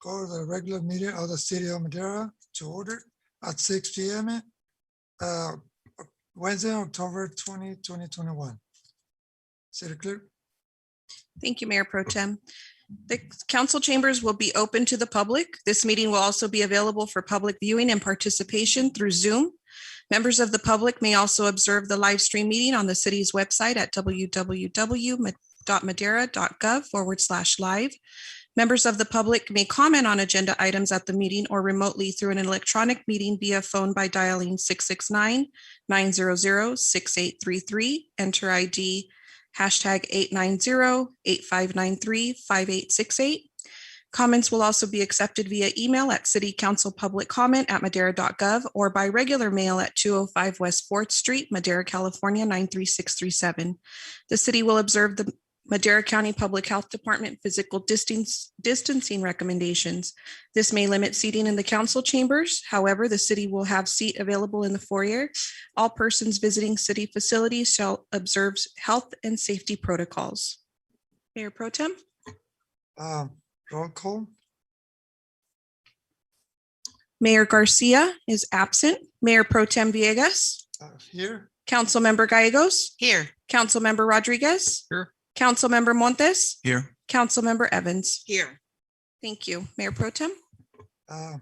call the regular meeting of the city of Madera to order at 6 p.m. Wednesday, October 20, 2021. City Clerk. Thank you, Mayor Pro Tem. The council chambers will be open to the public. This meeting will also be available for public viewing and participation through Zoom. Members of the public may also observe the live stream meeting on the city's website at www.madera.gov/live. Members of the public may comment on agenda items at the meeting or remotely through an electronic meeting via phone by dialing 669-900-6833, enter ID #890-8593-5868. Comments will also be accepted via email at citycouncilpubliccomment@madera.gov or by regular mail at 205 West 4th Street, Madera, California, 93637. The city will observe the Madera County Public Health Department physical distancing recommendations. This may limit seating in the council chambers. However, the city will have seat available in the foyer. All persons visiting city facilities shall observe health and safety protocols. Mayor Pro Tem. Roll call. Mayor Garcia is absent. Mayor Pro Tem Villegas. Here. Councilmember Gallegos. Here. Councilmember Rodriguez. Here. Councilmember Montes. Here. Councilmember Evans. Here. Thank you. Mayor Pro Tem. Can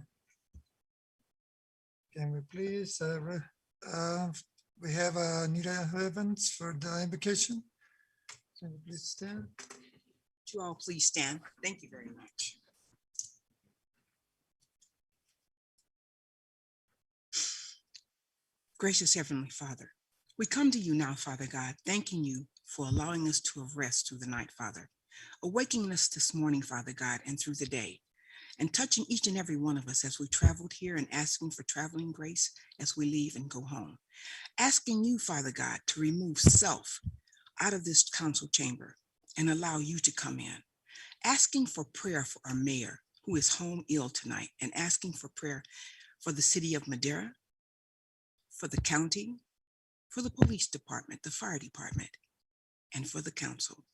we please, we have Anita Evans for the invocation. Can you please stand? Would you all please stand? Thank you very much. Gracious Heavenly Father, we come to you now, Father God, thanking you for allowing us to have rest through the night, Father, awakening us this morning, Father God, and through the day, and touching each and every one of us as we traveled here and asking for traveling grace as we leave and go home. Asking you, Father God, to remove self out of this council chamber and allow you to come in. Asking for prayer for our mayor who is home ill tonight, and asking for prayer for the city of Madera, for the county, for the police department, the fire department, and for the council.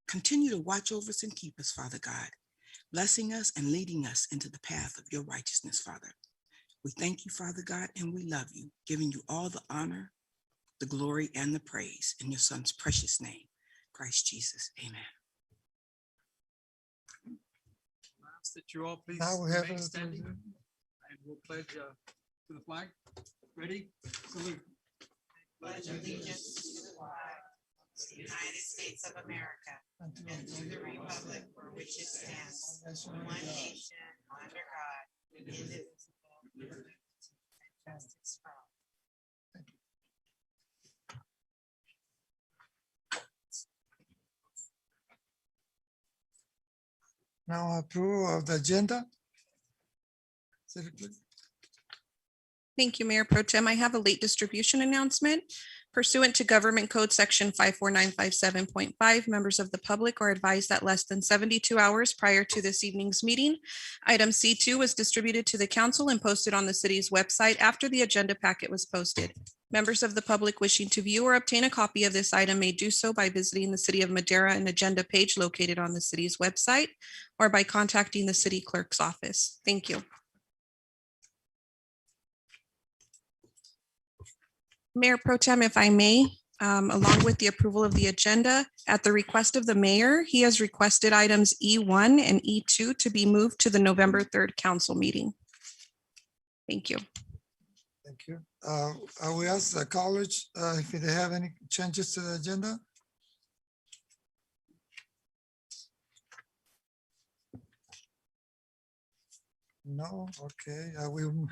Continue to watch over us and keep us, Father God, blessing us and leading us into the path of your righteousness, Father. We thank you, Father God, and we love you, giving you all the honor, the glory, and the praise in your Son's precious name, Christ Jesus. Amen. Ask that you all please Now we have remain a- standing, and we'll pledge to the flag. Ready? Salute. Pledge allegiance to the flag of the United States of America and to the republic for which it stands, one nation, under God, indivisible, with liberty and justice for all. Now approval of the agenda. City Clerk. Thank you, Mayor Pro Tem. I have a late distribution announcement. Pursuant to Government Code Section 54957.5, members of the public are advised that less than 72 hours prior to this evening's meeting, item C2 was distributed to the council and posted on the city's website after the agenda packet was posted. Members of the public wishing to view or obtain a copy of this item may do so by visiting the City of Madera and agenda page located on the city's website or by contacting the city clerk's office. Thank you. Mayor Pro Tem, if I may, along with the approval of the agenda, at the request of the mayor, he has requested items E1 and E2 to be moved to the November 3rd council meeting. Thank you. Thank you. I will ask the college if they have any changes to the agenda. No, okay. I will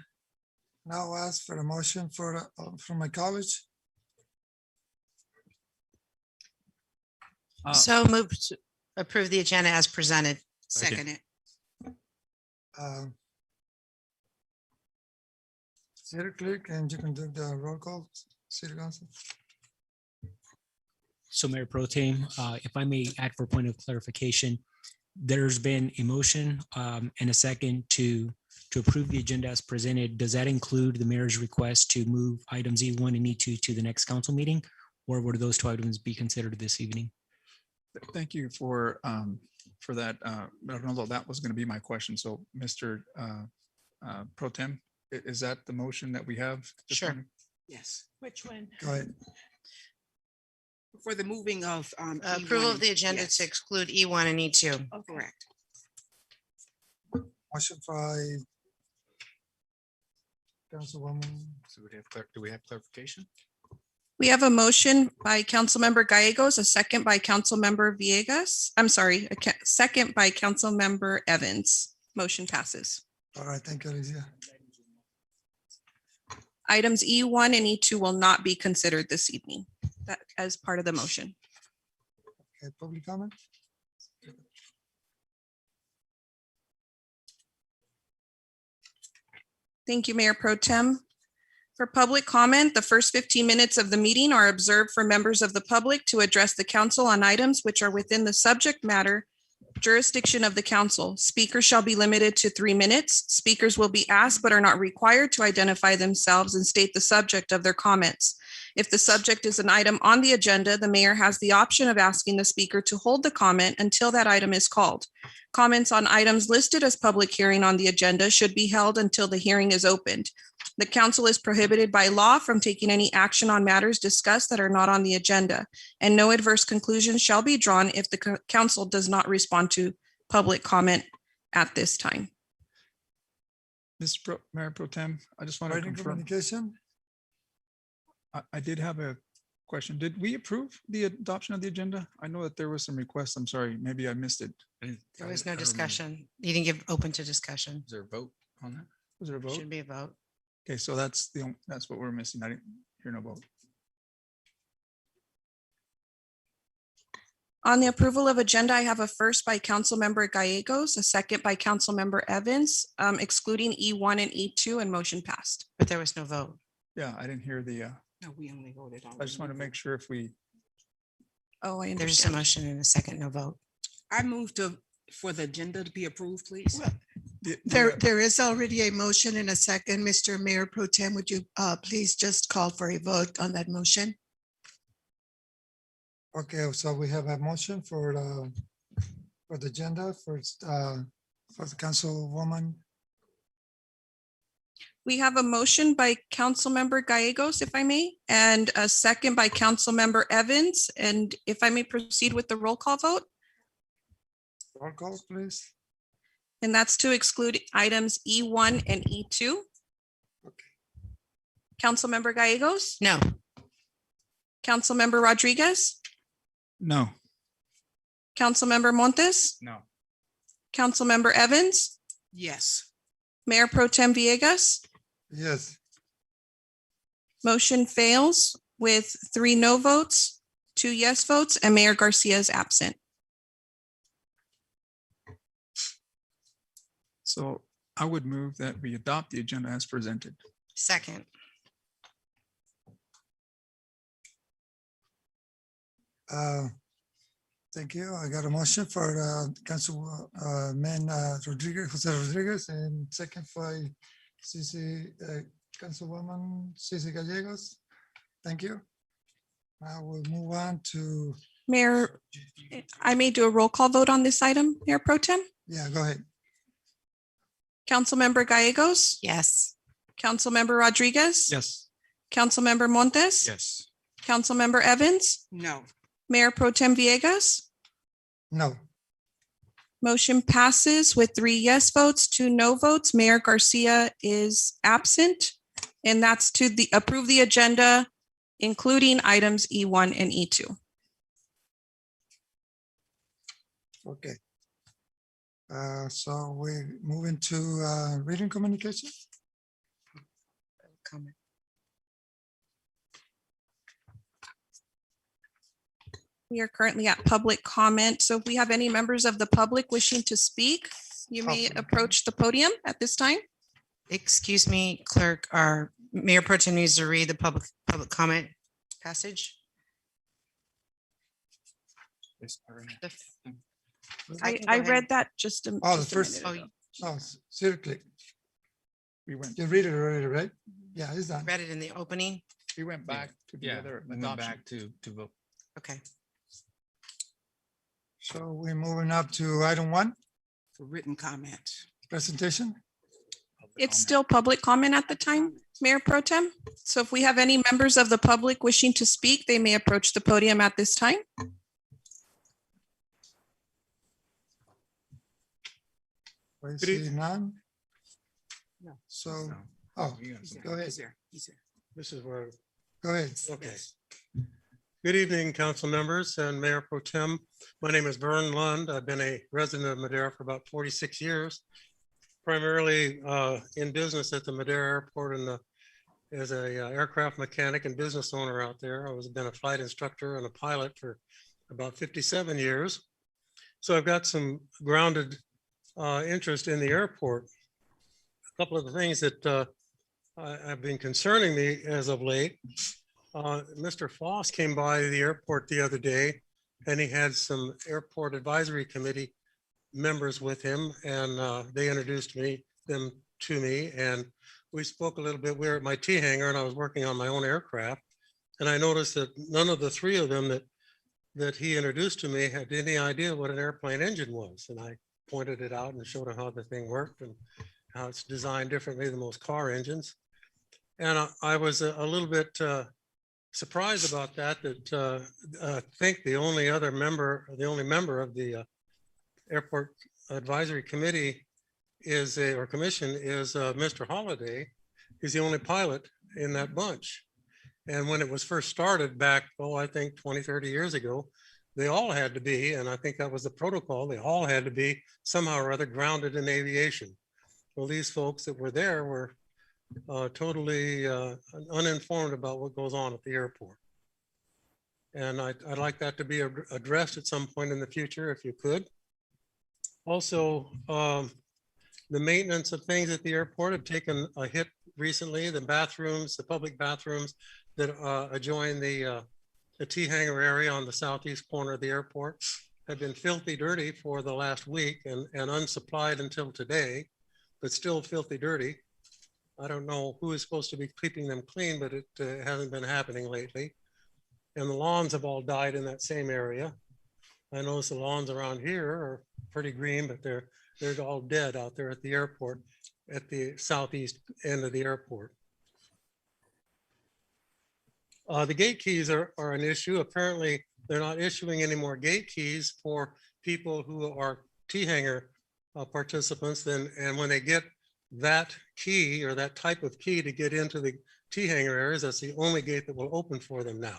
now ask for a motion for from my college. So moved to approve the agenda as presented. Second it. City Clerk, and you can do the roll call, City Council. So Mayor Pro Tem, if I may add for point of clarification, there's been a motion and a second to approve the agenda as presented. Does that include the mayor's request to move items E1 and E2 to the next council meeting? Or would those two items be considered this evening? Thank you for for that. Although that was going to be my question. So Mr. Pro Tem, is that the motion that we have? this Sure. morning? Yes. Which one? Go ahead. For the moving of. Approval E1 of the agenda yes, to exclude E1 and E2. Correct. Motion by Councilwoman. So do we have clarification? We have a motion by Councilmember Gallegos, a second by Councilmember Villegas. I'm sorry, second by Councilmember Evans. Motion passes. All right, thank you, Alicia. Items E1 and E2 will not be considered this evening. That as part of the motion. Okay, public comment? Thank you, Mayor Pro Tem. For public comment, the first 15 minutes of the meeting are observed for members of the public to address the council on items which are within the subject matter jurisdiction of the council. Speakers shall be limited to 3 minutes. Speakers will be asked but are not required to identify themselves and state the subject of their comments. If the subject is an item on the agenda, the mayor has the option of asking the speaker to hold the comment until that item is called. Comments on items listed as public hearing on the agenda should be held until the hearing is opened. The council is prohibited by law from taking any action on matters discussed that are not on the agenda, and no adverse conclusions shall be drawn if the council does not respond to public comment at this time. Mayor Pro Tem, I just want to Writing confirm. communication? I did have a question. Did we approve the adoption of the agenda? I know that there was some requests. I'm sorry, maybe I missed it. There was no discussion. You didn't give open to discussion. Is there a vote on that? Was there a vote? Should be a vote. Okay, so that's that's what we're missing. I didn't hear no vote. On the approval of agenda, I have a first by Councilmember Gallegos, a second by Councilmember Evans, excluding E1 and E2, and motion passed. But there was no vote. Yeah, I didn't hear the, No, we only voted on. I just want to make sure if we, Oh, I There's just a understand. motion and a second, no vote. I move for the agenda to be approved, please. There is already a motion and a second. Mr. Mayor Pro Tem, would you please just call for a vote on that motion? Okay, so we have a motion for the agenda for the councilwoman. We have a motion by Councilmember Gallegos, if I may, and a second by Councilmember Evans. And if I may proceed with the roll call vote, Roll call, please. and that's to exclude items E1 and E2. Councilmember Gallegos, No. Councilmember Rodriguez, no. Councilmember Montes, No. Councilmember Evans, Yes. Mayor Pro Tem Villegas. Yes, Motion fails with 3 no votes, 2 yes votes, and Mayor Garcia is absent. So I would move that we adopt the agenda as presented. Second. thank you. I got a motion for Councilman Rodriguez, Jose Rodriguez, and second by Councilwoman Cici Gallegos. Thank you. Now we'll move on to, Mayor, I may do a roll call vote on this item, Mayor Pro Tem. yeah, go ahead. Councilmember Gallegos, Yes. Councilmember Rodriguez. Yes. Councilmember Montes. Yes. Councilmember Evans, No. Mayor Pro Tem Villegas. No, Motion passes with 3 yes votes, 2 no votes. Mayor Garcia is absent. And that's to approve the agenda, including items E1 and E2. okay. So we move into written communication. Comment. We are currently at public comment. So if we have any members of the public wishing to speak, you may Public approach the podium at this time. Excuse me, clerk, our Mayor Pro Tem needs to read the public comment passage. The f- I can go I ahead. read that just a. Oh, the just a first- minute Oh, ago. you Oh, seriously, We went, you read it already, right? Yeah, it's done. read it in the opening? we went back to the Yeah, other we went adoption. back to vote. Okay. So we're moving up to item 1, for written comment. presentation. It's still public comment at the time, Mayor Pro Tem. So if we have any members of the public wishing to speak, they may approach the podium at this time. We Good see none. No. So, oh, He's there. go ahead. He's there. He's there. This is where, Go ahead. okay. Yes. Good evening, council members and Mayor Pro Tem. My name is Vern Lund. I've been a resident of Madera for about 46 years, primarily in business at the Madera Airport and as a aircraft mechanic and business owner out there. I been a flight instructor and a pilot for about 57 years. So I've got some grounded interest in the airport. A couple of the things that have been concerning me as of late. Mr. Foss came by the airport the other day and he had some airport advisory committee members with him and they introduced them to me and we spoke a little bit. We were at my T hangar and I was working on my own aircraft. And I noticed that none of the three of them that he introduced to me had any idea what an airplane engine was. And I pointed it out and showed him how the thing worked and how it's designed differently than most car engines. And I was a little bit surprised about that, I think the only member of the airport advisory committee or commission is Mr. Holliday. He's the only pilot in that bunch. And when it was first started back, I think 20, 30 years ago, they all had to be, and I think that was the protocol, they all had to be somehow or other grounded in aviation. Well, these folks that were there were totally uninformed about what goes on at the airport. And I'd like that to be addressed at some point in the future, if you could. Also, the maintenance of things at the airport have taken a hit recently. The bathrooms, the public bathrooms that adjoin the T hangar area on the southeast corner of the airport have been filthy dirty for the last week and unsupplied until today, but still filthy dirty. I don't know who is supposed to be keeping them clean, but it hasn't been happening lately. And the lawns have all died in that same area. I notice the lawns around here are pretty green, but they're all dead out there at the airport, at the southeast end of the airport. The gate keys are an issue. Apparently, they're not issuing any more gate keys for people who are T hangar participants. And when they get that key or that type of key to get into the T hangar areas, that's the only gate that will open for them now.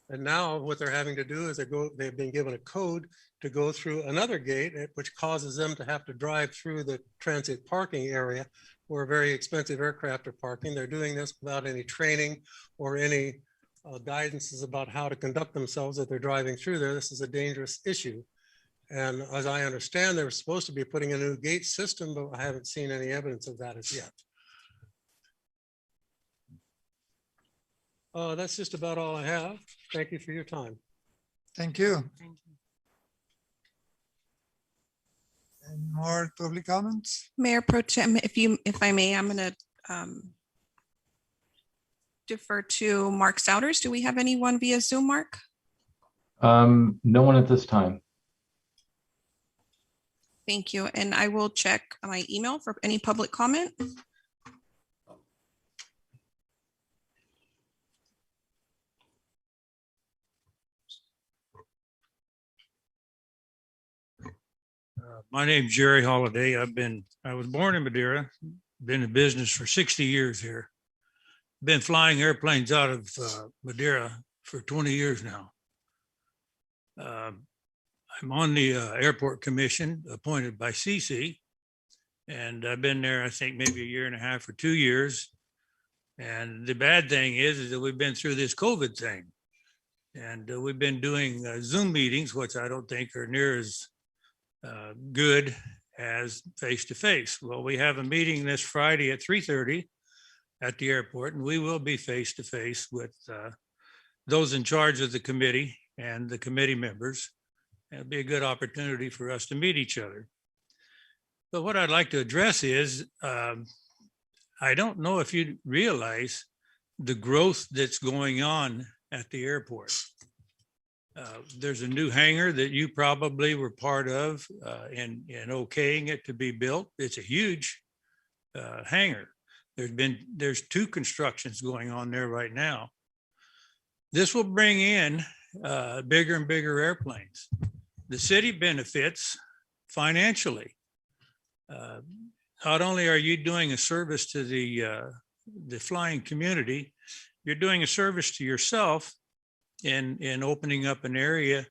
And now what they're having to do is they've been given a code to go through another gate, which causes them to have to drive through the transit parking area where very expensive aircraft are parking. They're doing this without any training or any guidances about how to conduct themselves as they're driving through there. This is a dangerous issue. And as I understand, they were supposed to be putting a new gate system, but I haven't seen any evidence of that as yet. That's just about all I have. Thank you for your time. Thank you. Thank you. Any more public comments? Mayor Pro Tem, if I may, I'm going to defer to Mark Souders. Do we have anyone via Zoom, Mark? No one at this time. Thank you. And I will check my email for any public comment. My name's Jerry Holliday. I was born in Madera, been in business for 60 years here. Been flying airplanes out of Madera for 20 years now. I'm on the airport commission appointed by CC. And I've been there, I think maybe a year and a half or 2 years. And the bad thing is that we've been through this COVID thing. And we've been doing Zoom meetings, which I don't think are near as good as face-to-face. Well, we have a meeting this Friday at 3:30 at the airport, and we will be face-to-face with those in charge of the committee and the committee members. It'll be a good opportunity for us to meet each other. But what I'd like to address is, I don't know if you realize the growth that's going on at the airport. There's a new hangar that you probably were part of in okaying it to be built. It's a huge hangar. There's two constructions going on there right now. This will bring in bigger and bigger airplanes. The city benefits financially. Not only are you doing a service to the flying community, you're doing a service to yourself in opening up an area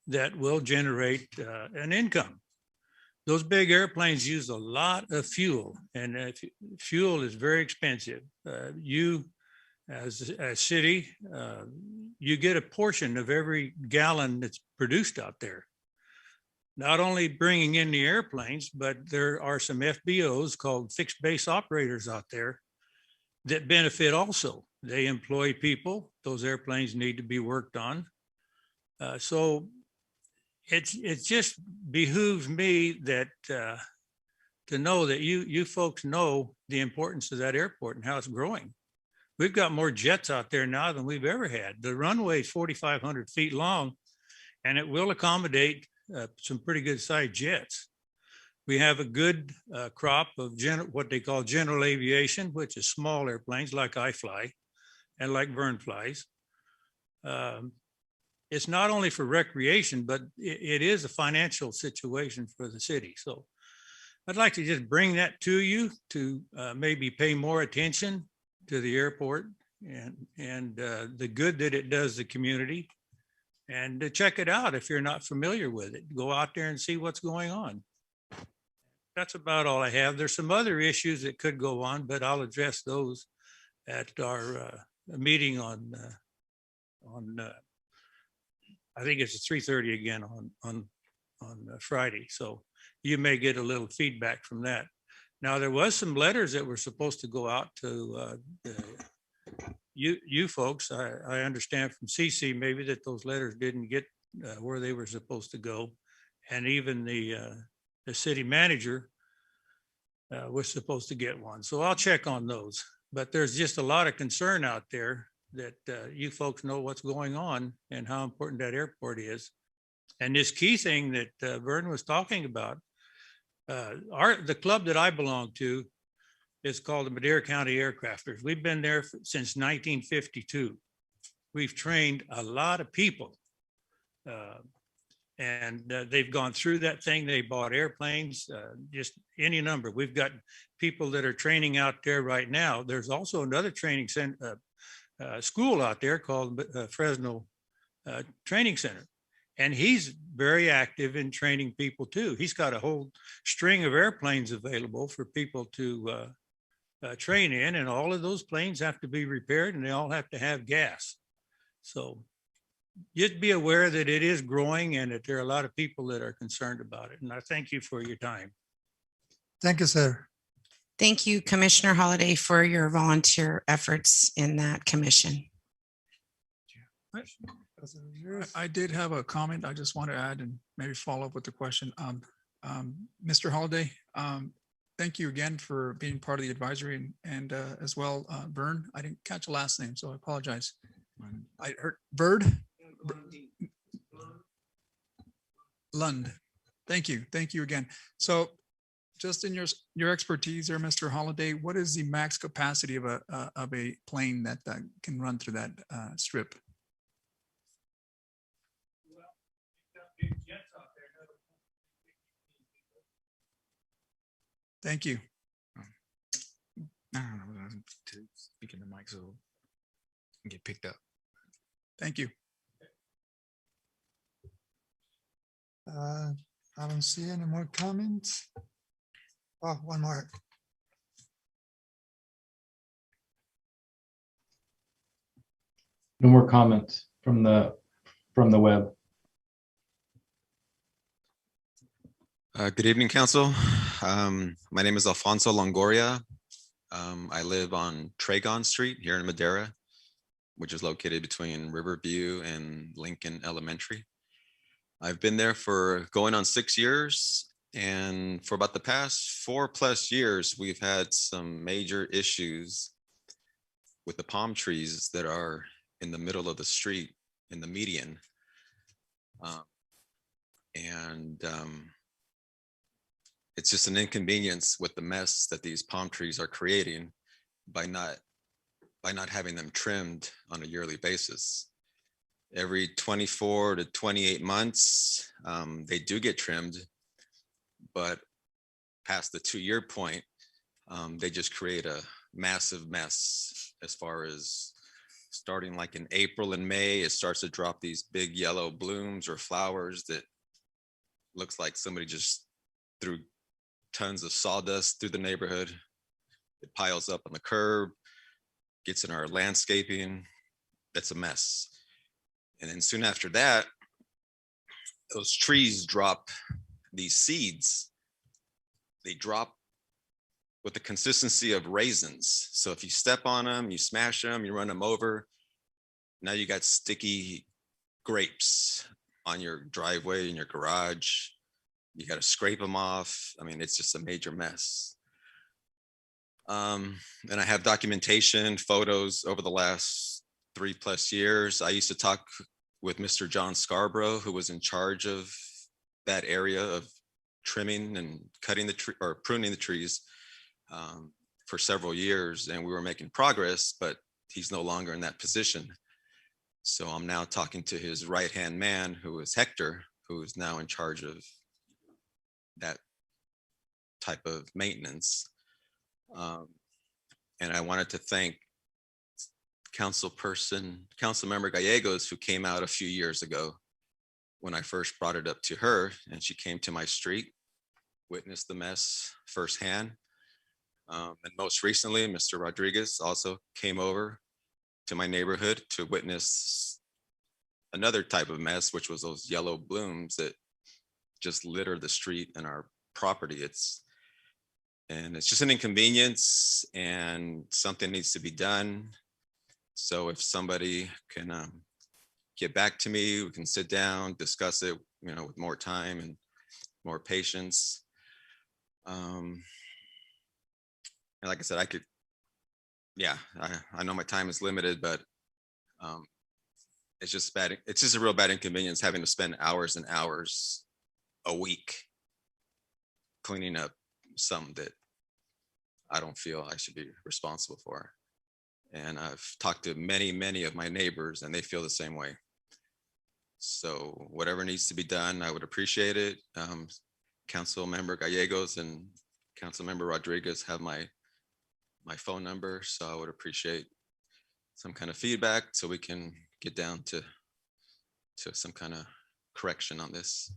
that will generate an income. Those big airplanes use a lot of fuel, and fuel is very expensive. You, as a city, you get a portion of every gallon that's produced out there. Not only bringing in the airplanes, but there are some FBOs called fixed base operators out there that benefit also. They employ people. Those airplanes need to be worked on. So it just behooves me that to know that you folks know the importance of that airport and how it's growing. We've got more jets out there now than we've ever had. The runway is 4,500 feet long, and it will accommodate some pretty good sized jets. We have a good crop of what they call general aviation, which is small airplanes like I fly and like Vern flies. It's not only for recreation, but it is a financial situation for the city. So I'd like to just bring that to you to maybe pay more attention to the airport and the good that it does the community, and to check it out if you're not familiar with it. Go out there and see what's going on. That's about all I have. There's some other issues that could go on, but I'll address those at our meeting on I think it's 3:30 again on Friday. So you may get a little feedback from that. Now, there was some letters that were supposed to go out to you folks. I understand from CC maybe that those letters didn't get where they were supposed to go. And even the city manager was supposed to get one. So I'll check on those. But there's just a lot of concern out there that you folks know what's going on and how important that airport is. And this key thing that Vern was talking about, the club that I belong to is called the Madera County Aircrafters. We've been there since 1952. We've trained a lot of people. And they've gone through that thing. They bought airplanes, just any number. We've got people that are training out there right now. There's also another training center, school out there called Fresno Training Center. And he's very active in training people too. He's got a whole string of airplanes available for people to train in, and all of those planes have to be repaired and they all have to have gas. So just be aware that it is growing and that there are a lot of people that are concerned about it. And I thank you for your time. Thank you, sir. Thank you, Commissioner Holliday, for your volunteer efforts in that commission. I did have a comment I just want to add and maybe follow up with the question. Mr. Holliday, thank you again for being part of the advisory and as well, Vern. I didn't catch the last name, so I apologize. I heard Bird. Lund. Thank you. Thank you again. So just in your expertise there, Mr. Holliday, what is the max capacity of a plane that can run through that strip? Thank you. I don't know, to speak in the mic so it can get picked up. Thank you. I don't see any more comments. Oh, one more. No more comments from the web. Good evening, Council. My name is Alfonso Longoria. I live on Tragon Street here in Madera, which is located between Riverview and Lincoln Elementary. I've been there for going on 6 years, and for about the past 4+ years, we've had some major issues with the palm trees that are in the middle of the street in the median. Um, And it's just an inconvenience with the mess that these palm trees are creating by not having them trimmed on a yearly basis. Every 24 to 28 months, they do get trimmed, but past the 2-year point, they just create a massive mess as far as starting like in April and May, it starts to drop these big yellow blooms or flowers that looks like somebody just threw tons of sawdust through the neighborhood. It piles up on the curb, gets in our landscaping. That's a mess. And then soon after that, those trees drop these seeds. They drop with the consistency of raisins. So if you step on them, you smash them, you run them over, now you got sticky grapes on your driveway, in your garage. You got to scrape them off. I mean, it's just a major mess. And I have documentation, photos over the last 3+ years. I used to talk with Mr. John Scarborough, who was in charge of that area of trimming and cutting the tree or pruning the trees for several years, and we were making progress, but he's no longer in that position. So I'm now talking to his right-hand man, who is Hector, who is now in charge of that type of maintenance. And I wanted to thank Councilmember Gallegos, who came out a few years ago when I first brought it up to her, and she came to my street, witnessed the mess firsthand. And most recently, Mr. Rodriguez also came over to my neighborhood to witness another type of mess, which was those yellow blooms that just litter the street and our property. It's just an inconvenience, and something needs to be done. So if somebody can get back to me, we can sit down, discuss it, with more time and more patience. And like I said, I know my time is limited, but it's just bad. It's just a real bad inconvenience having to spend hours and hours a week cleaning up something that I don't feel I should be responsible for. And I've talked to many, many of my neighbors, and they feel the same way. So whatever needs to be done, I would appreciate it. Council Member Gallegos and Council Member Rodriguez have my phone number, so I would appreciate some kind of feedback so we can get down to some kind of correction on this.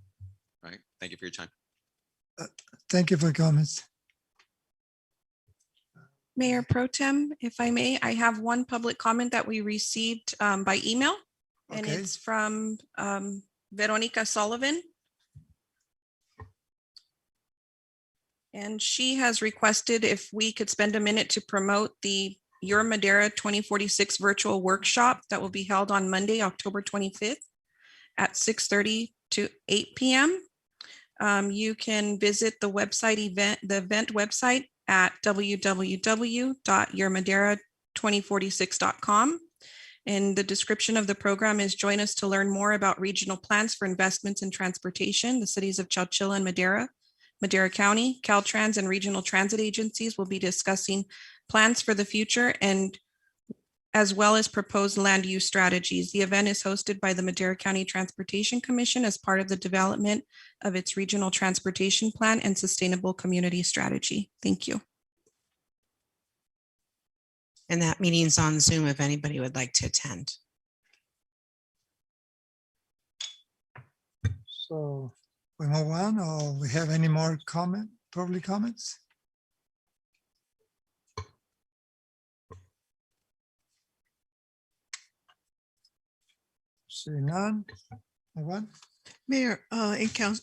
Right. Thank you for your time. Thank you for your comments. Mayor Pro Tem, if I may, I have one public comment that we received by email, and Okay. it's from Veronica Sullivan. And she has requested if we could spend a minute to promote the Your Madera 2046 virtual workshop that will be held on Monday, October 25th at 6:30 to 8 p.m. You can visit the event website at www.yourmadera2046.com. And the description of the program is join us to learn more about regional plans for investments in transportation. The cities of Chowchilla and Madera County, Caltrans, and regional transit agencies will be discussing plans for the future and as well as proposed land use strategies. The event is hosted by the Madera County Transportation Commission as part of the development of its regional transportation plan and sustainable community strategy. Thank you. And that meeting's on Zoom if anybody would like to attend. So we move on, or we have any more public comments? See none. Move on. Mayor,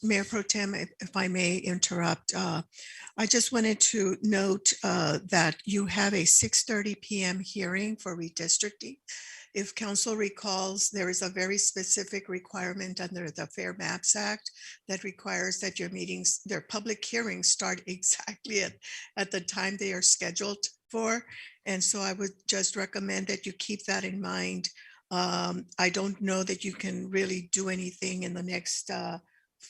Mayor Pro Tem, if I may interrupt, I just wanted to note that you have a 6:30 p.m. hearing for redistricting. If council recalls, there is a very specific requirement under the Fair Maps Act that requires that your meetings, their public hearings start exactly at the time they are scheduled for. And so I would just recommend that you keep that in mind I don't know that you can really do anything in the next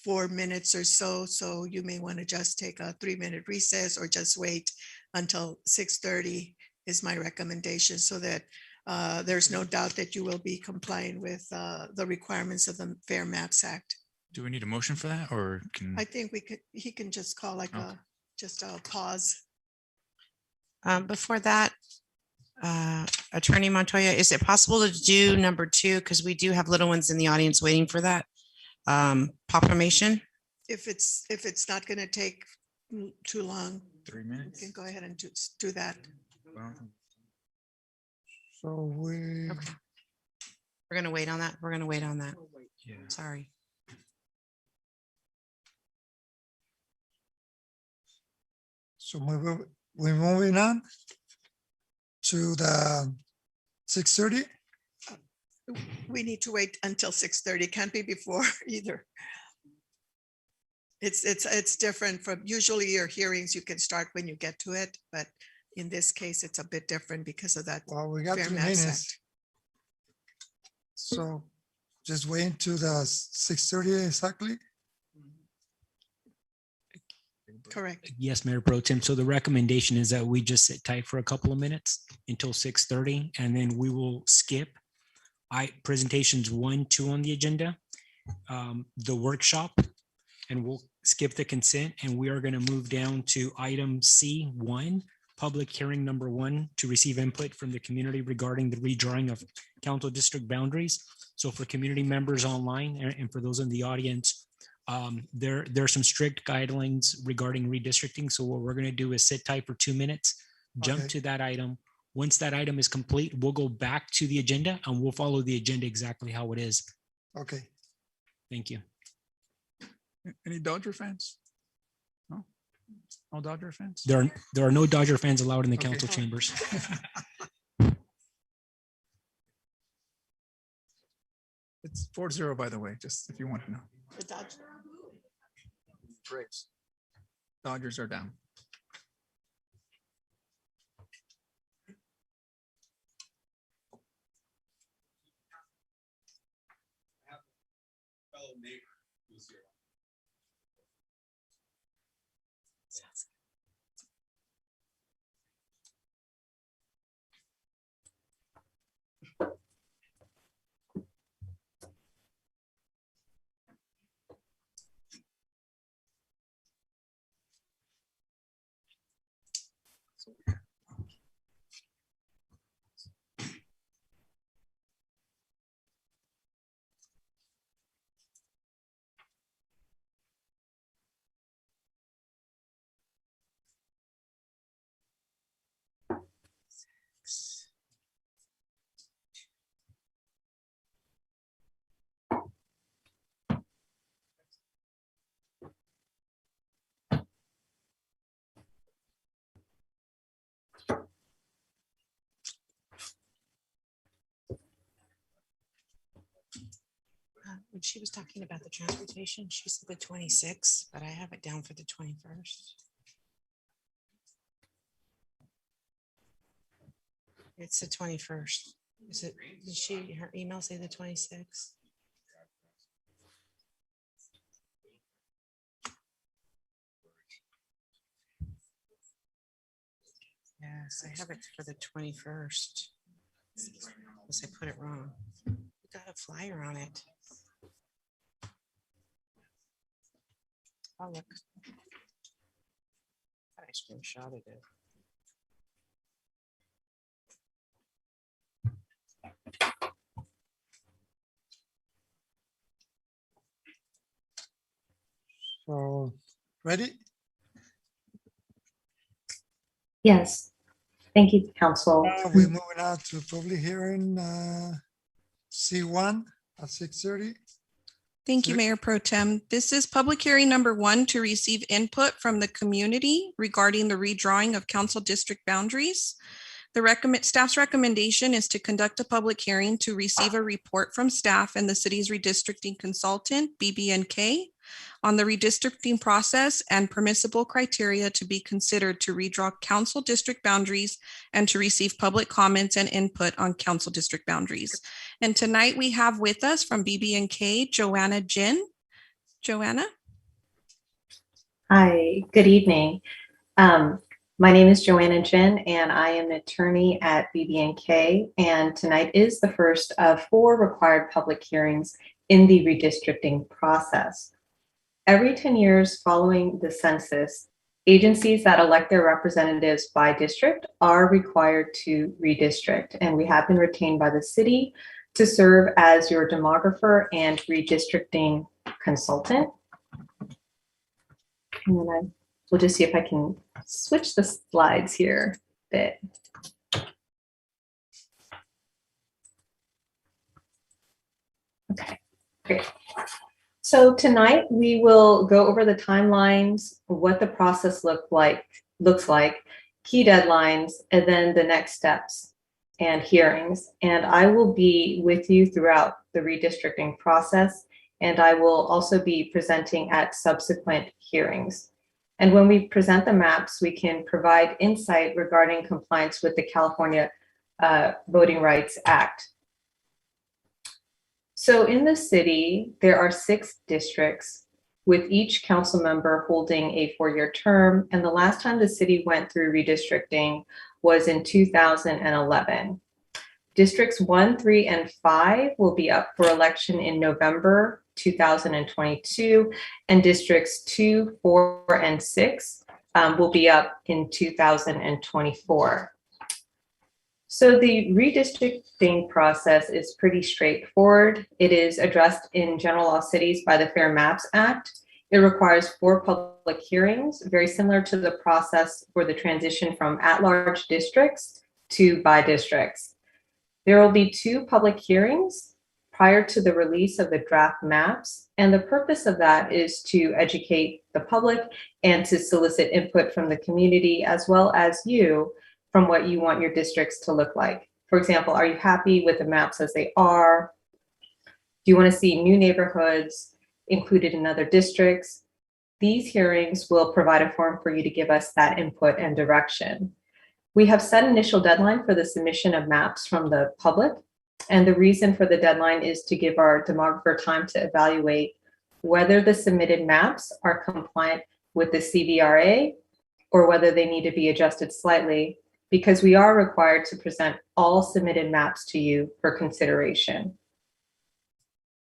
4 minutes or so. So you may want to just take a 3-minute recess or just wait until 6:30 is my recommendation, so that there's no doubt that you will be complying with the requirements of the Fair Maps Act. Do we need a motion for that or can? I think he can just call like Okay. just a pause. Before that, Attorney Montoya, is it possible to do number 2? Because we do have little ones in the audience waiting for that proclamation. If it's not going to take too long, 3 you minutes? can go ahead and do that. Well, So we, Okay. We're gonna wait on that. We're gonna wait on that. yeah. Sorry. so we're moving on to the 6:30. We need to wait until 6:30. Can't be before either. It's different from usually your hearings. You can start when you get to it, but in this case, it's a bit different because of that. Well, we got Fair 3 Maps minutes. So just wait to the 6:30 exactly. Correct. Yes, Mayor Pro Tem. So the recommendation is that we just sit tight for a couple of minutes until 6:30, and then we will skip presentations 1, 2 on the agenda, the workshop, and we'll skip the consent, and we are going to move down to item C1, public hearing number 1, to receive input from the community regarding the redrawing of council district boundaries. So for community members online and for those in the audience, there are some strict guidelines regarding redistricting. So what we're going to do is sit tight for 2 minutes, jump Okay. to that item. Once that item is complete, we'll go back to the agenda and we'll follow the agenda exactly how it is. Okay. Thank you. Any Dodger fans? No? No Dodger fans? There are no Dodger fans allowed in the Okay. council chambers. It's 4-0, by the way, just if you want to know. Braves. Dodgers are down. When she was talking about the transportation, she said the 26th, but I have it down for the 21st. It's the 21st. Is it, did her email say the 26th? Yes, I have it for the 21st. Unless I put it wrong. We got a flyer on it. Oh, look. I screenshotted it. So ready? Yes, thank you, Council. We're moving on to public hearing C1 at 6:30. Thank you, Sure. Mayor Pro Tem. This is public hearing number 1 to receive input from the community regarding the redrawing of council district boundaries. The staff's recommendation is to conduct a public hearing to receive a report from staff and the city's redistricting consultant, BB&K, on the redistricting process and permissible criteria to be considered to redraw council district boundaries and to receive public comments and input on council district boundaries. And tonight we have with us from BB&K, Joanna Jin. Joanna? Hi, good evening. My name is Joanna Jin, and I am an attorney at BB&K, and tonight is the first of 4 required public hearings in the redistricting process. Every 10 years following the census, agencies that elect their representatives by district are required to redistrict, and we have been retained by the city to serve as your demographer and redistricting consultant. And then we'll just see if I can switch the slides here a bit. Okay, great. So tonight we will go over the timelines, what the process looks like, key deadlines, and then the next steps and hearings. And I will be with you throughout the redistricting process, and I will also be presenting at subsequent hearings. And when we present the maps, we can provide insight regarding compliance with the California Voting Rights Act. So in the city, there are 6 districts, with each council member holding a 4-year term. And the last time the city went through redistricting was in 2011. Districts 1, 3, and 5 will be up for election in November 2022, and districts 2, 4, and 6 will be up in 2024. So the redistricting process is pretty straightforward. It is addressed in General Law Cities by the Fair Maps Act. It requires 4 public hearings, very similar to the process for the transition from at-large districts to by districts. There will be 2 public hearings prior to the release of the draft maps, and the purpose of that is to educate the public and to solicit input from the community, as well as you, from what you want your districts to look like. For example, are you happy with the maps as they are? Do you want to see new neighborhoods included in other districts? These hearings will provide a forum for you to give us that input and direction. We have set initial deadline for the submission of maps from the public. And the reason for the deadline is to give our demographer time to evaluate whether the submitted maps are compliant with the CVRA or whether they need to be adjusted slightly, because we are required to present all submitted maps to you for consideration.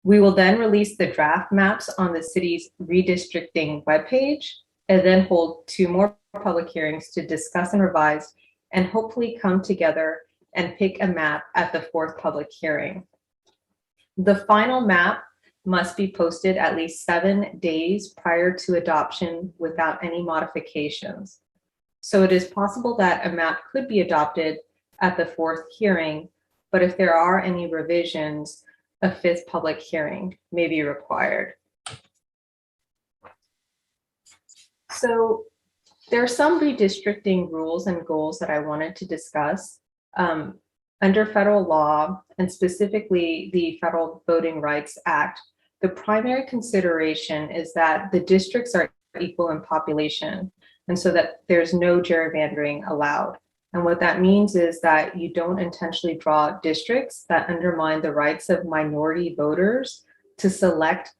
We will then release the draft maps on the city's redistricting webpage, and then hold 2 more public hearings to discuss and revise, and hopefully come together and pick a map at the 4th public hearing. The final map must be posted at least 7 days prior to adoption without any modifications. So it is possible that a map could be adopted at the 4th hearing, but if there are any revisions, a 5th public hearing may be required. So there are some redistricting rules and goals that I wanted to discuss. Under federal law, and specifically the Federal Voting Rights Act, the primary consideration is that the districts are equal in population, and so that there's no gerrymandering allowed. And what that means is that you don't intentionally draw districts that undermine the rights of minority voters to select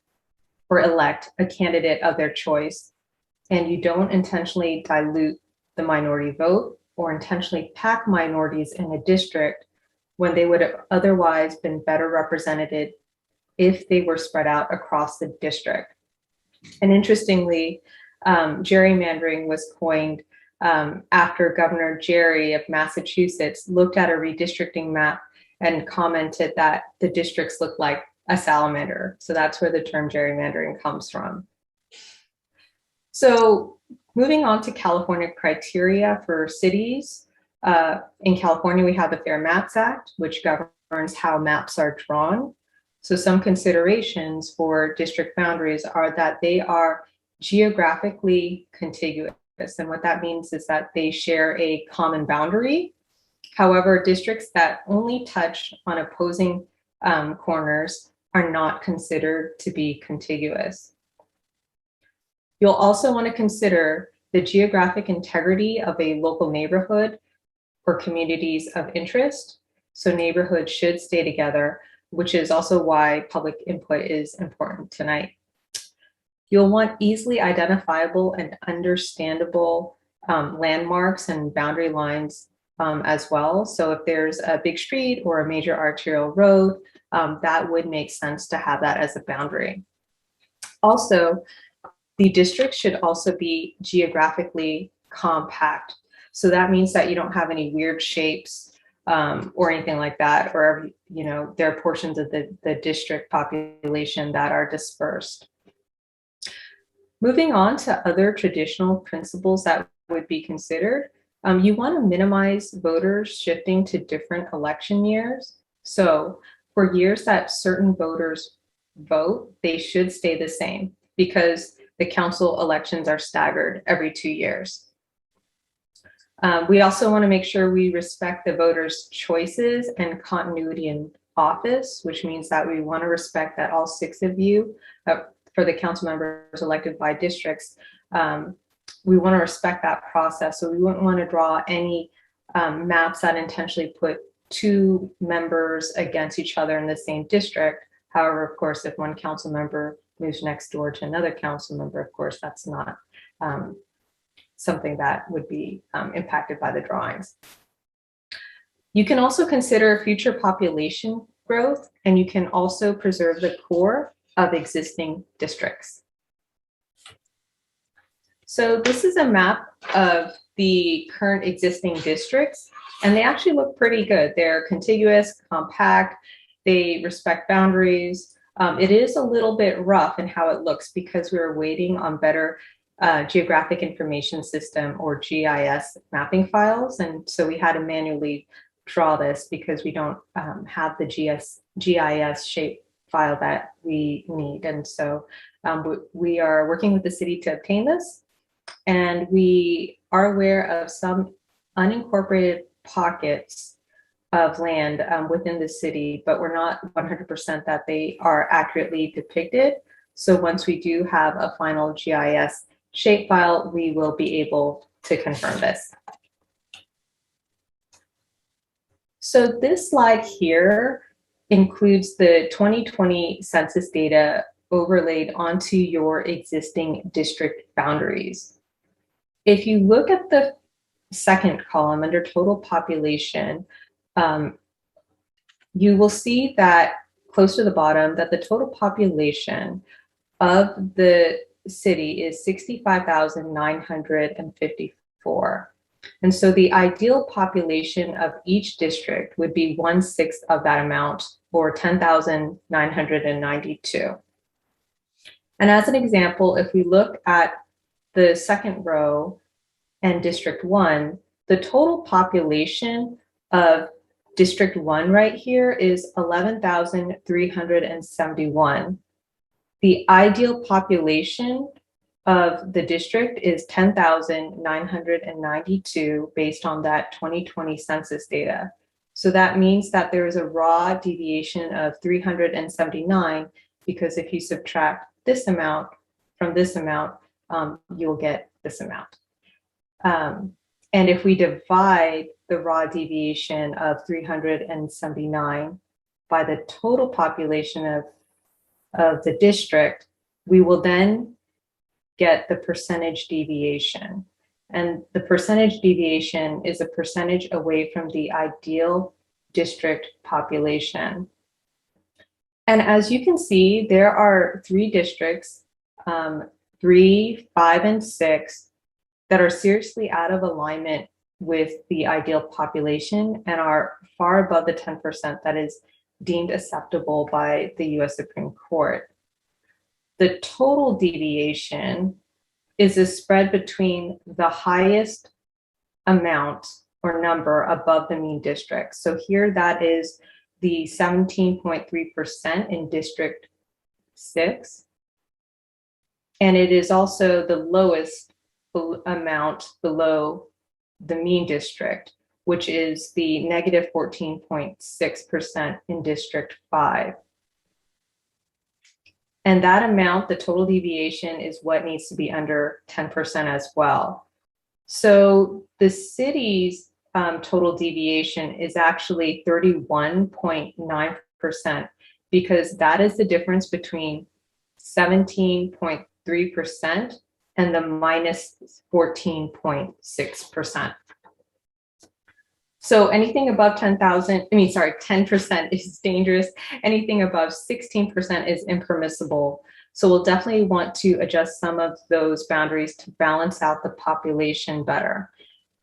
or elect a candidate of their choice. And you don't intentionally dilute the minority vote or intentionally pack minorities in a district when they would have otherwise been better represented if they were spread out across the district. And interestingly, gerrymandering was coined after Governor Jerry of Massachusetts looked at a redistricting map and commented that the districts look like a salamander. So that's where the term gerrymandering comes from. So moving on to California criteria for cities. In California, we have the Fair Maps Act, which governs how maps are drawn. So some considerations for district boundaries are that they are geographically contiguous. And what that means is that they share a common boundary. However, districts that only touch on opposing corners are not considered to be contiguous. You'll also want to consider the geographic integrity of a local neighborhood or communities of interest. So neighborhoods should stay together, which is also why public input is important tonight. You'll want easily identifiable and understandable landmarks and boundary lines as well. So if there's a big street or a major arterial road, that would make sense to have that as a boundary. Also, the district should also be geographically compact. So that means that you don't have any weird shapes or anything like that, or there are portions of the district population that are dispersed. Moving on to other traditional principles that would be considered, you want to minimize voters shifting to different election years. So for years that certain voters vote, they should stay the same because the council elections are staggered every 2 years. We also want to make sure we respect the voters' choices and continuity in office, which means that we want to respect that all 6 of you, for the council members elected by districts, we want to respect that process. So we wouldn't want to draw any maps that intentionally put 2 members against each other in the same district. However, of course, if one council member moves next door to another council member, of course, that's not something that would be impacted by the drawings. You can also consider future population growth, and you can also preserve the core of existing districts. So this is a map of the current existing districts, and they actually look pretty good. They're contiguous, compact, they respect boundaries. It is a little bit rough in how it looks because we're waiting on better geographic information system or GIS mapping files. And so we had to manually draw this because we don't have the GIS shape file that we need. And so we are working with the city to obtain this. And we are aware of some unincorporated pockets of land within the city, but we're not 100% that they are accurately depicted. So once we do have a final GIS shape file, we will be able to confirm this. So this slide here includes the 2020 census data overlaid onto your existing district boundaries. If you look at the second column under total population, you will see that close to the bottom that the total population of the city is 65,954. And so the ideal population of each district would be 1/6 of that amount, or 10,992. And as an example, if we look at the second row and District 1, the total population of District 1 right here is 11,371. The ideal population of the district is 10,992 based on that 2020 census data. So that means that there is a raw deviation of 379, because if you subtract this amount from this amount, you'll get this amount. And if we divide the raw deviation of 379 by the total population of the district, we will then get the percentage deviation. And the percentage deviation is a percentage away from the ideal district population. And as you can see, there are 3 districts, 3, 5, and 6, that are seriously out of alignment with the ideal population and are far above the 10% that is deemed acceptable by the US Supreme Court. The total deviation is a spread between the highest amount or number above the mean district. So here that is the 17.3% in District 6. And it is also the lowest amount below the mean district, which is the negative 14.6% in District 5. And that amount, the total deviation, is what needs to be under 10% as well. So the city's total deviation is actually 31.9%, because that is the difference between 17.3% and the minus 14.6%. So anything above 10% is dangerous. Anything above 16% is impermissible. So we'll definitely want to adjust some of those boundaries to balance out the population better.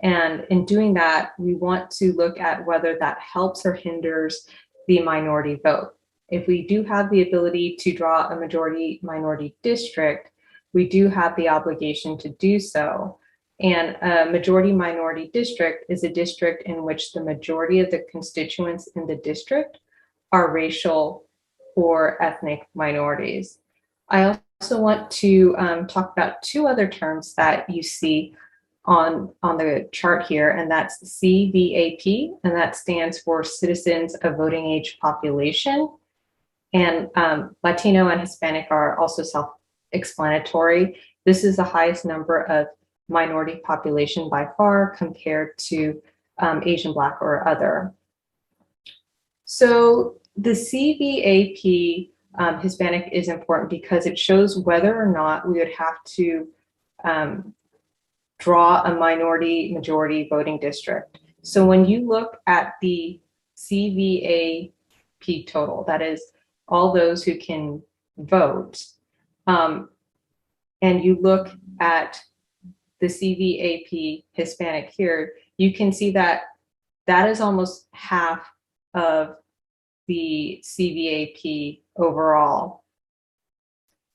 And in doing that, we want to look at whether that helps or hinders the minority vote. If we do have the ability to draw a majority minority district, we do have the obligation to do so. And a majority minority district is a district in which the majority of the constituents in the district are racial or ethnic minorities. I also want to talk about two other terms that you see on the chart here, and that's CVAP, and that stands for Citizens of Voting Age Population. And Latino and Hispanic are also self-explanatory. This is the highest number of minority population by far compared to Asian, Black, or other. So the CVAP Hispanic is important because it shows whether or not we would have to draw a minority majority voting district. So when you look at the CVAP total, that is all those who can vote, and you look at the CVAP Hispanic here, you can see that that is almost half of the CVAP overall.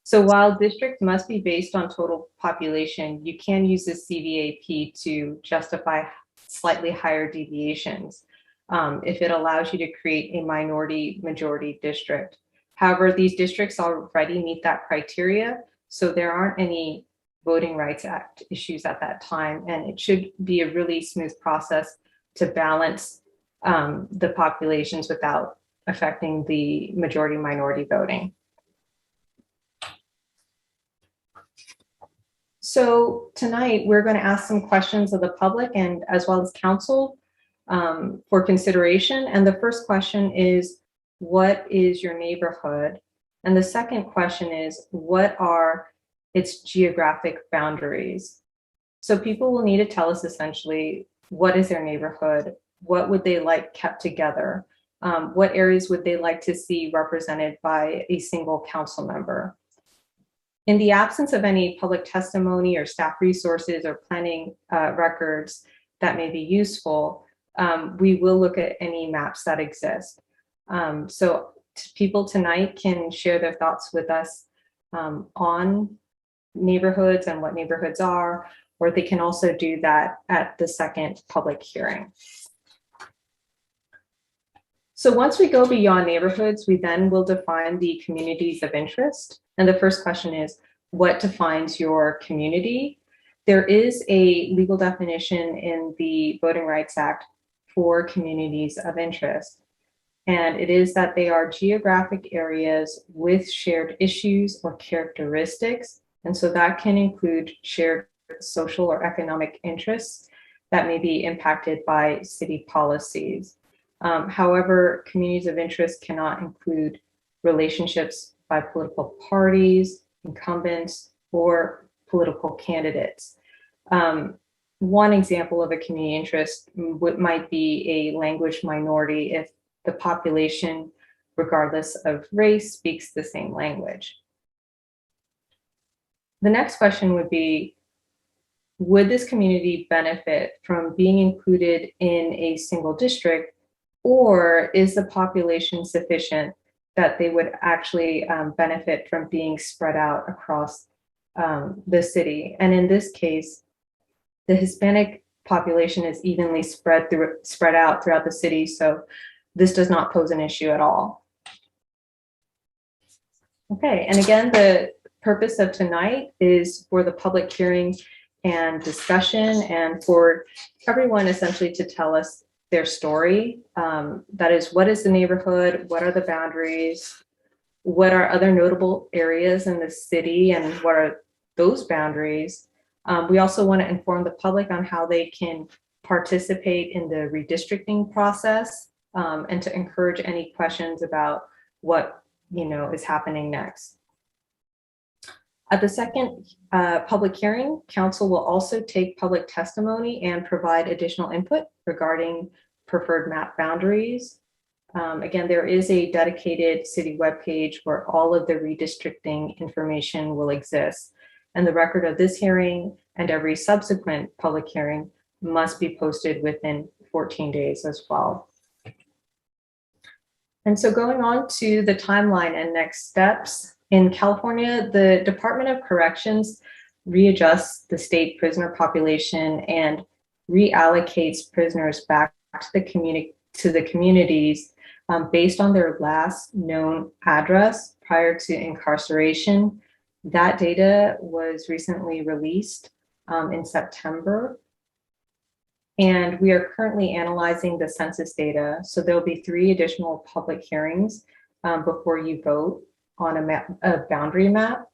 So while districts must be based on total population, you can use the CVAP to justify slightly higher deviations if it allows you to create a minority majority district. However, these districts already meet that criteria, so there aren't any Voting Rights Act issues at that time, and it should be a really smooth process to balance the populations without affecting the majority minority voting. So tonight we're going to ask some questions of the public and as well as council for consideration. And the first question is, what is your neighborhood? And the second question is, what are its geographic boundaries? So people will need to tell us essentially, what is their neighborhood? What would they like kept together? What areas would they like to see represented by a single council member? In the absence of any public testimony or staff resources or planning records that may be useful, we will look at any maps that exist. So people tonight can share their thoughts with us on neighborhoods and what neighborhoods are, or they can also do that at the second public hearing. So once we go beyond neighborhoods, we then will define the communities of interest. And the first question is, what defines your community? There is a legal definition in the Voting Rights Act for communities of interest. And it is that they are geographic areas with shared issues or characteristics. And so that can include shared social or economic interests that may be impacted by city policies. However, communities of interest cannot include relationships by political parties, incumbents, or political candidates. One example of a community interest might be a language minority if the population, regardless of race, speaks the same language. The next question would be, would this community benefit from being included in a single district, or is the population sufficient that they would actually benefit from being spread out across the city? And in this case, the Hispanic population is evenly spread out throughout the city, so this does not pose an issue at all. Okay, and again, the purpose of tonight is for the public hearing and discussion, and for everyone essentially to tell us their story. That is, what is the neighborhood? What are the boundaries? what are other notable areas in the city and what are those boundaries. We also want to inform the public on how they can participate in the redistricting process, and to encourage any questions about what is happening next. At the second public hearing, council will also take public testimony and provide additional input regarding preferred map boundaries. Again, there is a dedicated city webpage where all of the redistricting information will exist. And the record of this hearing and every subsequent public hearing must be posted within 14 days as well. And so going on to the timeline and next steps, in California, the Department of Corrections readjusts the state prisoner population and reallocates prisoners back to the communities based on their last known address prior to incarceration. That data was recently released in September. And we are currently analyzing the census data. So there'll be 3 additional public hearings before you vote on a boundary map.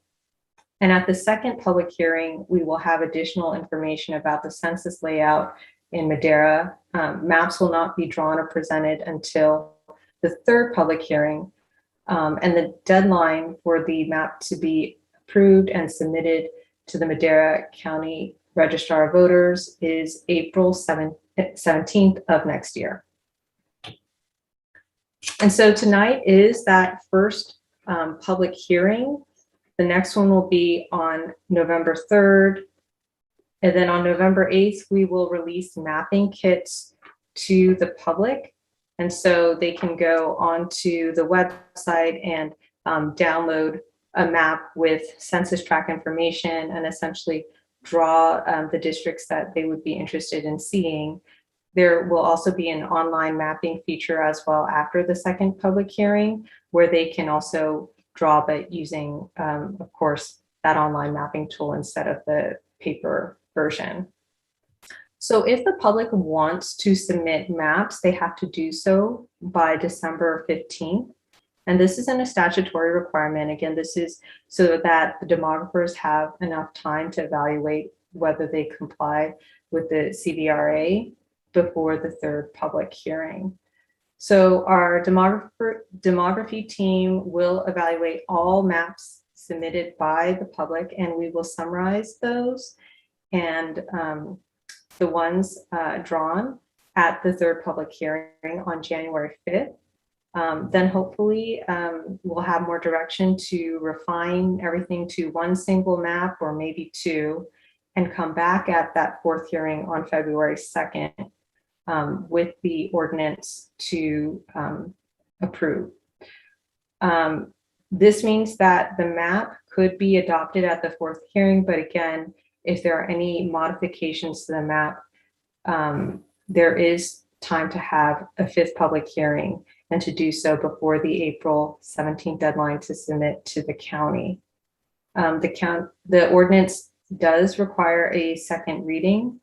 And at the second public hearing, we will have additional information about the census layout in Madera. Maps will not be drawn or presented until the third public hearing. And the deadline for the map to be approved and submitted to the Madera County Registrar of Voters is April 17th of next year. And so tonight is that first public hearing. The next one will be on November 3rd. And then on November 8th, we will release mapping kits to the public. And so they can go onto the website and download a map with census tract information and essentially draw the districts that they would be interested in seeing. There will also be an online mapping feature as well after the second public hearing, where they can also draw, but using, of course, that online mapping tool instead of the paper version. So if the public wants to submit maps, they have to do so by December 15th. And this isn't a statutory requirement. Again, this is so that the demographers have enough time to evaluate whether they comply with the CVRA before the third public hearing. So our demography team will evaluate all maps submitted by the public, and we will summarize those and the ones drawn at the third public hearing on January 5th. Then hopefully we'll have more direction to refine everything to one single map or maybe 2, and come back at that fourth hearing on February 2nd with the ordinance to approve. This means that the map could be adopted at the fourth hearing, but again, if there are any modifications to the map, there is time to have a 5th public hearing and to do so before the April 17th deadline to submit to the county. The ordinance does require a second reading.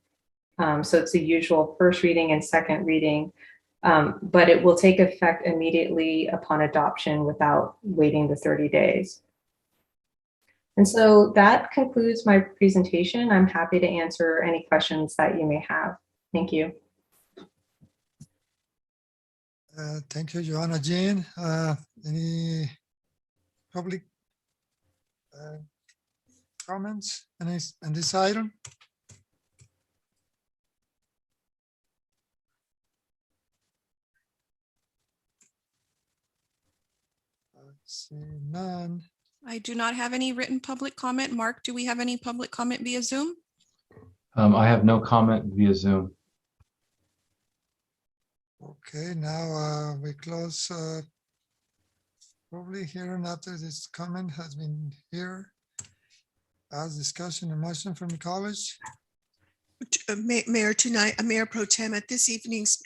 So it's the usual first reading and second reading, but it will take effect immediately upon adoption without waiting the 30 days. And so that concludes my presentation. I'm happy to answer any questions that you may have. Thank you. Thank you, Joanna Jean. Any public comments on this item? See none. I do not have any written public comment. Mark, do we have any public comment via Zoom? I have no comment via Zoom. Okay, now we close probably here and after this comment has been here. As discussion and motion from the college. Mayor, tonight, Mayor Pro Tem, at this evening's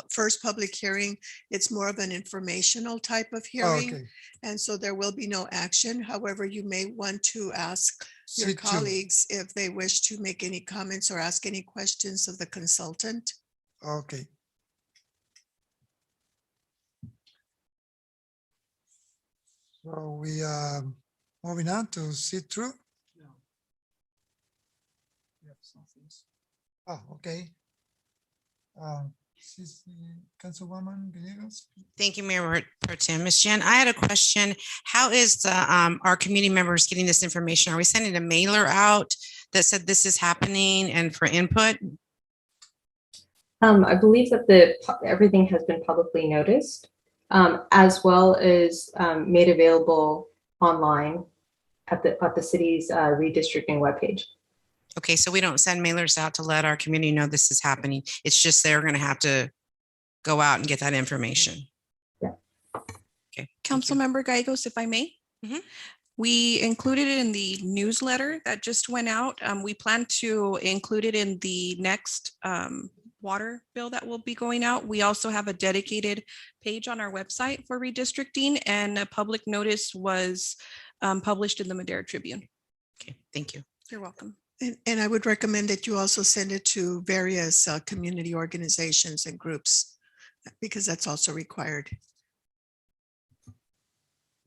first public hearing, it's more of an informational type of hearing. Okay. And so there will be no action. However, you may want to ask your C2. colleagues if they wish to make any comments or ask any questions of the consultant. Okay. So we moving on to see through. Oh, okay. Councilwoman Villegas. Thank you, Mayor Pro Tem. Ms. Jen, I had a question. How is the, our community members getting this information? Are we sending a mailer out that said this is happening and for input? I believe that everything has been publicly noticed, as well as made available online at the city's redistricting webpage. Okay, so we don't send mailers out to let our community know this is happening. It's just they're going to have to go out and get that information. Yeah. Okay. Councilmember Gagos, if I may. Mhm. We included it in the newsletter that just went out. We plan to include it in the next water bill that will be going out. We also have a dedicated page on our website for redistricting, and a public notice was published in the Madera Tribune. Okay, thank you. You're welcome. And I would recommend that you also send it to various community organizations and groups, because that's also required.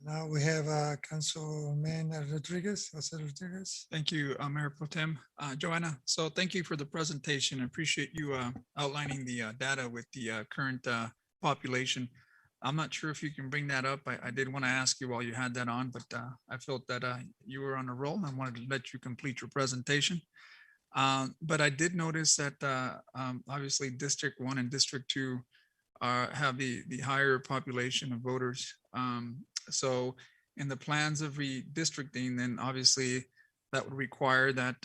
Now we have Councilman Rodriguez, Jose Rodriguez. Thank you, Mayor Pro Tem. Joanna, so thank you for the presentation. I appreciate you outlining the data with the current population. I'm not sure if you can bring that up. I did want to ask you while you had that on, but I felt that you were on a roll. I wanted to let you complete your presentation. But I did notice that obviously District 1 and District 2 have the higher population of voters. So in the plans of redistricting, then obviously that would require that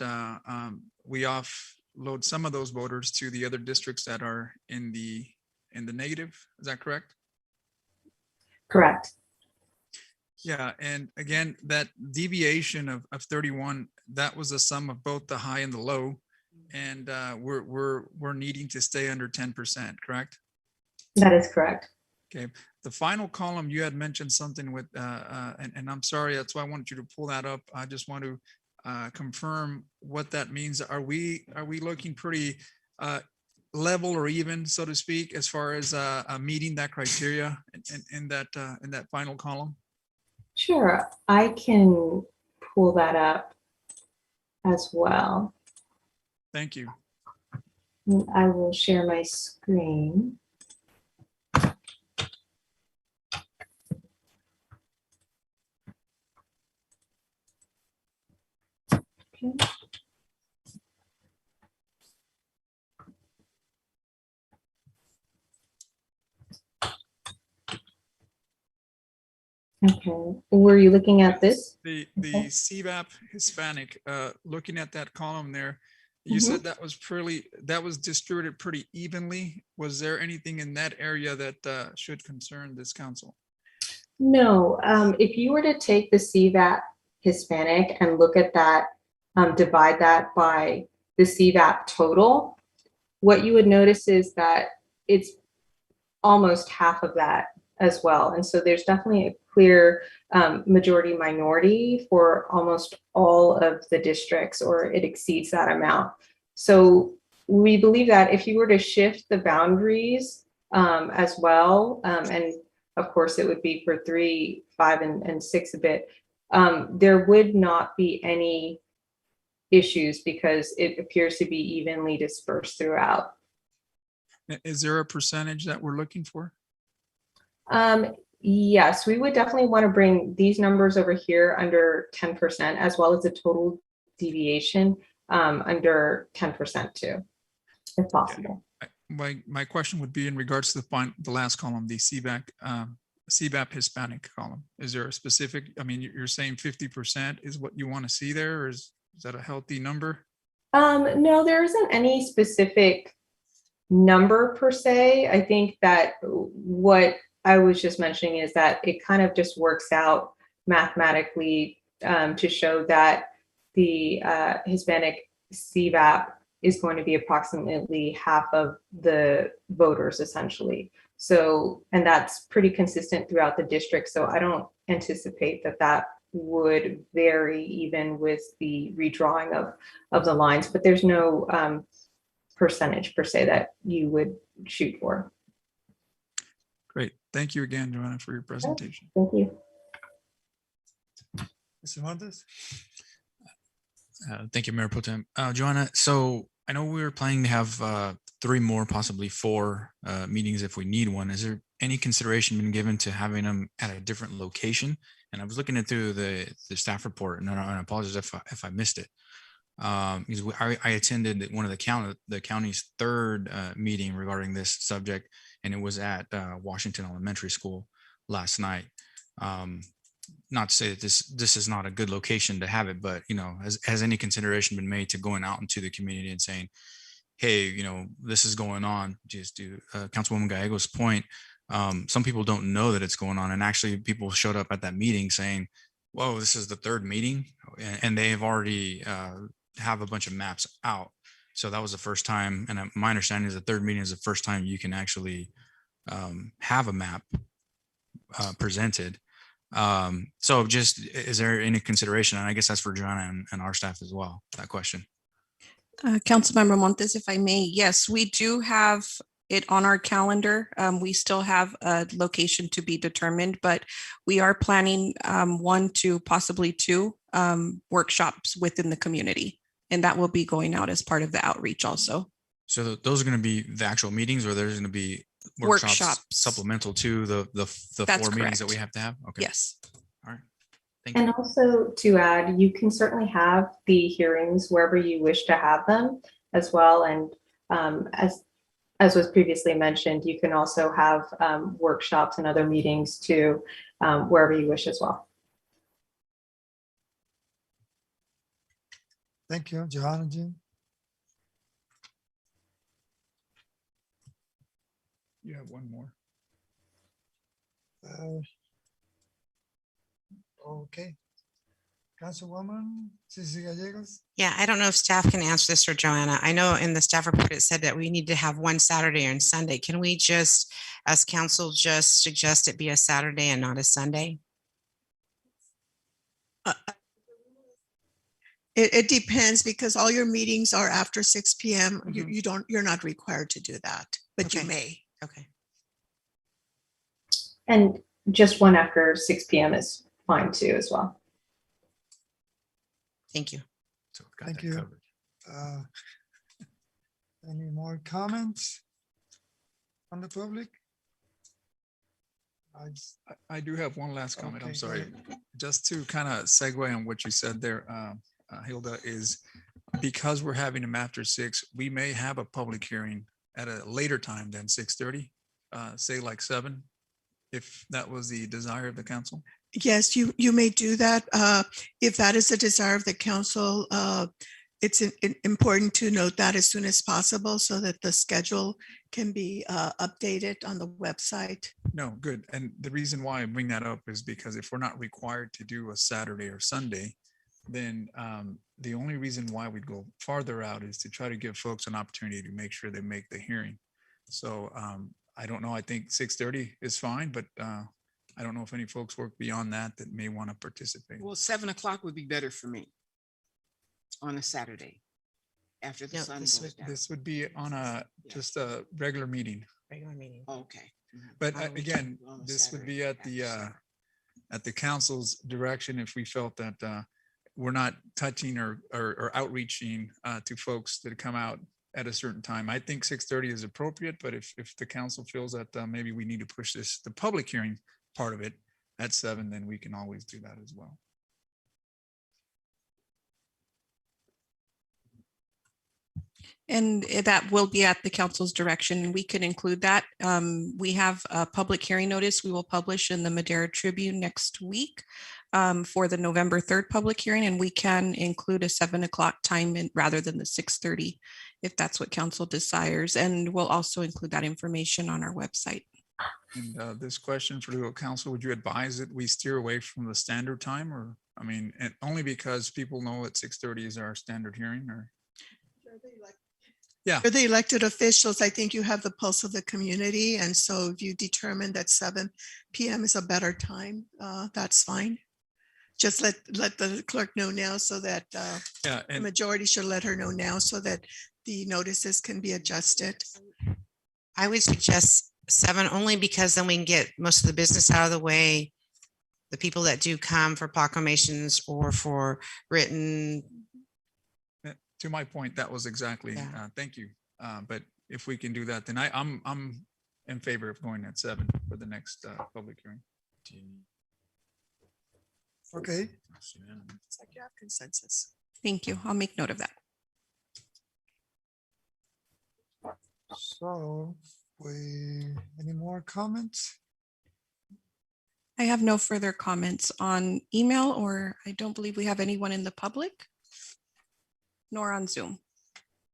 we offload some of those voters to the other districts that are in the negative. Is that correct? Correct. Yeah, and again, that deviation of 31, that was a sum of both the high and the low, and we're needing to stay under 10%, correct? That is correct. Okay, the final column, you had mentioned something with, and I'm sorry, that's why I wanted you to pull that up. I just want to confirm what that means. Are we looking pretty level or even, so to speak, as far as meeting that criteria in that final column? Sure, I can pull that up as well. Thank you. I will share my screen. Okay. Okay, were you looking at this? The Okay. CVAP Hispanic, looking at that column there, you said that was distributed pretty evenly. Was there anything in that area that should concern this council? No, if you were to take the CVAP Hispanic and look at that, divide that by the CVAP total, what you would notice is that it's almost half of that as well. And so there's definitely a clear majority minority for almost all of the districts, or it exceeds that amount. So we believe that if you were to shift the boundaries as well, and of course it would be for 3, 5, and 6 a bit, there would not be any issues because it appears to be evenly dispersed throughout. Is there a percentage that we're looking for? Yes, we would definitely want to bring these numbers over here under 10%, as well as the total deviation under 10% too, if possible. My question would be in regards to the last column, the CVAP Hispanic column. Is there a specific, I mean, you're saying 50% is what you want to see there, or is that a healthy number? No, there isn't any specific number per se. I think that what I was just mentioning is that it kind of just works out mathematically to show that the Hispanic CVAP is going to be approximately half of the voters essentially. So, and that's pretty consistent throughout the district. So I don't anticipate that would vary even with the redrawing of the lines, but there's no percentage per se that you would shoot for. Great. Thank you again, Joanna, for your presentation. Thank you. Mr. Montes? Thank you, Mayor Pro Tem. Joanna, so I know we were planning to have 3 more, possibly 4 meetings if we need one. Is there any consideration been given to having them at a different location? And I was looking it through the staff report, and I apologize if I missed it. Because I attended one of the county's 3rd meeting regarding this subject, and it was at Washington Elementary School last night. Not to say that this is not a good location to have it, but has any consideration been made to going out into the community and saying, hey, this is going on? Just to Councilwoman Gallego's point, some people don't know that it's going on, and actually people showed up at that meeting saying, whoa, this is the 3rd meeting, and they have already have a bunch of maps out. So that was the first time, and my understanding is the 3rd meeting is the first time you can actually have a map presented. So just, is there any consideration? And I guess that's for Joanna and our staff as well, that question. Councilmember Montes, if I may, yes, we do have it on our calendar. We still have a location to be determined, but we are planning 1 to possibly 2 workshops within the community. And that will be going out as part of the outreach also. So those are going to be the actual meetings, or there's going to be Workshops. supplemental to the 4 meetings that we have to have? Okay. Yes. All right. Thank you. And also to add, you can certainly have the hearings wherever you wish to have them as well. And as was previously mentioned, you can also have workshops and other meetings too, wherever you wish as well. Thank you, Johanna Jean. You have one more. Okay. Councilwoman Cici Gallegos? Yeah, I don't know if staff can answer this, or Joanna. I know in the staff report, it said that we need to have one Saturday and Sunday. Can we just, as council, just suggest it be a Saturday and not a Sunday? It depends, because all your meetings are after 6 p.m. You're not required to do that, but you Okay. may. Okay. And just one after 6 p.m. is fine too as well. Thank you. So we've got Thank that you. covered. Any more comments from the public? I do have one last comment. Okay, I'm go sorry. ahead. Just to kind of segue on what you said there, Hilda, is because we're having them after 6, we may have a public hearing at a later time than 6:30, say like 7, if that was the desire of the council. Yes, you may do that. If that is the desire of the council, it's important to note that as soon as possible so that the schedule can be updated on the website. No, good. And the reason why I bring that up is because if we're not required to do a Saturday or Sunday, then the only reason why we'd go farther out is to try to give folks an opportunity to make sure they make the hearing. So I don't know. I think 6:30 is fine, but I don't know if any folks work beyond that may want to participate. Well, 7 o'clock would be better for me on a Saturday after the No, sun this goes down. This would be on just a regular meeting. Regular meeting. Oh, okay. But Why don't we again, do it on a this would Saturday be after at the council's direction if we felt that we're not touching or outreaching to folks that come out at a certain time. I think 6:30 is appropriate, but if the council feels that maybe we need to push the public hearing part of it at 7, then we can always do that as well. And that will be at the council's direction. We can include that. We have a public hearing notice we will publish in the Madera Tribune next week for the November 3rd public hearing, and we can include a 7 o'clock time rather than the 6:30 if that's what council desires. And we'll also include that information on our website. And this question for the council, would you advise that we steer away from the standard time, or, I mean, and only because people know that 6:30 is our standard hearing, or? Yeah. For the elected officials, I think you have the pulse of the community. And so if you determine that 7 p.m. is a better time, that's fine. Just let the clerk know now so that Yeah, the and majority should let her know now so that the notices can be adjusted. I would suggest 7 only because then we can get most of the business out of the way. the people that do come for proclamations or for written. To my point, that was exactly, Yeah. thank you. But if we can do that, then I'm in favor of going at 7 for the next public hearing. Okay, It's like you have consensus. Thank you. I'll make note of that. so any more comments? I have no further comments on email, or I don't believe we have anyone in the public nor on Zoom.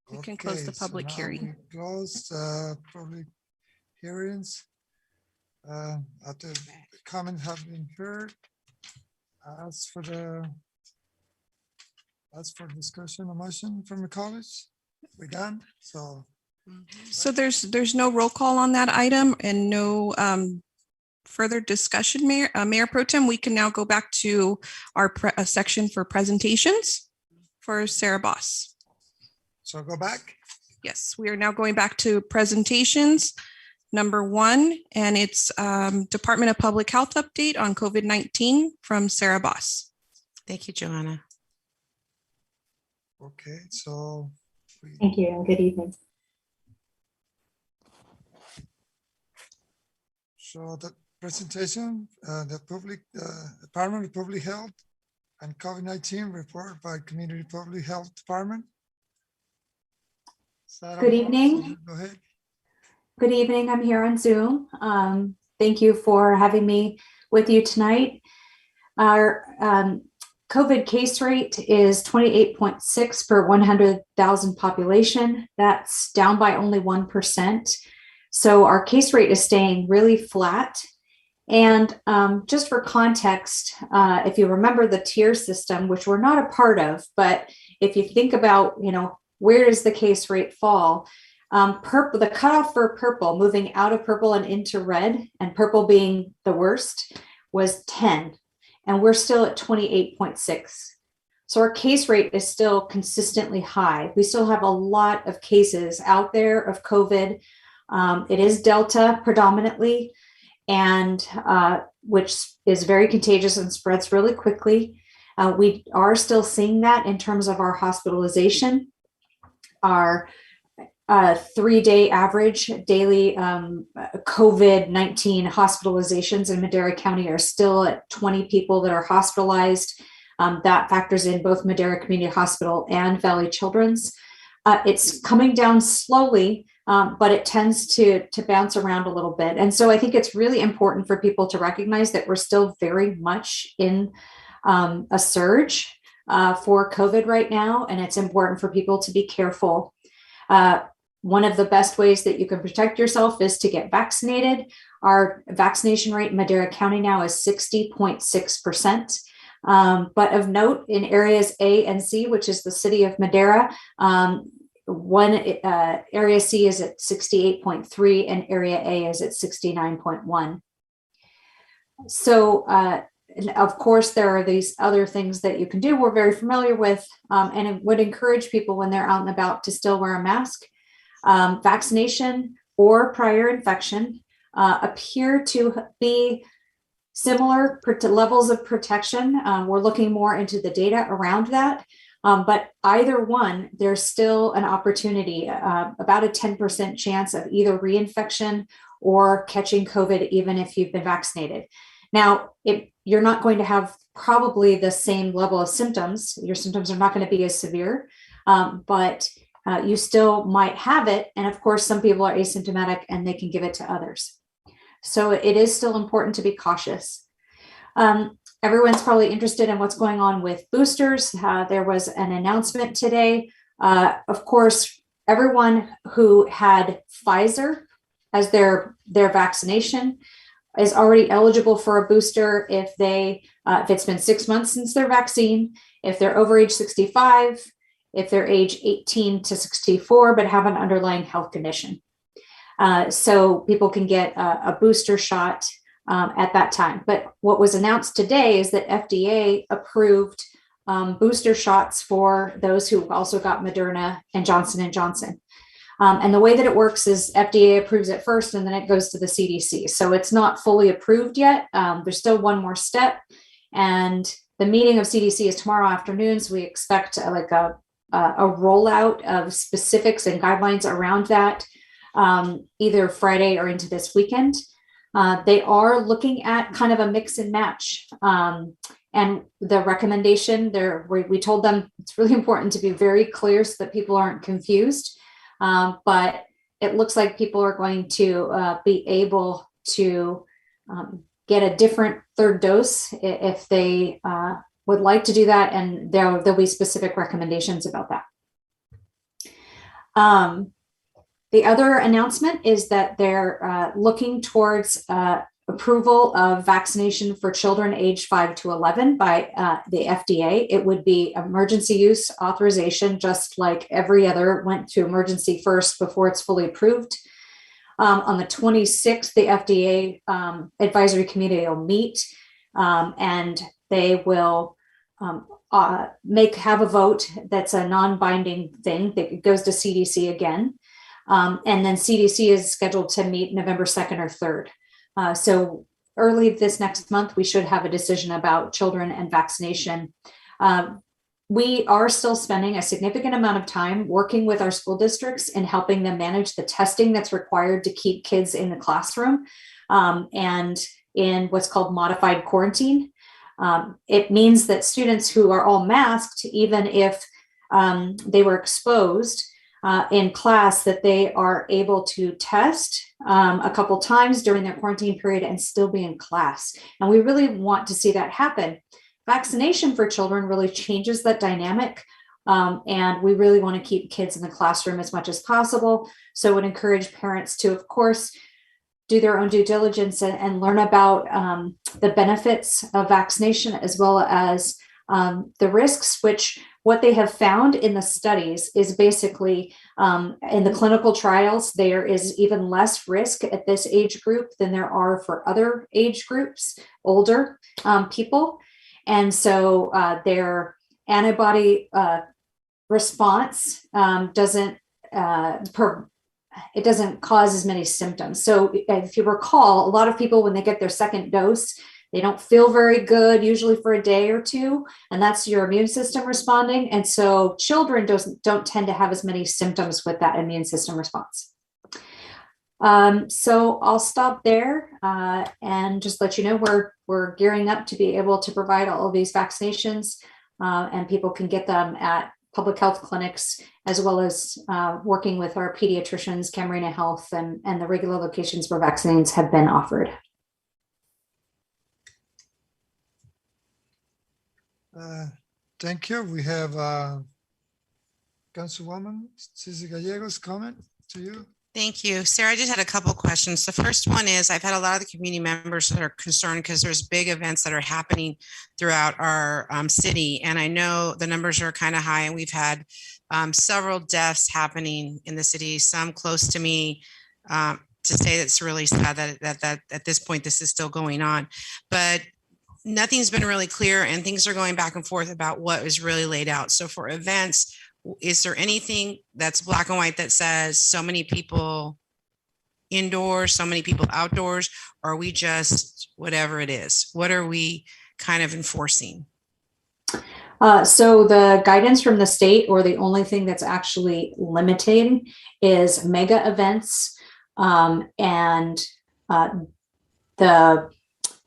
We can close the Okay, so public now hearing. we close public hearings. After the comments have been heard, as for discussion, a motion from the college, we're done, so. So there's no roll call on that item and no further discussion, Mayor Pro Tem. We can now go back to our section for presentations for Sarah Boss. So go back. Yes, we are now going back to presentations. Number 1, and it's Department of Public Health update on COVID-19 from Sarah Boss. Thank you, Joanna. Okay, so. Thank you and good evening. So the presentation, the Department of Public Health and COVID-19 report by Community Public Health Department. Sarah Good Boss, evening. go ahead. Good evening. I'm here on Zoom. Thank you for having me with you tonight. Our COVID case rate is 28.6 per 100,000 population. That's down by only 1%. So our case rate is staying really flat. And just for context, if you remember the tier system, which we're not a part of, but if you think about, where does the case rate fall? Purple, the cutoff for purple, moving out of purple and into red, and purple being the worst, was 10. And we're still at 28.6. So our case rate is still consistently high. We still have a lot of cases out there of COVID. It is Delta predominantly, and which is very contagious and spreads really quickly. We are still seeing that in terms of our hospitalization. Our 3-day average daily COVID-19 hospitalizations in Madera County are still at 20 people that are hospitalized. That factors in both Madera Community Hospital and Valley Children's. It's coming down slowly, but it tends to bounce around a little bit. And so I think it's really important for people to recognize that we're still very much in a surge for COVID right now, and it's important for people to be careful. One of the best ways that you can protect yourself is to get vaccinated. Our vaccination rate in Madera County now is 60.6%. But of note, in areas A and C, which is the city of Madera, area C is at 68.3 and area A is at 69.1. So, and of course, there are these other things that you can do we're very familiar with, and it would encourage people when they're out and about to still wear a mask. Vaccination or prior infection appear to be similar levels of protection. We're looking more into the data around that. But either one, there's still an opportunity, about a 10% chance of either reinfection or catching COVID, even if you've been vaccinated. Now, you're not going to have probably the same level of symptoms. Your symptoms are not going to be as severe, but you still might have it. And of course, some people are asymptomatic and they can give it to others. So it is still important to be cautious. Everyone's probably interested in what's going on with boosters. There was an announcement today. Of course, everyone who had Pfizer as their vaccination is already eligible for a booster if it's been 6 months since their vaccine, if they're over age 65, if they're age 18 to 64, but have an underlying health condition. So people can get a booster shot at that time. But what was announced today is that FDA approved booster shots for those who also got Moderna and Johnson & Johnson. And the way that it works is FDA approves it first and then it goes to the CDC. So it's not fully approved yet. There's still one more step. And the meeting of CDC is tomorrow afternoon. So we expect a rollout of specifics and guidelines around that either Friday or into this weekend. They are looking at kind of a mix and match. And the recommendation there, we told them it's really important to be very clear so that people aren't confused. But it looks like people are going to be able to get a different third dose if they would like to do that. And there'll be specific recommendations about that. The other announcement is that they're looking towards approval of vaccination for children aged 5 to 11 by the FDA. It would be emergency use authorization, just like every other went to emergency first before it's fully approved. On the 26th, the FDA advisory committee will meet and they will have a vote that's a non-binding thing that goes to CDC again. And then CDC is scheduled to meet November 2nd or 3rd. So early this next month, we should have a decision about children and vaccination. We are still spending a significant amount of time working with our school districts and helping them manage the testing that's required to keep kids in the classroom and in what's called modified quarantine. It means that students who are all masked, even if they were exposed in class, that they are able to test a couple times during their quarantine period and still be in class. And we really want to see that happen. Vaccination for children really changes that dynamic. And we really want to keep kids in the classroom as much as possible. So I would encourage parents to, of course, do their own due diligence and learn about the benefits of vaccination as well as the risks, which what they have found in the studies is basically in the clinical trials, there is even less risk at this age group than there are for other age groups, older people. And so their antibody response doesn't cause as many symptoms. So if you recall, a lot of people, when they get their second dose, they don't feel very good, usually for a day or two, and that's your immune system responding. And so children don't tend to have as many symptoms with that immune system response. So I'll stop there and just let you know we're gearing up to be able to provide all of these vaccinations, and people can get them at public health clinics, as well as working with our pediatricians, Camarina Health, and the regular locations where vaccines have been offered. Thank you. We have Councilwoman Cici Gallegos comment to you. Thank you. Sarah, I just had a couple questions. The first one is I've had a lot of the community members that are concerned because there's big events that are happening throughout our city. And I know the numbers are kind of high, and we've had several deaths happening in the city, some close to me. To say that's really sad that at this point, this is still going on. But nothing's been really clear, and things are going back and forth about what is really laid out. So for events, is there anything that's black and white that says so many people indoors, so many people outdoors, or are we just whatever it is? What are we kind of enforcing? So the guidance from the state, or the only thing that's actually limiting, is mega events, and the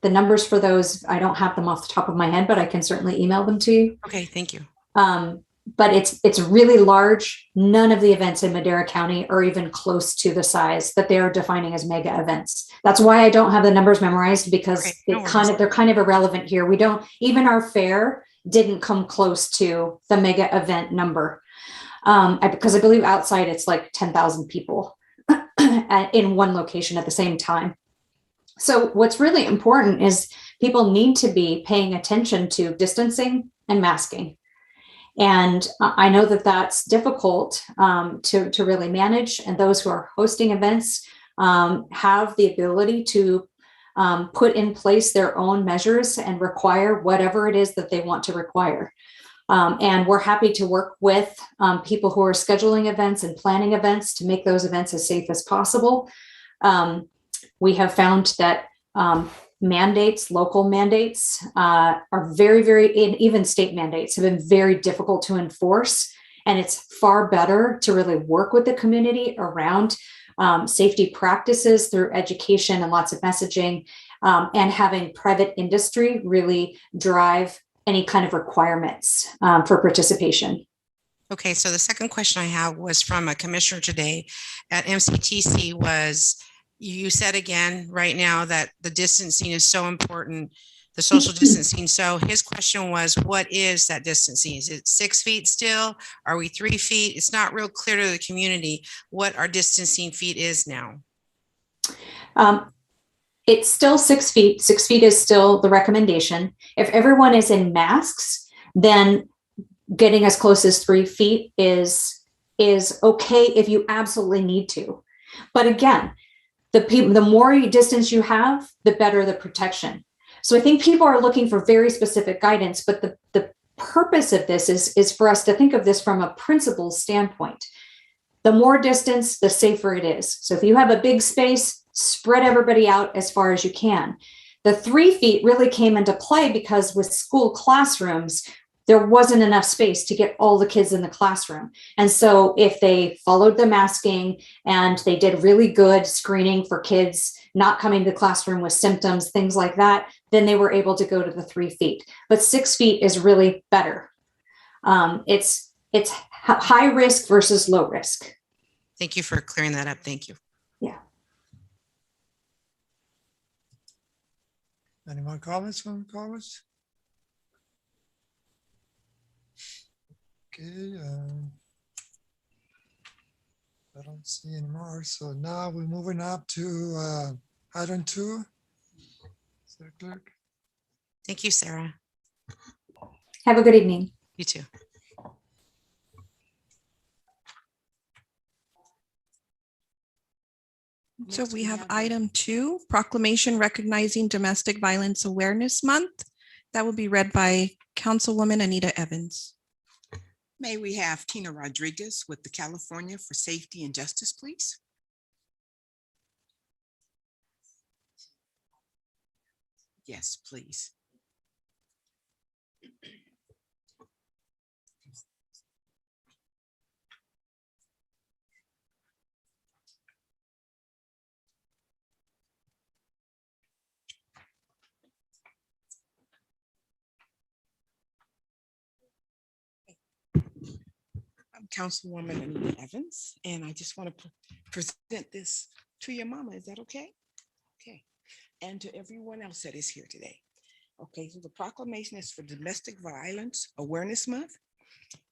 numbers for those, I don't have them off the top of my head, but I can certainly email them to you. Okay, thank you. But it's really large. None of the events in Madera County are even close to the size that they are defining as mega events. That's why I don't have the numbers memorized, because they're kind of irrelevant here. We don't, even our fair didn't come close to the mega event number. Because I believe outside it's like 10,000 people in one location at the same time. So what's really important is people need to be paying attention to distancing and masking. And I know that that's difficult to really manage. And those who are hosting events have the ability to put in place their own measures and require whatever it is that they want to require. And we're happy to work with people who are scheduling events and planning events to make those events as safe as possible. We have found that mandates, local mandates are very, even state mandates have been very difficult to enforce. And it's far better to really work with the community around safety practices through education and lots of messaging, and having private industry really drive any kind of requirements for participation. Okay, so the second question I have was from a commissioner today at MCTC was, you said again right now that the distancing is so important, the social distancing. So his question was, what is that distancing? Is it 6 feet still? Are we 3 feet? It's not real clear to the community what our distancing feet is now. It's still 6 feet. 6 feet is still the recommendation. If everyone is in masks, then getting as close as 3 feet is okay if you absolutely need to. But again, the more distance you have, the better the protection. So I think people are looking for very specific guidance, but the purpose of this is for us to think of this from a principle standpoint. The more distance, the safer it is. So if you have a big space, spread everybody out as far as you can. The 3 feet really came into play because with school classrooms, there wasn't enough space to get all the kids in the classroom. And so if they followed the masking and they did really good screening for kids not coming to the classroom with symptoms, things like that, then they were able to go to the 3 feet. But 6 feet is really better. It's high risk versus low risk. Thank you for clearing that up. Thank you. Yeah. Any more comments from colleagues? Okay. I don't see any more. So now we're moving up to item 2. City Clerk. Thank you, Sarah. Have a good evening. You too. So we have item 2, proclamation recognizing Domestic Violence Awareness Month. That will be read by Councilwoman Anita Evans. May we have Tina Rodriguez with the California for Safety and Justice, please? Yes, please. I'm Councilwoman Anita Evans, and I just want to present this to your mama. Is that okay? Okay. And to everyone else that is here today. Okay, so the proclamation is for Domestic Violence Awareness Month.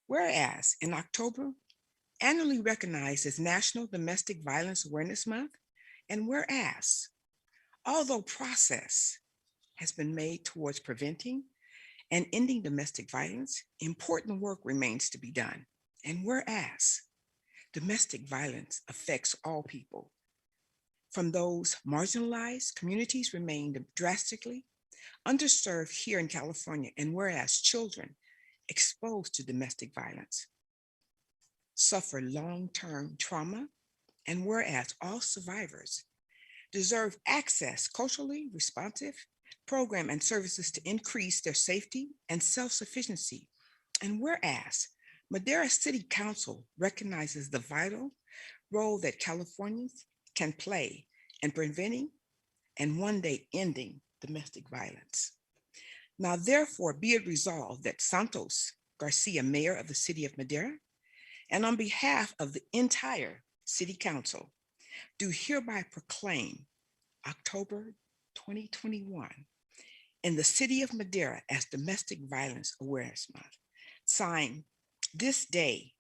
Whereas in October, annually recognized as National Domestic Violence Awareness Month, and whereas, although progress has been made towards preventing and ending domestic violence, important work remains to be done. And whereas, domestic violence affects all people, from those marginalized communities remain drastically underserved here in California, and whereas children exposed to domestic violence suffer long-term trauma, and whereas all survivors deserve access culturally responsive program and services to increase their safety and self-sufficiency, and whereas Madera City Council recognizes the vital role that Californians can play in preventing and one day ending domestic violence. Now, therefore, be it resolved that Santos Garcia, Mayor of the City of Madera, and on behalf of the entire City Council, do hereby proclaim October 2021 in the City of Madera as Domestic Violence Awareness Month. Signed this day,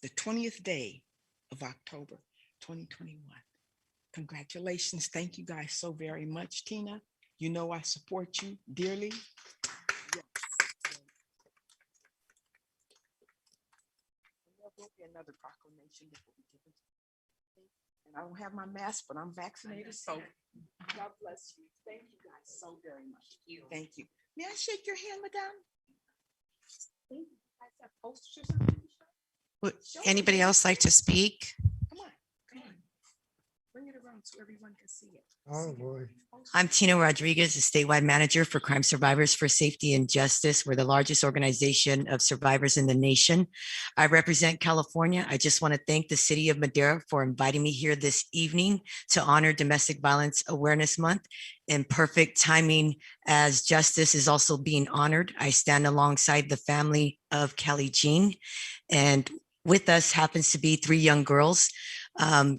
the 20th day of October 2021. Congratulations. Thank you guys so very much, Tina. You know I support you dearly. Yes. There will be another proclamation that will be given. And I don't have my mask, but I'm vaccinated, so God bless you. Thank you guys so very much. Thank you. May I shake your hand, Madame? Thank you. Would anybody else like to speak? Bring it around so everyone can see it. Oh, boy. I'm Tina Rodriguez, the statewide manager for Crime Survivors for Safety and Justice. We're the largest organization of survivors in the nation. I represent California. I just want to thank the city of Madera for inviting me here this evening to honor Domestic Violence Awareness Month. In perfect timing, as justice is also being honored, I stand alongside the family of Kelly Jean. And with us happens to be 3 young girls.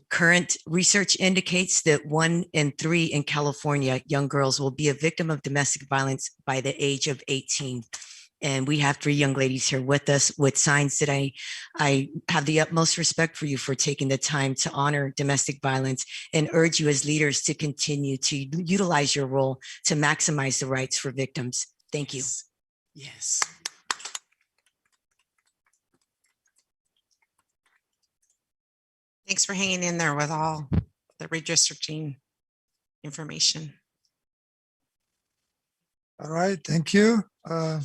Current research indicates that 1 in 3 in California young girls will be a victim of domestic violence by the age of 18. And we have 3 young ladies here with us with signs that I have the utmost respect for you for taking the time to honor domestic violence and urge you as leaders to continue to utilize your role to maximize the rights for victims. Thank you. Yes. Thanks for hanging in there with all the redistricting information. All right, thank you. Thank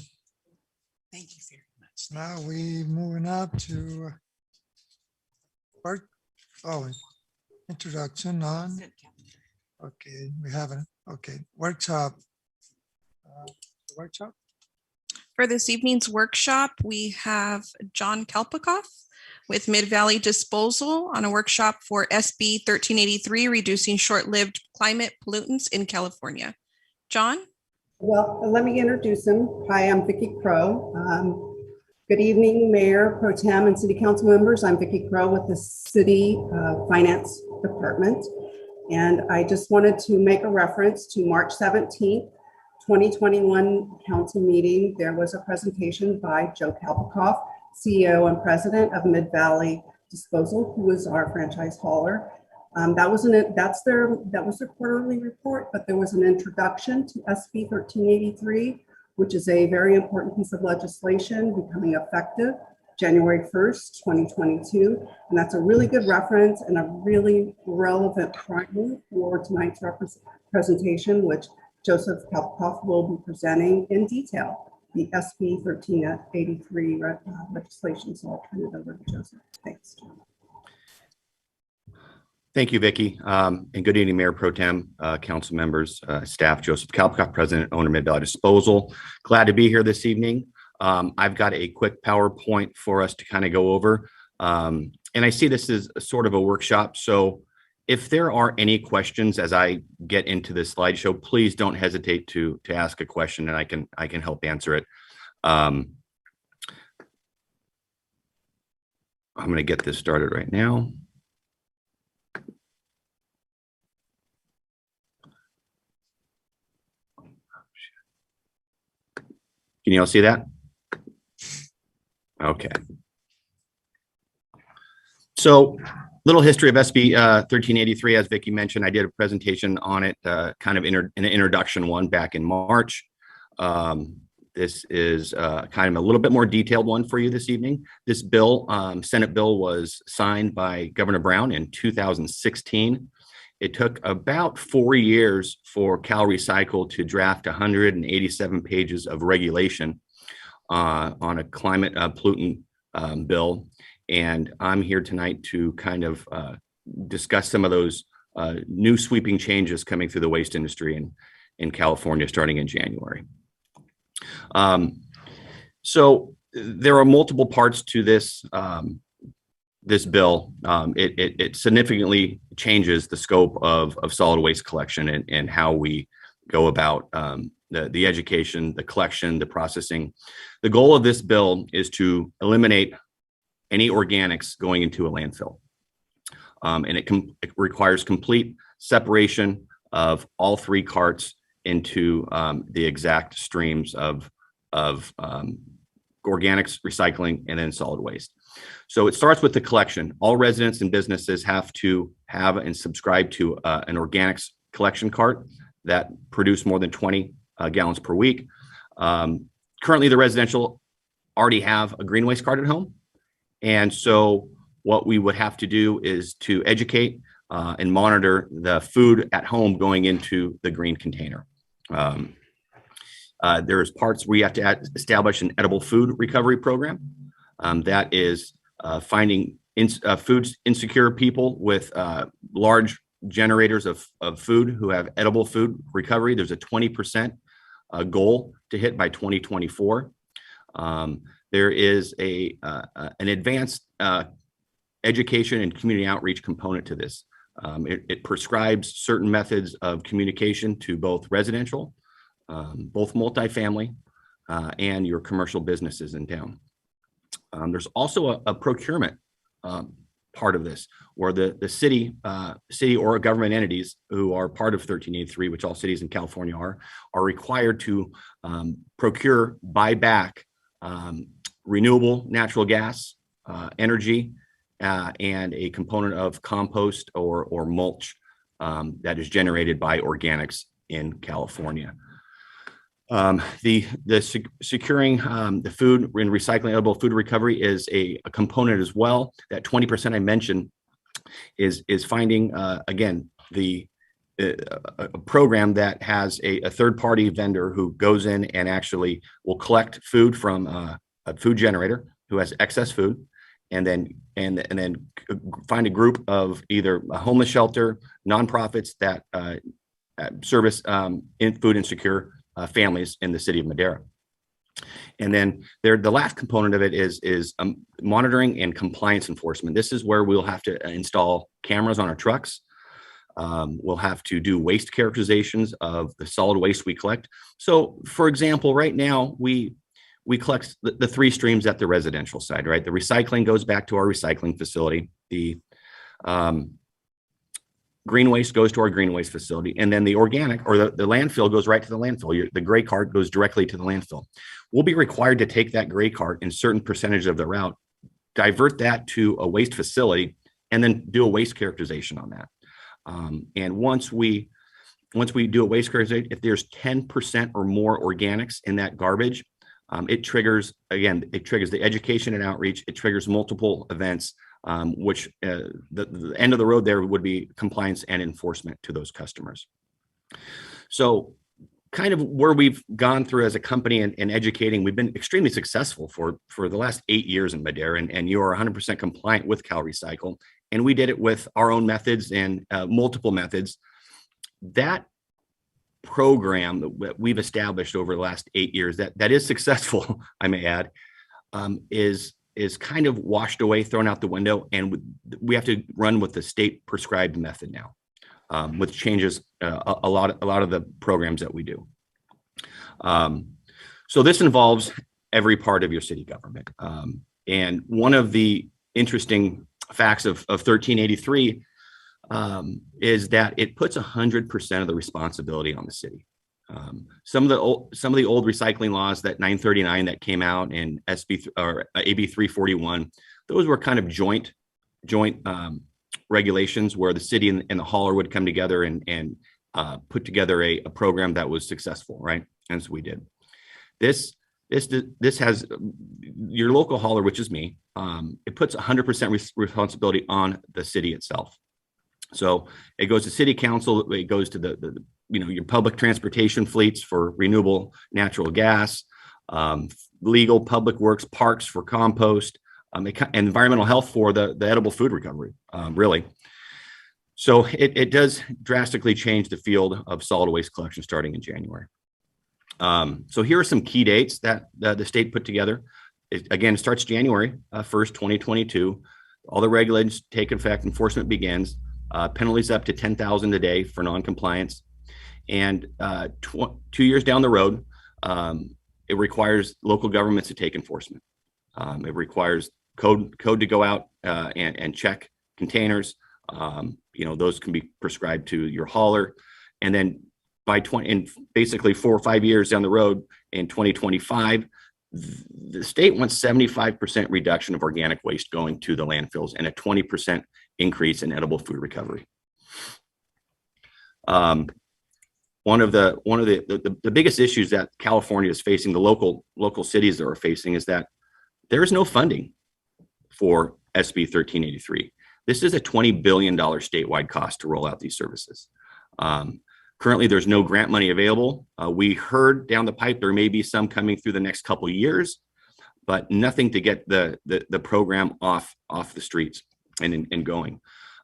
you very much. Now we moving up to introduction on, okay, we haven't, okay, workshop. Workshop. For this evening's workshop, we have John Kalpikoff with Mid-Valley Disposal on a workshop for SB 1383, reducing short-lived climate pollutants in California. John? Well, let me introduce him. Hi, I'm Vicki Crow. Good evening, Mayor Pro Tem and City Council members. I'm Vicki Crow with the City Finance Department. And I just wanted to make a reference to March 17th, 2021 council meeting. There was a presentation by Joe Kalpikoff, CEO and president of Mid-Valley Disposal, who is our franchise hauler. That was their quarterly report, but there was an introduction to SB 1383, which is a very important piece of legislation becoming effective January 1st, 2022. And that's a really good reference and a really relevant primer for tonight's presentation, which Joseph Kalpikoff will be presenting in detail. The SB 1383 legislation. So I'll turn it over to Joseph. Thanks, John. Thank you, Vicki. And good evening, Mayor Pro Tem, council members, staff. Joseph Kalpikoff, president, owner, Mid-Valley Disposal. Glad to be here this evening. I've got a quick PowerPoint for us to kind of go over. And I see this as a sort of a workshop. So if there are any questions as I get into this slideshow, please don't hesitate to ask a question and I can help answer it. I'm going to get this started right now. Can you all see that? Okay. So little history of SB 1383, as Vicki mentioned, I did a presentation on it, kind of an introduction one back in March. This is kind of a little bit more detailed one for you this evening. This bill, Senate bill, was signed by Governor Brown in 2016. It took about 4 years for Cal Recycle to draft 187 pages of regulation on a climate pollutant bill. And I'm here tonight to kind of discuss some of those new sweeping changes coming through the waste industry in California starting in January. So there are multiple parts to this this bill. It significantly changes the scope of solid waste collection and how we go about the education, the collection, the processing. The goal of this bill is to eliminate any organics going into a landfill. And it requires complete separation of all 3 carts into the exact streams of organics, recycling, and then solid waste. So it starts with the collection. All residents and businesses have to have and subscribe to an organics collection cart that produce more than 20 gallons per week. Currently, the residential already have a green waste cart at home. And so what we would have to do is to educate and monitor the food at home going into the green container. There's parts where you have to establish an edible food recovery program. That is finding food insecure people with large generators of food who have edible food recovery. There's a 20% goal to hit by 2024. There is an advanced education and community outreach component to this. It prescribes certain methods of communication to both residential, both multifamily, and your commercial businesses in town. There's also a procurement part of this, where the city or government entities who are part of 1383, which all cities in California are required to buy back renewable natural gas, energy, and a component of compost or mulch that is generated by organics in California. Securing the food and recycling edible food recovery is a component as well. That 20% I mentioned is finding again a program that has a third-party vendor who goes in and actually will collect food from a food generator who has excess food, and then find a group of either a homeless shelter, nonprofits that service food insecure families in the city of Madera. And then the last component of it is monitoring and compliance enforcement. This is where we'll have to install cameras on our trucks. We'll have to do waste characterizations of the solid waste we collect. So, for example, right now we collect the three streams at the residential side, right? The recycling goes back to our recycling facility. The green waste goes to our green waste facility, and then the organic or the landfill goes right to the landfill. The gray cart goes directly to the landfill. We'll be required to take that gray cart in certain percentage of the route, divert that to a waste facility, and then do a waste characterization on that. And once we do a waste characterization, if there's 10% or more organics in that garbage, it triggers the education and outreach. It triggers multiple events, which the end of the road there would be compliance and enforcement to those customers. So kind of where we've gone through as a company and educating, we've been extremely successful for the last 8 years in Madera, and you are 100% compliant with Cal Recycle. And we did it with our own methods and multiple methods. That program that we've established over the last 8 years that is successful, I may add, is kind of washed away, thrown out the window, and we have to run with the state prescribed method now, which changes a lot of the programs that we do. So this involves every part of your city government. And one of the interesting facts of 1383 is that it puts 100% of the responsibility on the city. Some of the old recycling laws, that 939 that came out in AB 341, those were kind of joint regulations where the city and the hauler would come together and put together a program that was successful, right? As we did. This has your local hauler, which is me. It puts 100% responsibility on the city itself. So it goes to city council. It goes to your public transportation fleets for renewable natural gas, legal public works, parks for compost, environmental health for the edible food recovery, really. So it does drastically change the field of solid waste collection starting in January. So here are some key dates that the state put together. It starts January 1st, 2022. All the regulations take effect. Enforcement begins. Penalties up to $10,000 a day for noncompliance. And 2 years down the road, it requires local governments to take enforcement. It requires code to go out and check containers. Those can be prescribed to your hauler. And then basically 4 or 5 years down the road in 2025, the state wants 75% reduction of organic waste going to the landfills and a 20% increase in edible food recovery. One of the biggest issues that California is facing, the local cities that are facing, is that there is no funding for SB 1383. This is a $20 billion statewide cost to roll out these services. Currently, there's no grant money available. We heard down the pipe there may be some coming through the next couple of years, but nothing to get the program off the streets and going.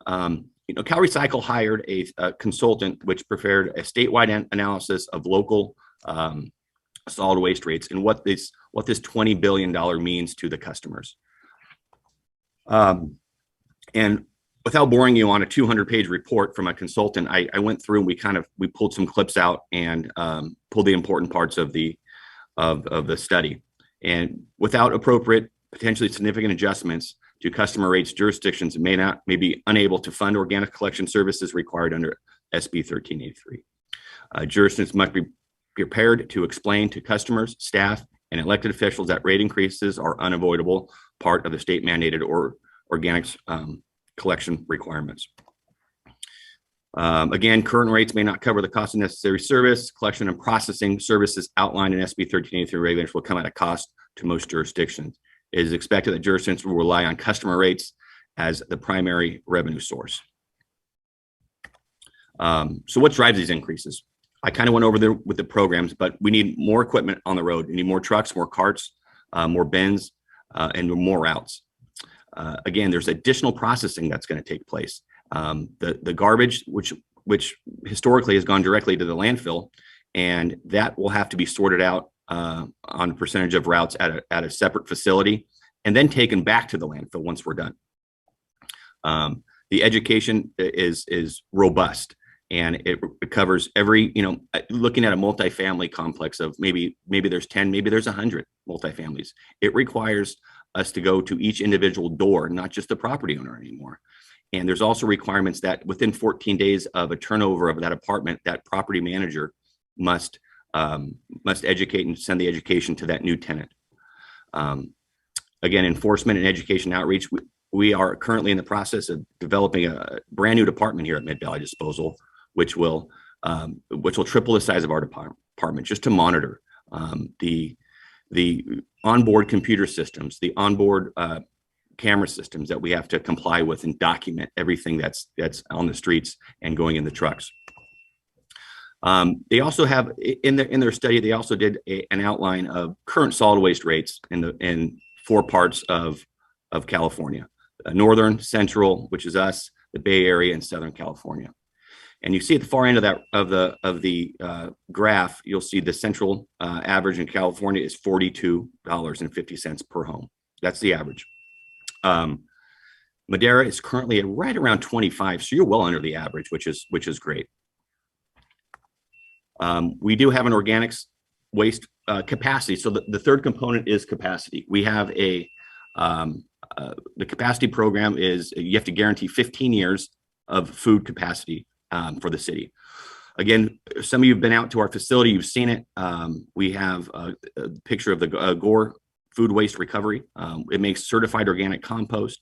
Cal Recycle hired a consultant which prepared a statewide analysis of local solid waste rates and what this $20 billion means to the customers. And without boring you on a 200-page report from a consultant, I went through and we pulled some clips out and pulled the important parts of the study. And without appropriate, potentially significant adjustments to customer rates, jurisdictions may be unable to fund organic collection services required under SB 1383. Jurisdictions must be prepared to explain to customers, staff, and elected officials that rate increases are unavoidable part of the state mandated or organics collection requirements. Again, current rates may not cover the cost of necessary service. Collection and processing services outlined in SB 1383 regulations will come at a cost to most jurisdictions. It is expected that jurisdictions will rely on customer rates as the primary revenue source. So what drives these increases? I kind of went over there with the programs, but we need more equipment on the road. We need more trucks, more carts, more bins, and more routes. Again, there's additional processing that's going to take place. The garbage, which historically has gone directly to the landfill, and that will have to be sorted out on a percentage of routes at a separate facility, and then taken back to the landfill once we're done. The education is robust, and it covers every, looking at a multifamily complex of maybe there's 10, maybe there's 100 multifamilies. It requires us to go to each individual door, not just the property owner anymore. And there's also requirements that within 14 days of a turnover of that apartment, that property manager must educate and send the education to that new tenant. Again, enforcement and education outreach. We are currently in the process of developing a brand new department here at Mid Valley Disposal, which will triple the size of our department just to monitor the onboard computer systems, the onboard camera systems that we have to comply with and document everything that's on the streets and going in the trucks. They also have in their study, they also did an outline of current solid waste rates in 4 parts of California: Northern, Central, which is us, the Bay Area, and Southern California. And you see at the far end of the graph, you'll see the central average in California is $42.50 per home. That's the average. Madera is currently at right around 25, so you're well under the average, which is great. We do have an organics waste capacity. So the third component is capacity. We have the capacity program is you have to guarantee 15 years of food capacity for the city. Again, some of you have been out to our facility, you've seen it. We have a picture of the Gore food waste recovery. It makes certified organic compost,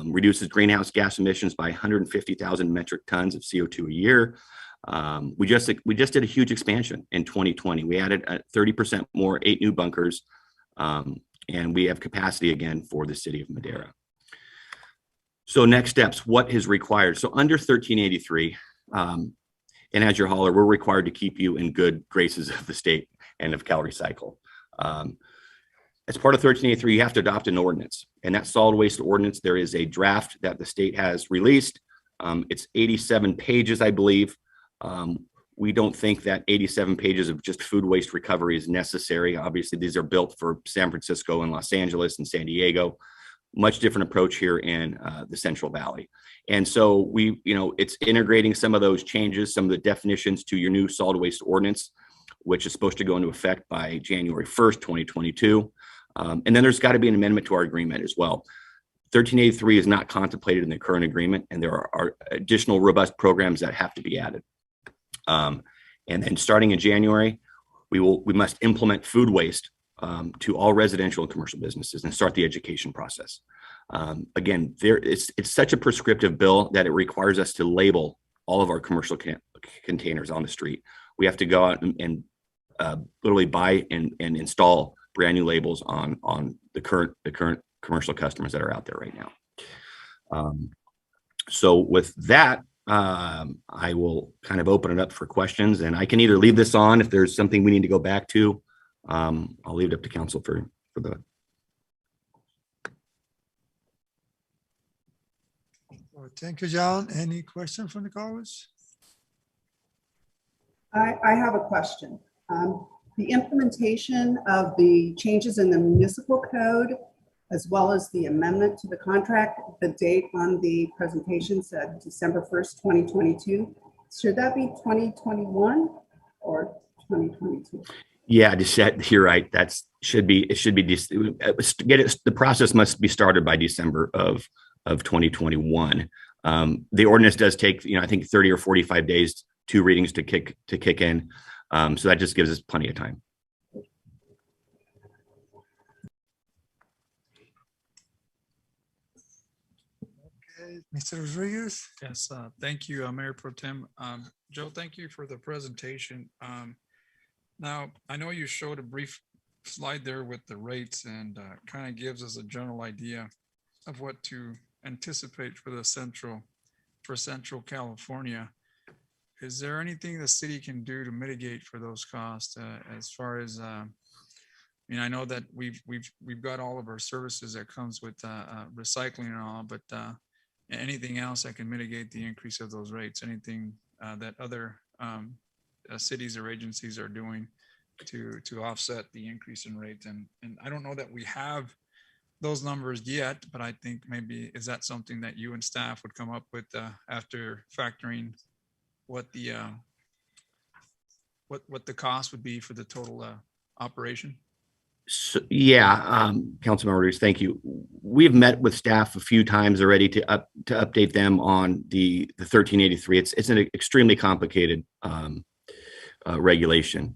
reduces greenhouse gas emissions by 150,000 metric tons of CO2 a year. We just did a huge expansion in 2020. We added 30% more, 8 new bunkers, and we have capacity again for the city of Madera. So next steps, what is required? So under 1383, and as your hauler, we're required to keep you in good graces of the state and of Cal Recycle. As part of 1383, you have to adopt an ordinance, and that solid waste ordinance, there is a draft that the state has released. It's 87 pages, I believe. We don't think that 87 pages of just food waste recovery is necessary. Obviously, these are built for San Francisco and Los Angeles and San Diego. Much different approach here in the Central Valley. And so it's integrating some of those changes, some of the definitions to your new solid waste ordinance, which is supposed to go into effect by January 1st, 2022. And then there's got to be an amendment to our agreement as well. 1383 is not contemplated in the current agreement, and there are additional robust programs that have to be added. And then starting in January, we must implement food waste to all residential and commercial businesses and start the education process. Again, it's such a prescriptive bill that it requires us to label all of our commercial containers on the street. We have to go out and literally buy and install brand new labels on the current commercial customers that are out there right now. So with that, I will kind of open it up for questions, and I can either leave this on if there's something we need to go back to. I'll leave it up to council for the. Well, thank you, John. Any question from the callers? I have a question. The implementation of the changes in the municipal code, as well as the amendment to the contract, the date on the presentation said December 1st, 2022. Should that be 2021 or 2022? Yeah, you're right. The process must be started by December of 2021. The ordinance does take, I think 30 or 45 days, 2 readings to kick in. So that just gives us plenty of time. Okay, Mr. Rodriguez. Yes, thank you, Mayor Pro Tem. Joe, thank you for the presentation. Now, I know you showed a brief slide there with the rates and kind of gives us a general idea of what to anticipate for Central California. Is there anything the city can do to mitigate for those costs as far as, I know that we've got all of our services that comes with recycling and all, but anything else that can mitigate the increase of those rates? Anything that other cities or agencies are doing to offset the increase in rates? And I don't know that we have those numbers yet, but I think maybe is that something that you and staff would come up with after factoring what the cost would be for the total operation? So, yeah, Councilmember Rodriguez, thank you. We've met with staff a few times already to update them on the 1383. It's an extremely complicated regulation.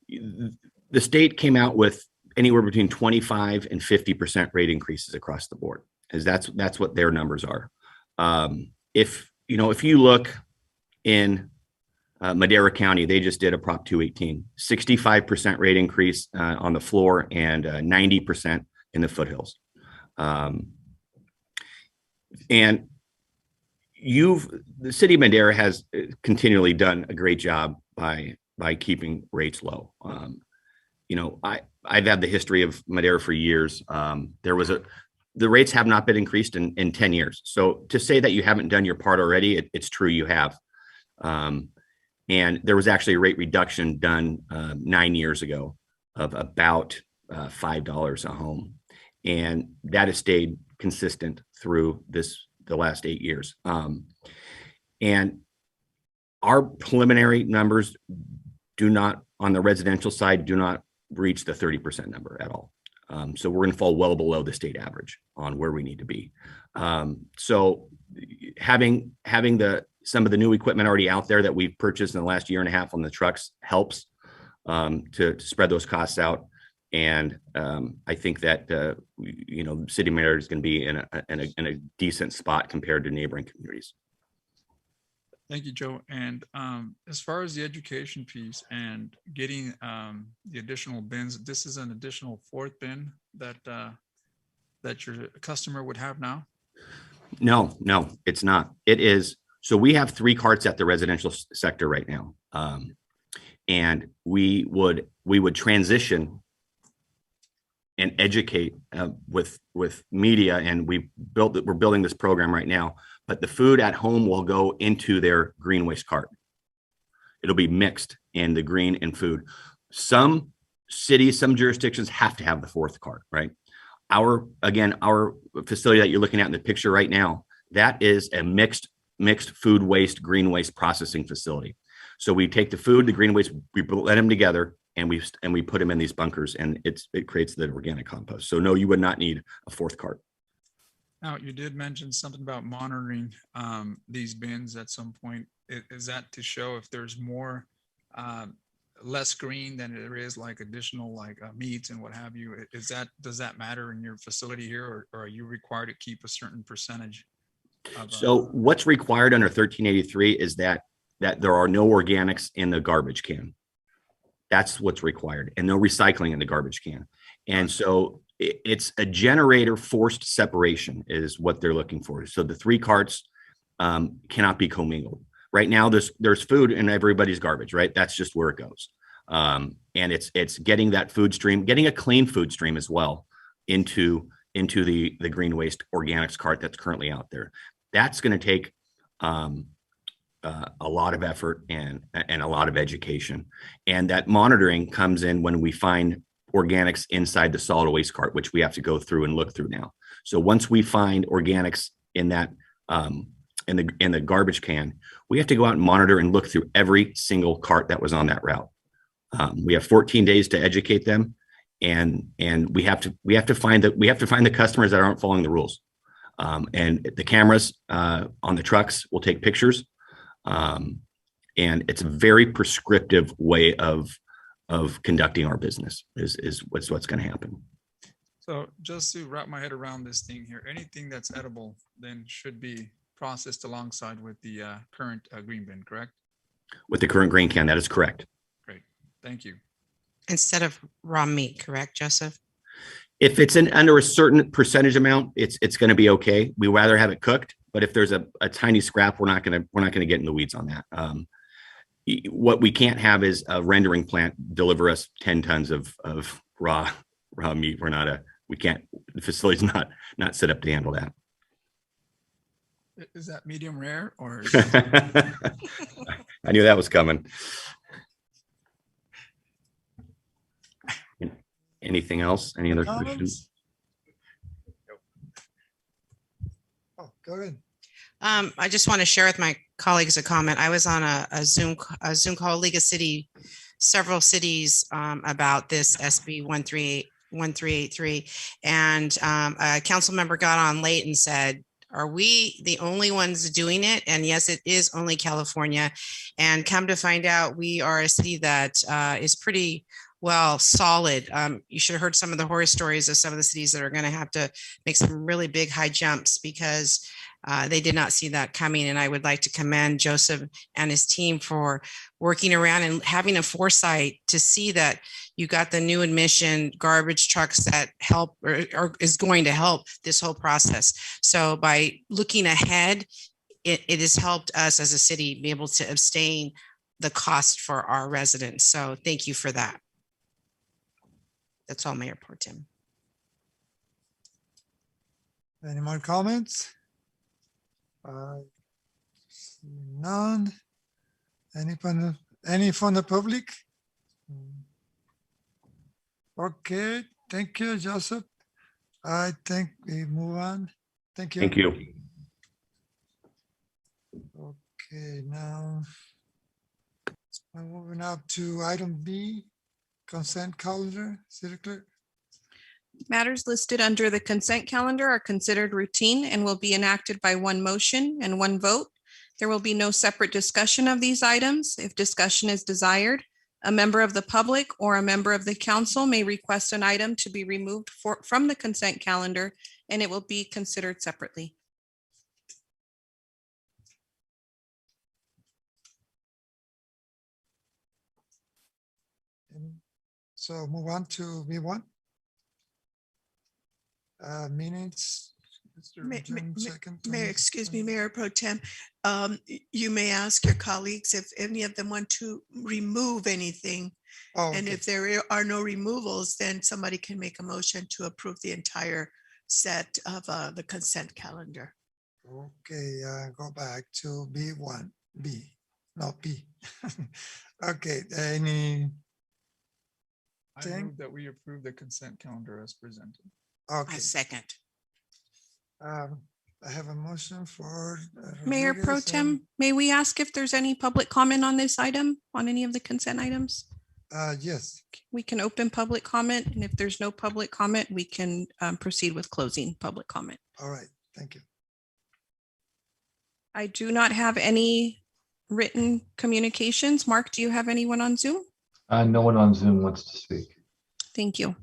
The state came out with anywhere between 25 and 50% rate increases across the board, as that's what their numbers are. If you look in Madera County, they just did a Prop 218, 65% rate increase on the floor and 90% in the foothills. And the city of Madera has continually done a great job by keeping rates low. I've had the history of Madera for years. The rates have not been increased in 10 years. So to say that you haven't done your part already, it's true, you have. And there was actually a rate reduction done 9 years ago of about $5 a home. And that has stayed consistent through the last 8 years. And our preliminary numbers on the residential side, do not reach the 30% number at all. So we're going to fall well below the state average on where we need to be. So having some of the new equipment already out there that we've purchased in the last year and a half on the trucks helps to spread those costs out. And I think that City of Madera is going to be in a decent spot compared to neighboring communities. Thank you, Joe. And as far as the education piece and getting the additional bins, this is an additional 4th bin that your customer would have now? No, it's not. It is. So we have 3 carts at the residential sector right now. And we would transition and educate with media, and we're building this program right now. But the food at home will go into their green waste cart. It'll be mixed in the green and food. Some cities, some jurisdictions have to have the 4th cart, right? Our facility that you're looking at in the picture right now, that is a mixed food waste, green waste processing facility. So we take the food, the green waste, we blend them together, and we put them in these bunkers, and it creates the organic compost. So no, you would not need a 4th cart. Now, you did mention something about monitoring these bins at some point. Is that to show if there's more less green than there is like additional meats and what have you? Does that matter in your facility here, or are you required to keep a certain percentage? So what's required under 1383 is that there are no organics in the garbage can. That's what's required, and no recycling in the garbage can. And so it's a generator forced separation is what they're looking for. So the 3 carts cannot be commingled. Right now, there's food in everybody's garbage, right? That's just where it goes. And it's getting that food stream, getting a clean food stream as well into the green waste organics cart that's currently out there. That's going to take a lot of effort and a lot of education. And that monitoring comes in when we find organics inside the solid waste cart, which we have to go through and look through now. So once we find organics in that in the garbage can, we have to go out and monitor and look through every single cart that was on that route. We have 14 days to educate them, and we have to find the customers that aren't following the rules. And the cameras on the trucks will take pictures, and it's a very prescriptive way of conducting our business. Is what's going to happen. So just to wrap my head around this thing here, anything that's edible then should be processed alongside with the current green bin, correct? With the current green can, that is correct. Great, thank you. Instead of raw meat, correct, Joseph? If it's under a certain percentage amount, it's going to be okay. We rather have it cooked, but if there's a tiny scrap, we're not going to get in the weeds on that. What we can't have is a rendering plant deliver us 10 tons of raw meat. We can't. The facility's not set up to handle that. Is that medium rare or? I knew that was coming. Anything else? Any other questions? Oh, go ahead. I just want to share with my colleagues a comment. I was on a Zoom call, League of City, several cities about this SB 1383, and a council member got on late and said, are we the only ones doing it? And yes, it is only California. And come to find out, we are a city that is pretty well solid. You should have heard some of the horror stories of some of the cities that are going to have to make some really big high jumps because they did not see that coming. And I would like to commend Joseph and his team for working around and having a foresight to see that you got the new admission garbage trucks that help or is going to help this whole process. So by looking ahead, it has helped us as a city be able to abstain the cost for our residents. So thank you for that. That's all, Mayor Pro Tem. Any more comments? None. Any from the public? Okay, thank you, Joseph. I think we move on. Thank you. Thank you. Okay, now I'm moving up to item B, consent calendar. City Clerk. Matters listed under the consent calendar are considered routine and will be enacted by one motion and one vote. There will be no separate discussion of these items. If discussion is desired, a member of the public or a member of the council may request an item to be removed from the consent calendar, and it will be considered separately. So move on to B1. Minutes. Excuse me, Mayor Pro Tem. You may ask your colleagues if any of them want to remove anything. Oh, and okay. if there are no removals, then somebody can make a motion to approve the entire set of the consent calendar. Okay, go back to B1, B, not B. Okay, any? I move that we approve the consent calendar as presented. Okay. I second. I have a motion for. Mayor Pro Rodriguez Tem, may we ask if there's any public comment on this item, on any of the consent items? Yes. We can open public comment, and if there's no public comment, we can proceed with closing public comment. All right, thank you. I do not have any written communications. Mark, do you have anyone on Zoom? No one on Zoom wants to speak. Thank you.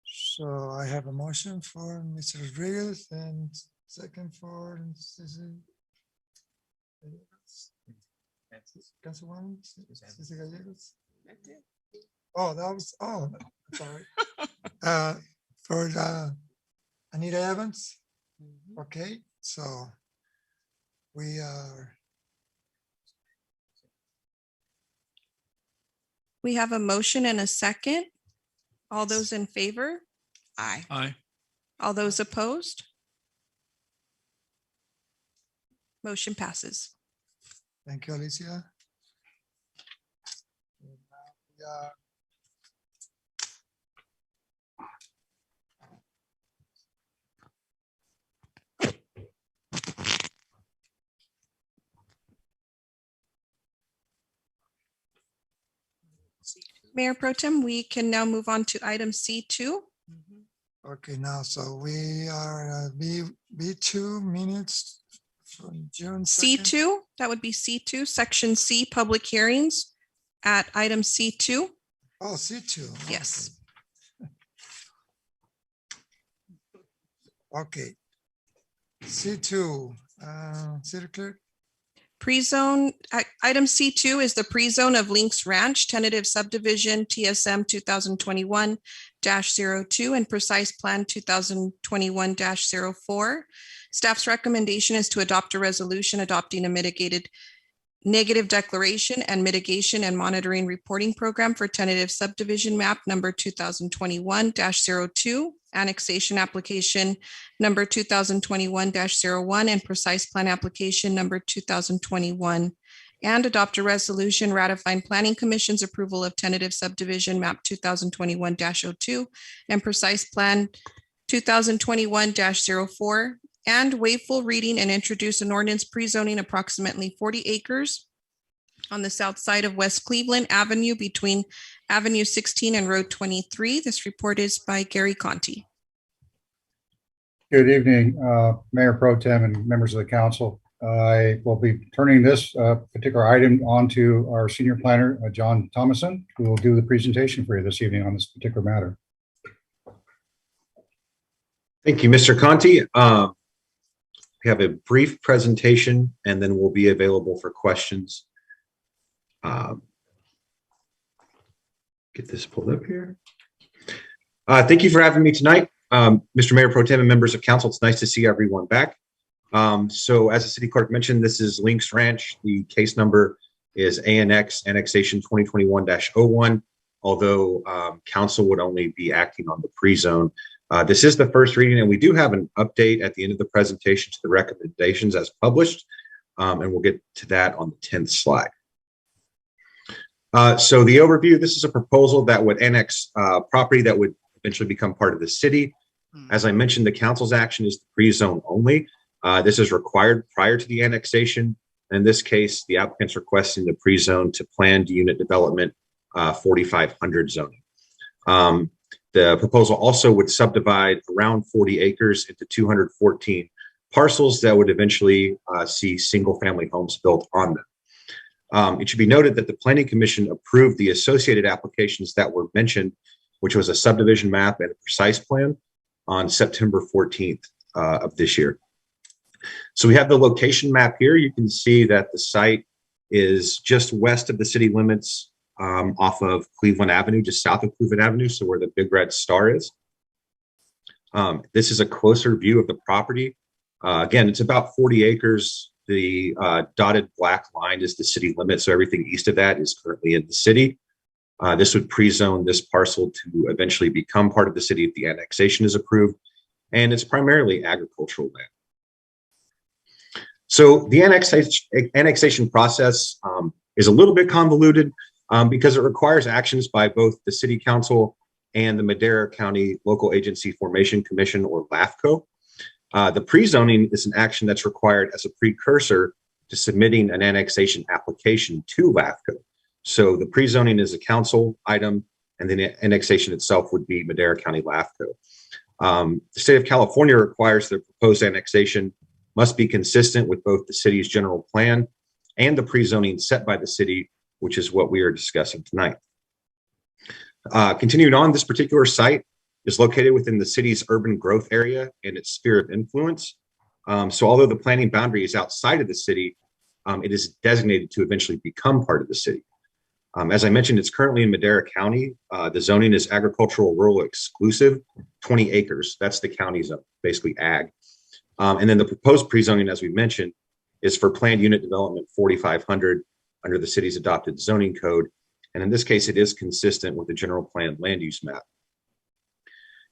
So I have a motion for Mr. Rodriguez and second for Councilwoman Ceci Gallegos. Oh, that was, sorry. For Anita Evans. Okay, So we are, We have a motion and a second. All those in favor? Aye. Aye. All those opposed? Motion passes. thank you, Alicia. We are Mayor Pro Tem, we can now move on to item C2. okay now, so we are B2 minutes from June 2nd. C2, that would be C2, section C, public hearings at item C2. Oh, C2. Yes. Okay. C2, City Clerk. Pre-zone, item C2 is the pre-zone of Links Ranch tentative subdivision TSM 2021-02 and precise plan 2021-04. Staff's recommendation is to adopt a resolution adopting a mitigated negative declaration and mitigation and monitoring reporting program for tentative subdivision map number 2021-02, annexation application number 2021-01, and precise plan application number 2021, and adopt a resolution ratifying Planning Commission's approval of tentative subdivision map 2021-02 and precise plan 2021-04, and waive full reading and introduce an ordinance pre-zoning approximately 40 acres on the south side of West Cleveland Avenue between Avenue 16 and Road 23. This report is by Gary Conti. Good evening, Mayor Pro Tem and members of the council. I will be turning this particular item on to our senior planner, John Thomason, who will do the presentation for you this evening on this particular matter. Thank you, Mr. Conti. We have a brief presentation and then we'll be available for questions. Get this pulled up here. Thank you for having me tonight. Mr. Mayor Pro Tem and members of council, it's nice to see everyone back. So as the city clerk mentioned, this is Links Ranch. The case number is ANX annexation 2021-01, although council would only be acting on the pre-zone. This is the first reading, and we do have an update at the end of the presentation to the recommendations as published, and we'll get to that on the 10th slide. So the overview, this is a proposal that would annex property that would eventually become part of the city. As I mentioned, the council's action is the pre-zone only. This is required prior to the annexation. In this case, the applicant's requesting the pre-zone to planned unit development 4500 zoning. The proposal also would subdivide around 40 acres into 214 parcels that would eventually see single-family homes built on them. It should be noted that the Planning Commission approved the associated applications that were mentioned, which was a subdivision map and a precise plan, on September 14th of this year. So we have the location map here. You can see that the site is just west of the city limits, off of Cleveland Avenue, just south of Cleveland Avenue, so where the big red star is. This is a closer view of the property. Again, it's about 40 acres. The dotted black line is the city limit, so everything east of that is currently in the city. This would pre-zone this parcel to eventually become part of the city if the annexation is approved, and it's primarily agricultural land. So the annexation process is a little bit convoluted because it requires actions by both the City Council and the Madera County Local Agency Formation Commission, or LAFCO. The pre-zoning is an action that's required as a precursor to submitting an annexation application to LAFCO. So the pre-zoning is a council item, and then the annexation itself would be Madera County LAFCO. The state of California requires the proposed annexation must be consistent with both the city's general plan and the pre-zoning set by the city, which is what we are discussing tonight. Continuing on, this particular site is located within the city's urban growth area and its sphere of influence. So although the planning boundary is outside of the city, it is designated to eventually become part of the city. As I mentioned, it's currently in Madera County. The zoning is agricultural rural exclusive, 20 acres. That's the county zone, basically ag. And then the proposed pre-zoning, as we mentioned, is for planned unit development 4,500 under the city's adopted zoning code. And in this case, it is consistent with the general plan land use map.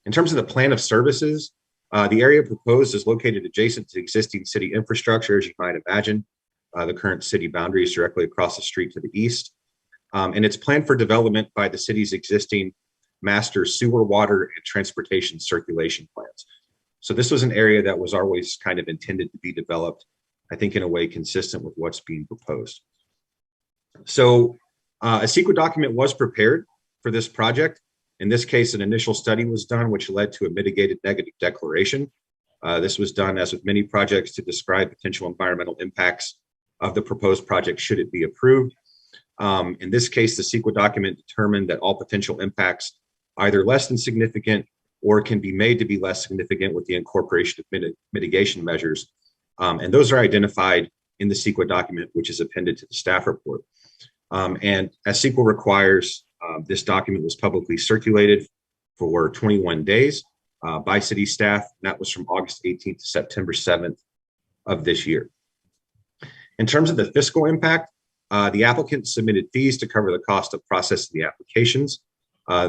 In terms of the plan of services, the area proposed is located adjacent to existing city infrastructure, as you might imagine. The current city boundary is directly across the street to the east. And it's planned for development by the city's existing master sewer, water, and transportation circulation plans. So this was an area that was always kind of intended to be developed, I think, in a way consistent with what's being proposed. So a secret document was prepared for this project. In this case, an initial study was done, which led to a mitigated negative declaration. This was done, as with many projects, to describe potential environmental impacts of the proposed project should it be approved. In this case, the CEQA document determined that all potential impacts either less than significant or can be made to be less significant with the incorporation of mitigation measures. And those are identified in the CEQA document, which is appended to the staff report. And as CEQA requires, this document was publicly circulated for 21 days by city staff. And that was from August 18th to September 7th of this year. In terms of the fiscal impact, the applicant submitted fees to cover the cost of processing the applications.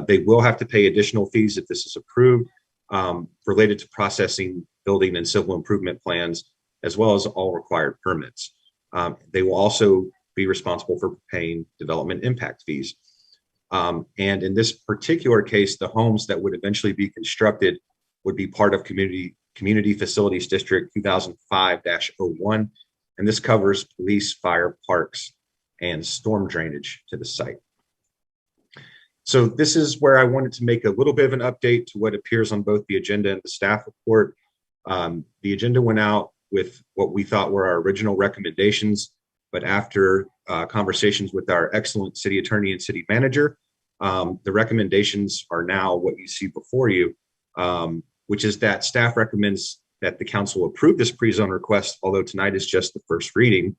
They will have to pay additional fees if this is approved related to processing building and civil improvement plans, as well as all required permits. They will also be responsible for paying development impact fees. And in this particular case, the homes that would eventually be constructed would be part of Community Facilities District 2005-01. And this covers police, fire, parks, and storm drainage to the site. So this is where I wanted to make a little bit of an update to what appears on both the agenda and the staff report. The agenda went out with what we thought were our original recommendations, but after conversations with our excellent city attorney and city manager, the recommendations are now what you see before you, which is that staff recommends that the council approve this pre-zone request, although tonight is just the first reading.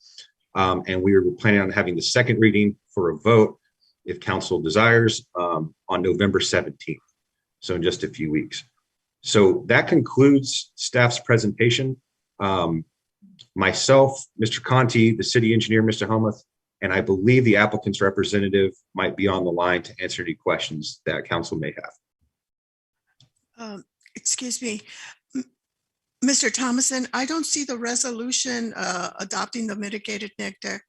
And we are planning on having the second reading for a vote, if council desires, on November 17th. So in just a few weeks. So that concludes staff's presentation. Myself, Mr. Conti, the city engineer, Mr. Helmuth, and I believe the applicant's representative might be on the line to answer any questions that council may have. Excuse me, Mr. Thomason, I don't see the resolution adopting the mitigated neg deck.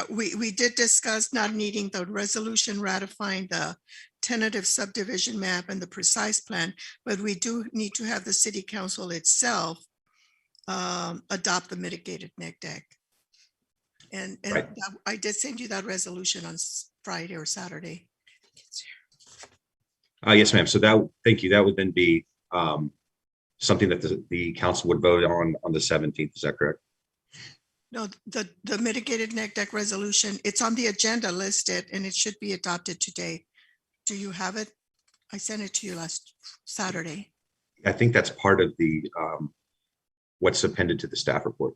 We did discuss not needing the resolution ratifying the tentative subdivision map and the precise plan, but we do need to have the city council itself adopt the mitigated neg deck. And Right. I did send you that resolution on Friday or Saturday. Yes, ma'am. So that, thank you. That would then be something that the council would vote on the 17th. Is that correct? No, the mitigated neg deck resolution, it's on the agenda listed and it should be adopted today. Do you have it? I sent it to you last Saturday. I think that's part of the what's appended to the staff report.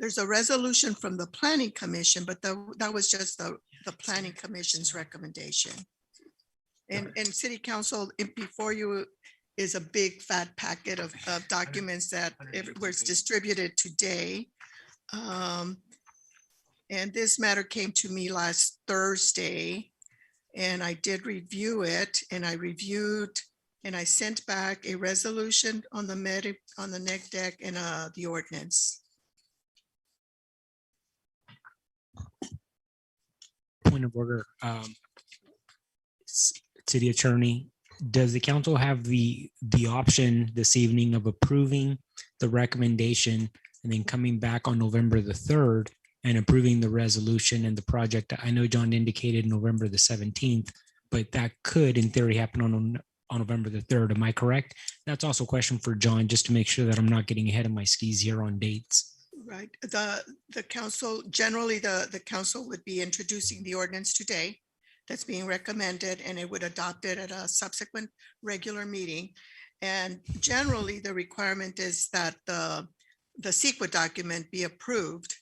There's a resolution from the planning commission, but that was just the planning commission's recommendation. And city council, before you is a big fat packet of documents that was distributed today. And this matter came to me last Thursday and I did review it, and I reviewed and I sent back a resolution on the neg deck and the ordinance. Point of order, city attorney, does the council have the option this evening of approving the recommendation and then coming back on November the 3rd and approving the resolution and the project? I know John indicated November the 17th, but that could in theory happen on November the 3rd. Am I correct? That's also a question for John, just to make sure that I'm not getting ahead of my skis here on dates. Right. The council, generally the council would be introducing the ordinance today that's being recommended, and it would adopt it at a subsequent regular meeting. And generally the requirement is that the CEQA document be approved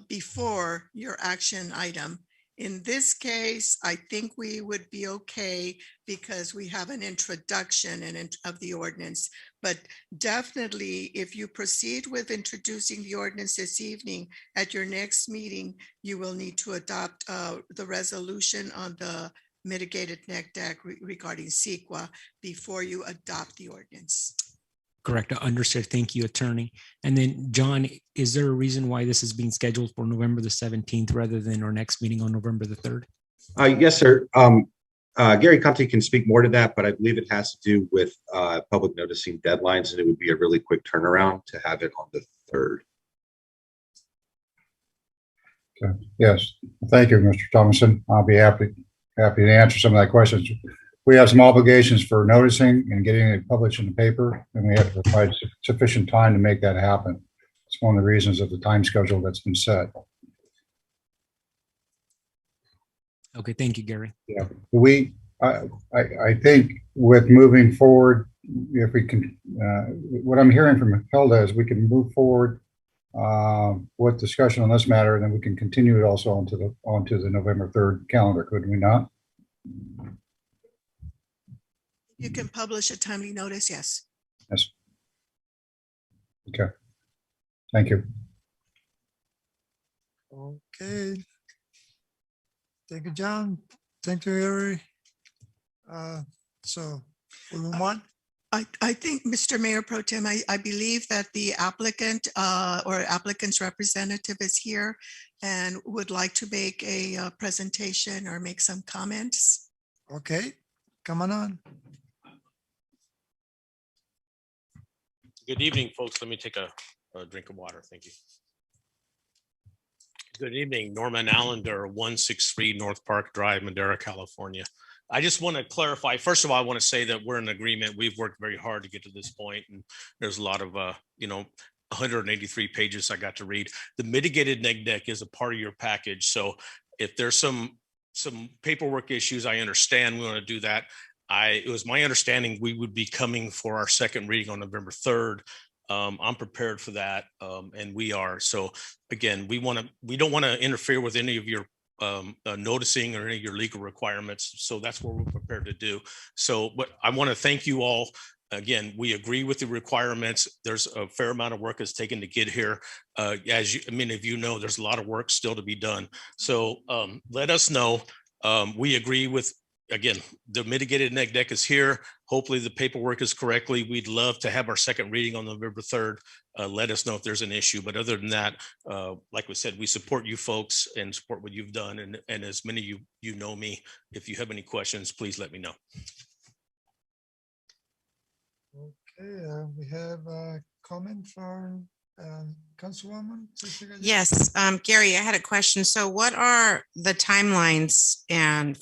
before your action item. In this case, I think we would be okay because we have an introduction of the ordinance. But definitely, if you proceed with introducing the ordinance this evening, at your next meeting, you will need to adopt the resolution on the mitigated neg deck regarding CEQA before you adopt the ordinance. Correct. Understood. Thank you, attorney. And then, John, is there a reason why this is being scheduled for November the 17th rather than our next meeting on November the 3rd? Yes, sir. Gary Conti can speak more to that, but I believe it has to do with public noticing deadlines, and it would be a really quick turnaround to have it on the 3rd. Okay. Yes, thank you, Mr. Thomason. I'll be happy to answer some of that questions. We have some obligations for noticing and getting it published in the paper, and we have to provide sufficient time to make that happen. It's one of the reasons of the time schedule that's been set. Okay, thank you, Gary. Yeah, I think with moving forward, if we can, what I'm hearing from Hilda is we can move forward with discussion on this matter, and then we can continue it also onto the November 3rd calendar, could we not? You can publish a timely notice, yes. Yes. Okay. Thank you. Okay. Thank you, John. Thank you, Harry. So we move on. I think, Mr. Mayor Pro Tem, I believe that the applicant or applicant's representative is here and would like to make a presentation or make some comments. Okay, come on. Good evening, folks. Let me take a drink of water. Thank you. Good evening, Norman Allender, 163 North Park Drive, Madera, California. I just want to clarify. First of all, I want to say that we're in agreement. We've worked very hard to get to this point, and there's a lot of, 183 pages I got to read. The mitigated neg deck is a part of your package. So if there's some paperwork issues, I understand we want to do that. It was my understanding we would be coming for our second reading on November 3rd. I'm prepared for that, and we are. So again, we don't want to interfere with any of your noticing or any of your legal requirements. So that's what we're prepared to do. So, but I want to thank you all. Again, we agree with the requirements. There's a fair amount of work that's taken to get here. As many of you know, there's a lot of work still to be done. So let us know. We agree with, again, the mitigated neg deck is here. Hopefully the paperwork is correctly. We'd love to have our second reading on November 3rd. Let us know if there's an issue. But other than that, like we said, we support you folks and support what you've done. And as many of you know me, if you have any questions, please let me know. Okay, we have a comment from Councilwoman. Yes, Gary, I had a question. So what are the timelines and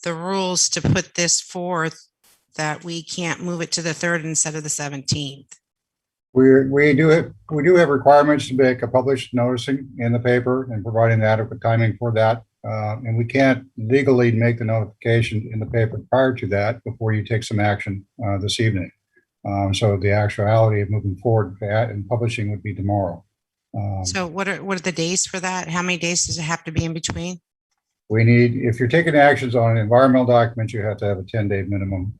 the rules to put this forth that we can't move it to the 3rd instead of the 17th? We do have requirements to make a published noticing in the paper and providing the adequate timing for that. And we can't legally make the notification in the paper prior to that before you take some action this evening. So the actuality of moving forward and publishing would be tomorrow. So what are the days for that? How many days does it have to be in between? We need, if you're taking actions on an environmental document, you have to have a 10-day minimum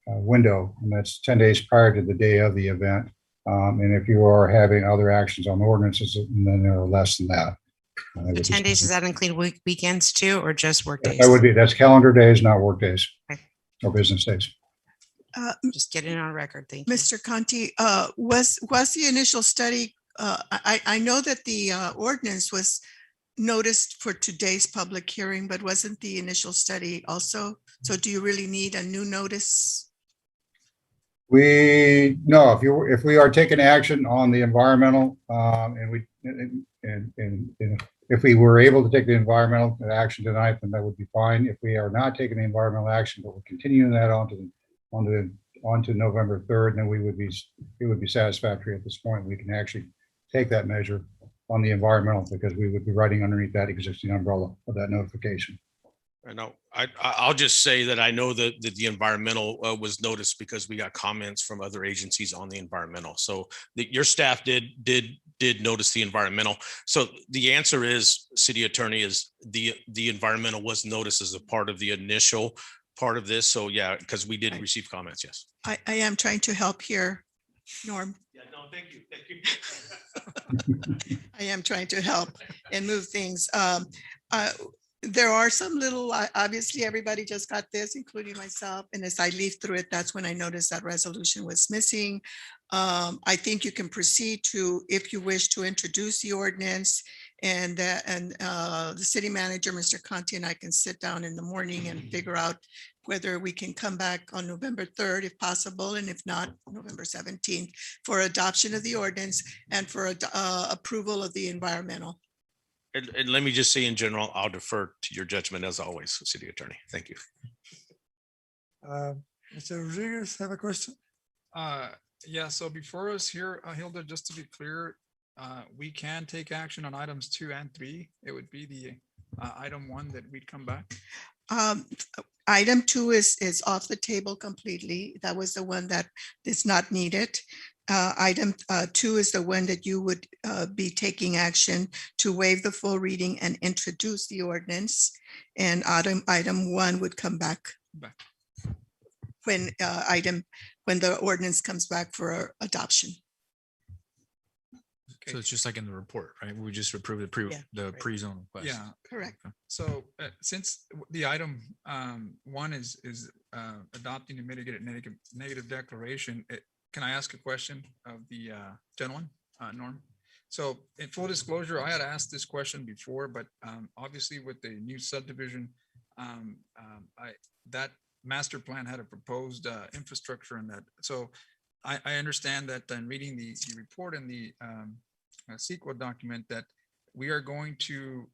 window, and that's 10 days prior to the day of the event. And if you are having other actions on ordinances, then there are less than that. So 10 days, does that include weekends too, or just work days? That's calendar days, not work days or business days. Just get it on record. Thank you. Mr. Conti, was the initial study, I know that the ordinance was noticed for today's public hearing, but wasn't the initial study also? So do you really need a new notice? No, if we are taking action on the environmental, if we were able to take the environmental action tonight, then that would be fine. If we are not taking the environmental action, but we're continuing that onto November 3rd, then it would be satisfactory at this point. We can actually take that measure on the environmental because we would be writing underneath that existing umbrella of that notification. I know. I'll just say that I know that the environmental was noticed because we got comments from other agencies on the environmental. So your staff did did notice the environmental. So the answer is, city attorney, is the environmental was noticed as a part of the initial part of this. So yeah, because we did receive comments, yes. I am trying to help here, Norm. Yeah, no, thank you. Thank you. I am trying to help and move things. There are some little, obviously, everybody just got this, including myself. And as I leaf through it, that's when I noticed that resolution was missing. I think you can proceed to, if you wish to introduce the ordinance, and the city manager, Mr. Conti, and I can sit down in the morning and figure out whether we can come back on November 3rd if possible, and if not, November 17th for adoption of the ordinance and for approval of the environmental. And let me just say in general, I'll defer to your judgment as always, city attorney. Thank you. Mr. Rodriguez, have a question? Yeah, so before us here, Hilda, just to be clear, we can take action on items 2 and 3. It would be the item 1 that we'd come back. Item 2 is off the table completely. That was the one that is not needed. Item 2 is the one that you would be taking action to waive the full reading and introduce the ordinance. And item 1 would come back when the ordinance comes back for adoption. So it's just like in the report, right? We just approved the pre-zone request. Yeah, correct. So since the item 1 is adopting a mitigated negative declaration, can I ask a question of the gentleman, Norm? So in full disclosure, I had asked this question before, but obviously with the new subdivision, that master plan had a proposed infrastructure in that. So I understand that in reading the report and the CEQA document that we are going to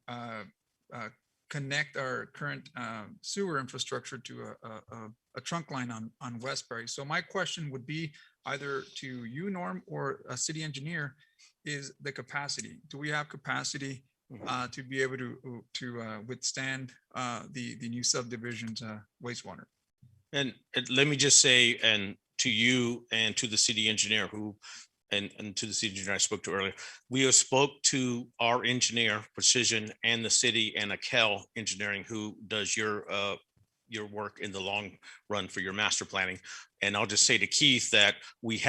connect our current sewer infrastructure to a trunk line on Westbury. So my question would be either to you, Norm, or a city engineer, is the capacity. Do we have capacity to be able to withstand the new subdivision's wastewater? And let me just say, and to you and to the city engineer and to the city engineer I spoke to earlier, we have spoke to our engineer, Precision, and the city, and Akel Engineering, who does your work in the long run for your master planning. And I'll just say to Keith that we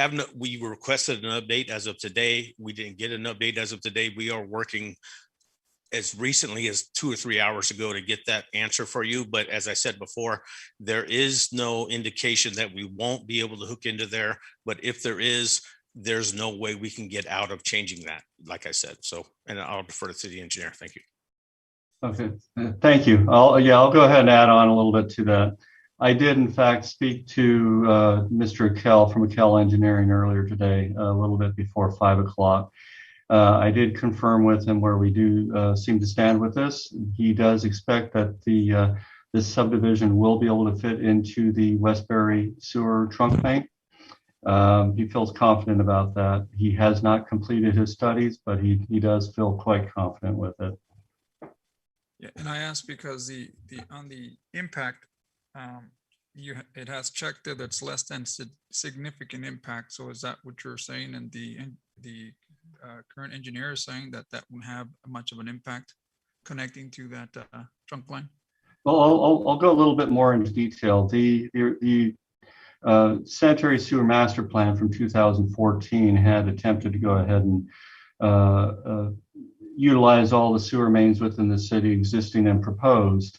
requested an update as of today. We didn't get an update as of today. We are working as recently as 2 or 3 hours ago to get that answer for you. But as I said before, there is no indication that we won't be able to hook into there. But if there is, there's no way we can get out of changing that, like I said. So, and I'll defer to the city engineer. Thank you. Okay, thank you. I'll go ahead and add on a little bit to that. I did in fact speak to Mr. Akel from Akel Engineering earlier today, a little bit before 5 o'clock. I did confirm with him where we do seem to stand with this. He does expect that this subdivision will be able to fit into the Westbury sewer trunk bank. He feels confident about that. He has not completed his studies, but he does feel quite confident with it. Yeah, and I asked because on the impact, it has checked there that's less than significant impact. So is that what you're saying? And the current engineer is saying that won't have much of an impact connecting to that trunk line? Well, I'll go a little bit more into detail. The sanitary sewer master plan from 2014 had attempted to go ahead and utilize all the sewer mains within the city, existing and proposed,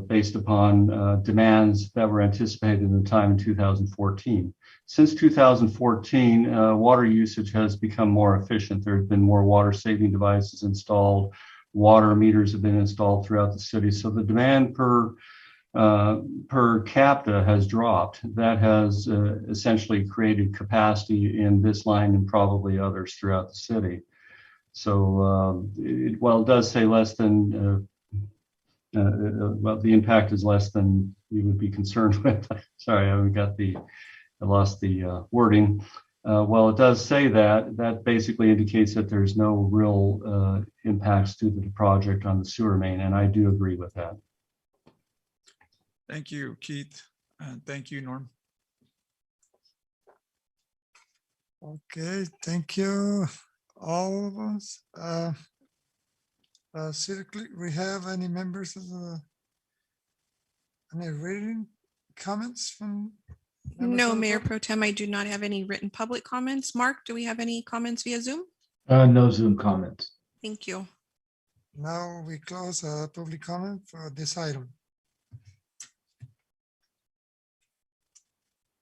based upon demands that were anticipated in the time in 2014. Since 2014, water usage has become more efficient. There have been more water saving devices installed. Water meters have been installed throughout the city. So the demand per capita has dropped. That has essentially created capacity in this line and probably others throughout the city. So while it does say less than, well, the impact is less than you would be concerned with. Sorry, I lost the wording. Well, it does say that basically indicates that there's no real impacts to the project on the sewer main, and I do agree with that. Thank you, Keith, and thank you, Norm. Okay, thank you. all of us. City Clerk, we have any members of the, any written comments from? members No, of the Mayor public? Pro Tem, I do not have any written public comments. Mark, do we have any comments via Zoom? No Zoom comments. Thank you. Now we close public comment for this item.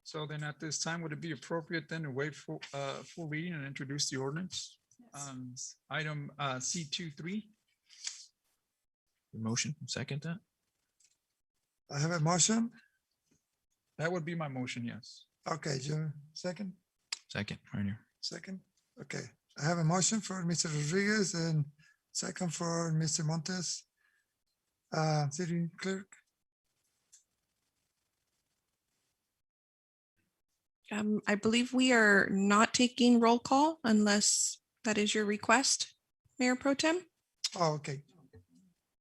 So then at this time, would it be appropriate then to wait for full reading and introduce the ordinance? Item C23. Motion, second that? I have a motion. That would be my motion, yes. Okay, Joe, second, Second, right here. second. Okay, I have a motion for Mr. Rodriguez and second for Mr. Montes. City Clerk, I believe we are not taking roll call unless that is your request, Mayor Pro Tem. oh, okay,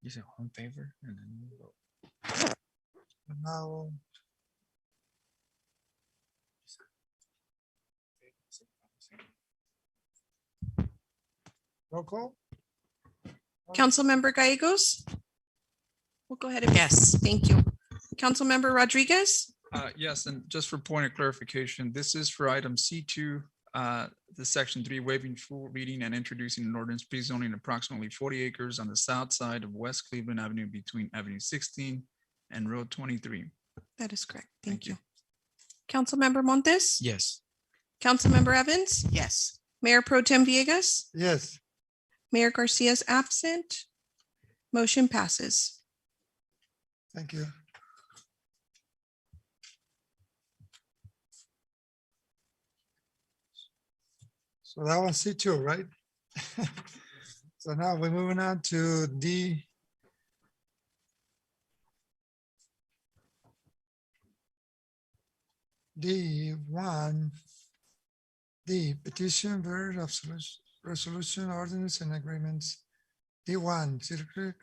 You say all in favor and then you vote. now. Roll call? Councilmember Gallegos? We'll go ahead and. Yes. Thank you. Councilmember Rodriguez? Yes, and just for point of clarification, this is for item C2, the section 3, waiving full reading and introducing an ordinance pre-zoning approximately 40 acres on the south side of West Cleveland Avenue between Avenue 16 and Road 23. That is correct. Thank you. Councilmember Montes? Yes. Councilmember Evans? Yes. Mayor Pro Tem Villegas? Yes, Mayor Garcia is absent. Motion passes. thank you. So that was C2, right? So now we're moving on to D. D1, D petition, version of resolution, ordinance and agreements. D1, City Clerk.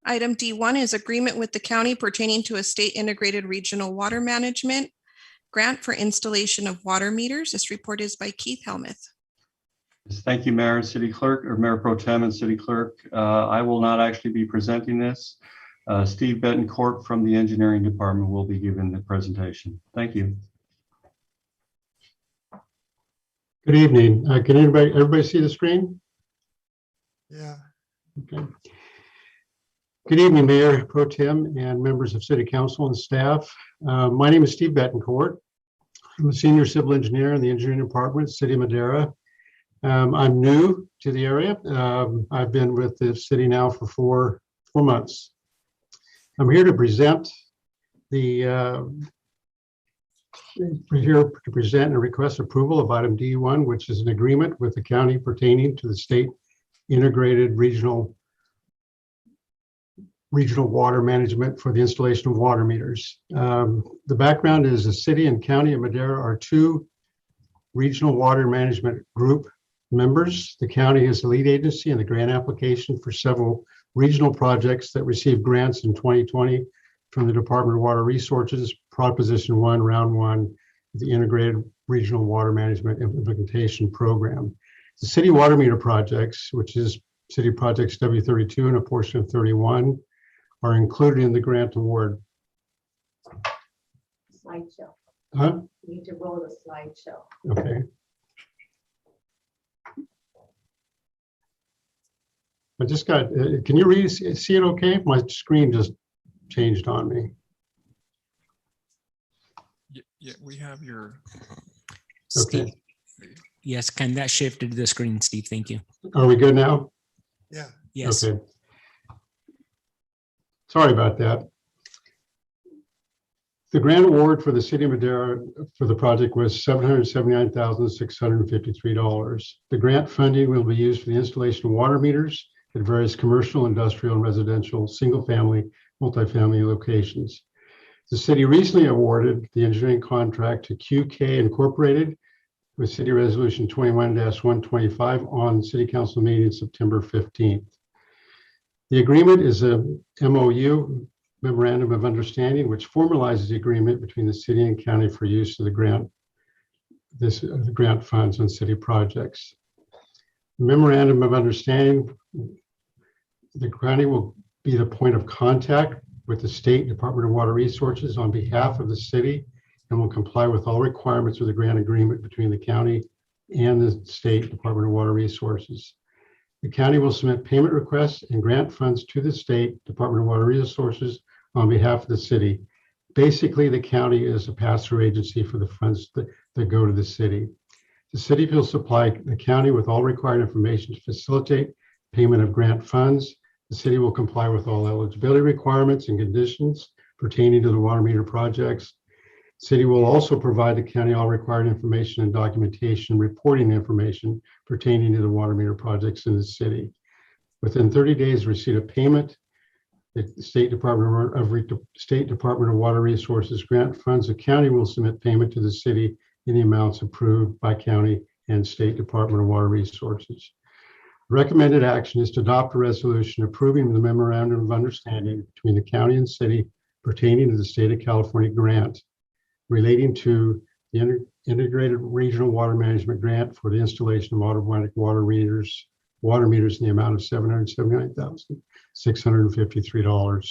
Item D1 is agreement with the county pertaining to a state integrated regional water management grant for installation of water meters. This report is by Keith Helmuth. Yes, thank you, Mayor and City Clerk, or Mayor Pro Tem and City Clerk. I will not actually be presenting this. Steve Betancourt from the Engineering Department will be giving the presentation. Thank you. Good evening. Can everybody see the screen? Yeah. Okay. Good evening, Mayor Pro Tem and members of City Council and staff. My name is Steve Betancourt. I'm a senior civil engineer in the Engineering Department, City of Madera. I'm new to the area. I've been with the city now for four months. I'm here to present and request approval of item D1, which is an agreement with the county pertaining to the state integrated regional water management for the installation of water meters. The background is the city and county of Madera are two regional water management group members. The county is the lead agency in the grant application for several regional projects that received grants in 2020 from the Department of Water Resources, Proposition 1, Round 1, the Integrated Regional Water Management Implementation Program. The city water meter projects, which is city projects W32 and a portion of 31, are included in the grant award. Slideshow. Huh? You need to roll the slideshow. Okay. I just got, can you see it okay? My screen just changed on me. Yeah, we have your. Okay. Yes, can that shift to the screen, Steve? Thank you. Are we good now? Yeah. Yes. Okay. Sorry about that. The grant award for the city of Madera for the project was $779,653. The grant funding will be used for the installation of water meters at various commercial, industrial, and residential, single-family, multifamily locations. The city recently awarded the engineering contract to QK Incorporated with City Resolution 21-125 on City Council meeting September 15th. The agreement is a MOU, Memorandum of Understanding, which formalizes the agreement between the city and county for use of the grant funds on city projects. Memorandum of understanding, the county will be the point of contact with the State Department of Water Resources on behalf of the city and will comply with all requirements of the grant agreement between the county and the State Department of Water Resources. The county will submit payment requests and grant funds to the State Department of Water Resources on behalf of the city. Basically, the county is a pass-through agency for the funds that go to the city. The city will supply the county with all required information to facilitate payment of grant funds. The city will comply with all eligibility requirements and conditions pertaining to the water meter projects. City will also provide the county all required information and documentation, reporting information pertaining to the water meter projects in the city. Within 30 days of receipt of payment, the State Department of Water Resources grant funds, the county will submit payment to the city in the amounts approved by county and State Department of Water Resources. Recommended action is to adopt a resolution approving the memorandum of understanding between the county and city pertaining to the State of California grant relating to the Integrated Regional Water Management Grant for the installation of automatic water meters in the amount of $779,653.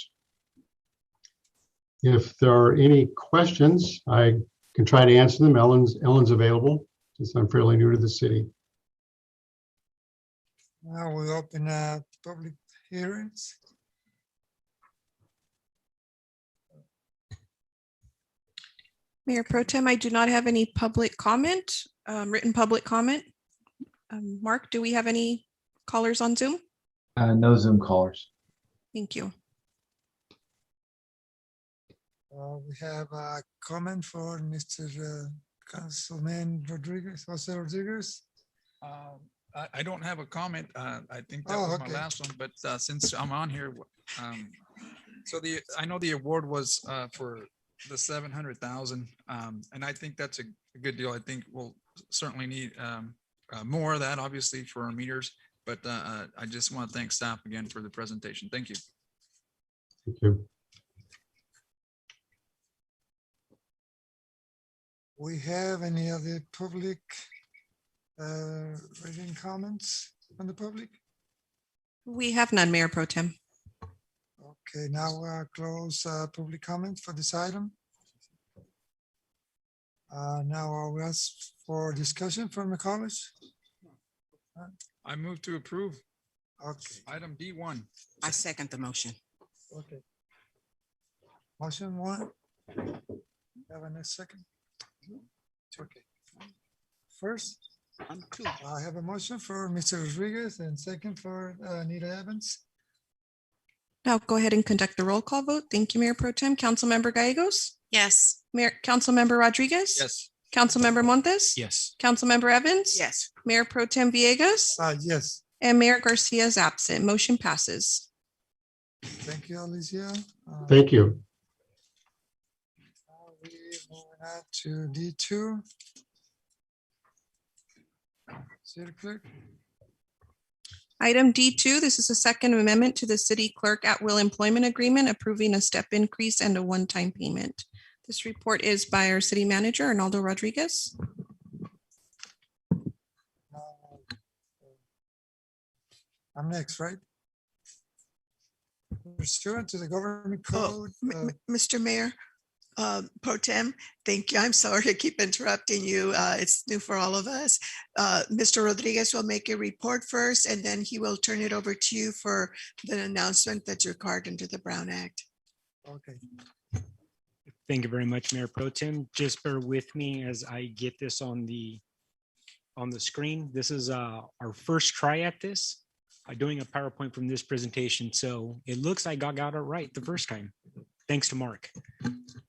If there are any questions, I can try to answer them. Ellen's available since I'm fairly new to the city. Now we open public hearings. Mayor Pro Tem, I do not have any public comment, written public comment. Mark, do we have any callers on Zoom? No Zoom callers. Thank you. We have a comment for Mr. Councilman Rodriguez, Jose Rodriguez. I don't have a comment. I think that Oh, was okay. my last one, but since I'm on here, so I know the award was for the 700,000, and I think that's a good deal. I think we'll certainly need more of that, obviously, for our meters. But I just want to thank staff again for the presentation. Thank you. Thank you. We have any other public written comments from the public? We have none, Mayor Pro Tem. Okay, now close public comment for this item. Now I'll ask for discussion from the college. I move to approve Okay, item D1. I second the motion. okay. Motion one. Have a next second. Okay. First, I have a motion for Mr. Rodriguez and second for Anita Evans. Now go ahead and conduct the roll call vote. Thank you, Mayor Pro Tem. Councilmember Gallegos? Yes. Mayor, Councilmember Rodriguez? Yes. Councilmember Montes? Yes. Councilmember Evans? Yes. Mayor Pro Tem Villegas? Yes, And Mayor Garcia is absent. Motion passes. thank you, Alicia. Thank you. Now we moving on to D2. City Clerk. Item D2, this is a second amendment to the city clerk at will employment agreement, approving a step increase and a one-time payment. This report is by our city manager, Arnaldo Rodriguez. I'm next, right? Pursuant to the government code. Mr. Mayor, Pro Tem, thank you. I'm sorry to keep interrupting you. It's new for all of us. Mr. Rodriguez will make a report first, and then he will turn it over to you for the announcement that's required under the Brown Act. Okay. Thank you very much, Mayor Pro Tem. Just bear with me as I get this on the screen. This is our first try at this, doing a PowerPoint from this presentation. So it looks like I got it right the first time, thanks to Mark.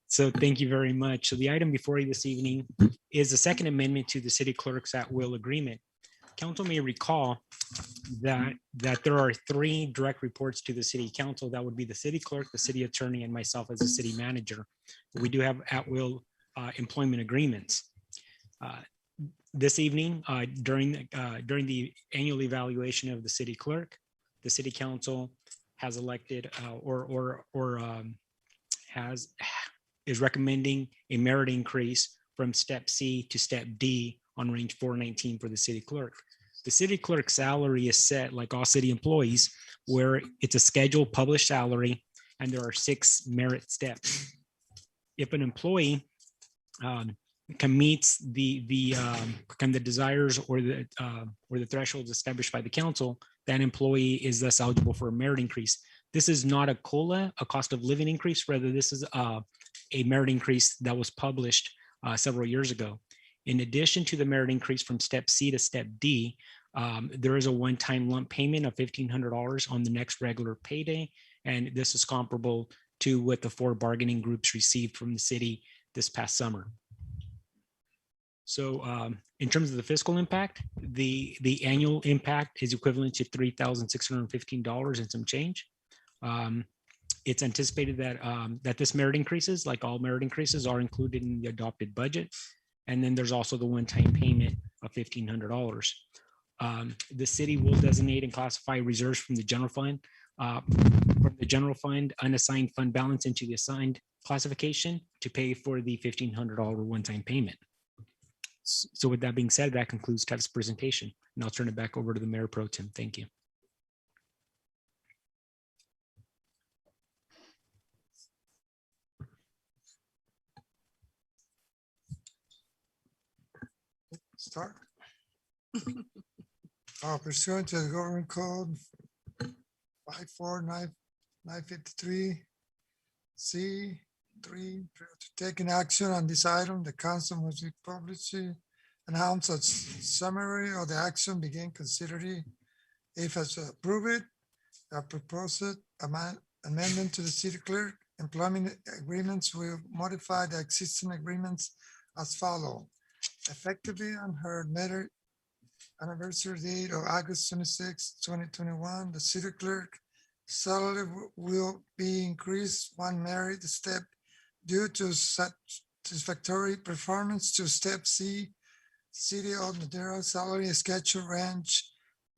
So thank you very much. So the item before you this evening is the second amendment to the city clerk's at will agreement. Council may recall that there are three direct reports to the city council. That would be the city clerk, the city attorney, and myself as a city manager. We do have at will employment agreements. This evening, during the annual evaluation of the city clerk, the city council has elected is recommending a merit increase from step C to step D on range 419 for the city clerk. The city clerk's salary is set like all city employees, where it's a scheduled published salary and there are 6 merit steps. If an employee can meets the kind of desires or the thresholds established by the council, that employee is thus eligible for a merit increase. This is not a COLA, a cost of living increase. Rather, this is a merit increase that was published several years ago. In addition to the merit increase from step C to step D, there is a one-time lump payment of $1,500 on the next regular payday. And this is comparable to what the 4 bargaining groups received from the city this past summer. So in terms of the fiscal impact, the annual impact is equivalent to $3,615 and some change. It's anticipated that this merit increases, like all merit increases, are included in the adopted budget. And then there's also the one-time payment of $1,500. The city will designate and classify reserves from the general fund, unassigned fund balance into the assigned classification to pay for the $1,500 one-time payment. So with that being said, that concludes Tev's presentation, and I'll turn it back over to the Mayor Pro Tem. Thank you. Start. Pursuant to the government code 54953 C3, to take an action on this item, the council must publicly announce a summary of the action, begin considering if as approve it, a proposed amendment to the city clerk employment agreements will modify the existing agreements as follow. Effectively on her anniversary date of August 26, 2021, the city clerk salary will be increased 1 merit step due to satisfactory performance to step C, City of Madera salary schedule range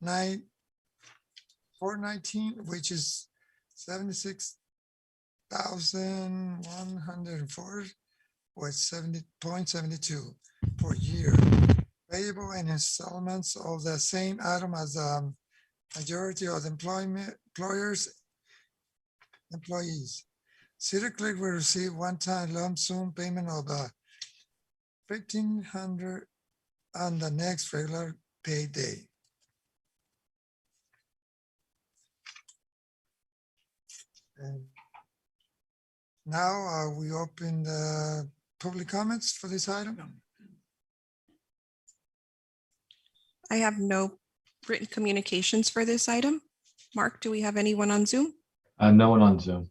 419, which is 76,104 with 70.72 per year, payable in installments of the same item as a majority of the employees. City clerk will receive one-time lump sum payment of $1,500 on the next regular pay day. And now we open the public comments for this item. I have no written communications for this item. Mark, do we have anyone on Zoom? No one on Zoom.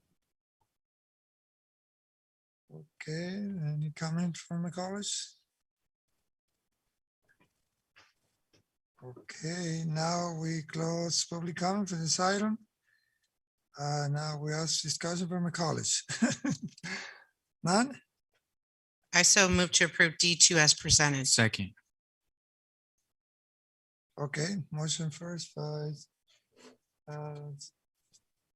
Okay, any comment from the college? Okay, now we close public comment for this item. Now we ask discussion from the college. None? I so move to approve D2 as presented. Second. Okay, motion first by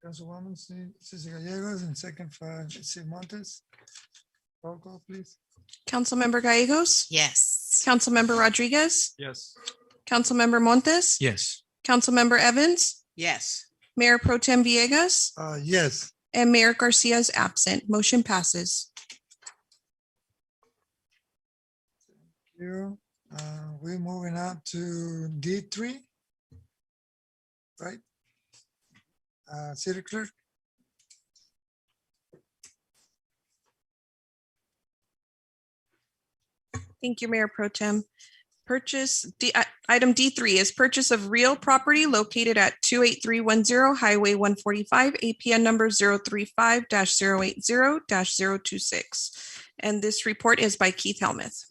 Councilwoman Ceci Gallegos and second by C. Montes. Roll call, please. Councilmember Gallegos? Yes. Councilmember Rodriguez? Yes. Councilmember Montes? Yes. Councilmember Evans? Yes. Mayor Pro Tem Villegas? Yes. And Mayor Garcia is absent. Motion passes. Thank you. We're moving on to D3, right? City clerk. Thank you, Mayor Pro Tem. Item D3 is purchase of real property located at 28310 Highway 145, APN number 035-080-026. And this report is by Keith Helmuth.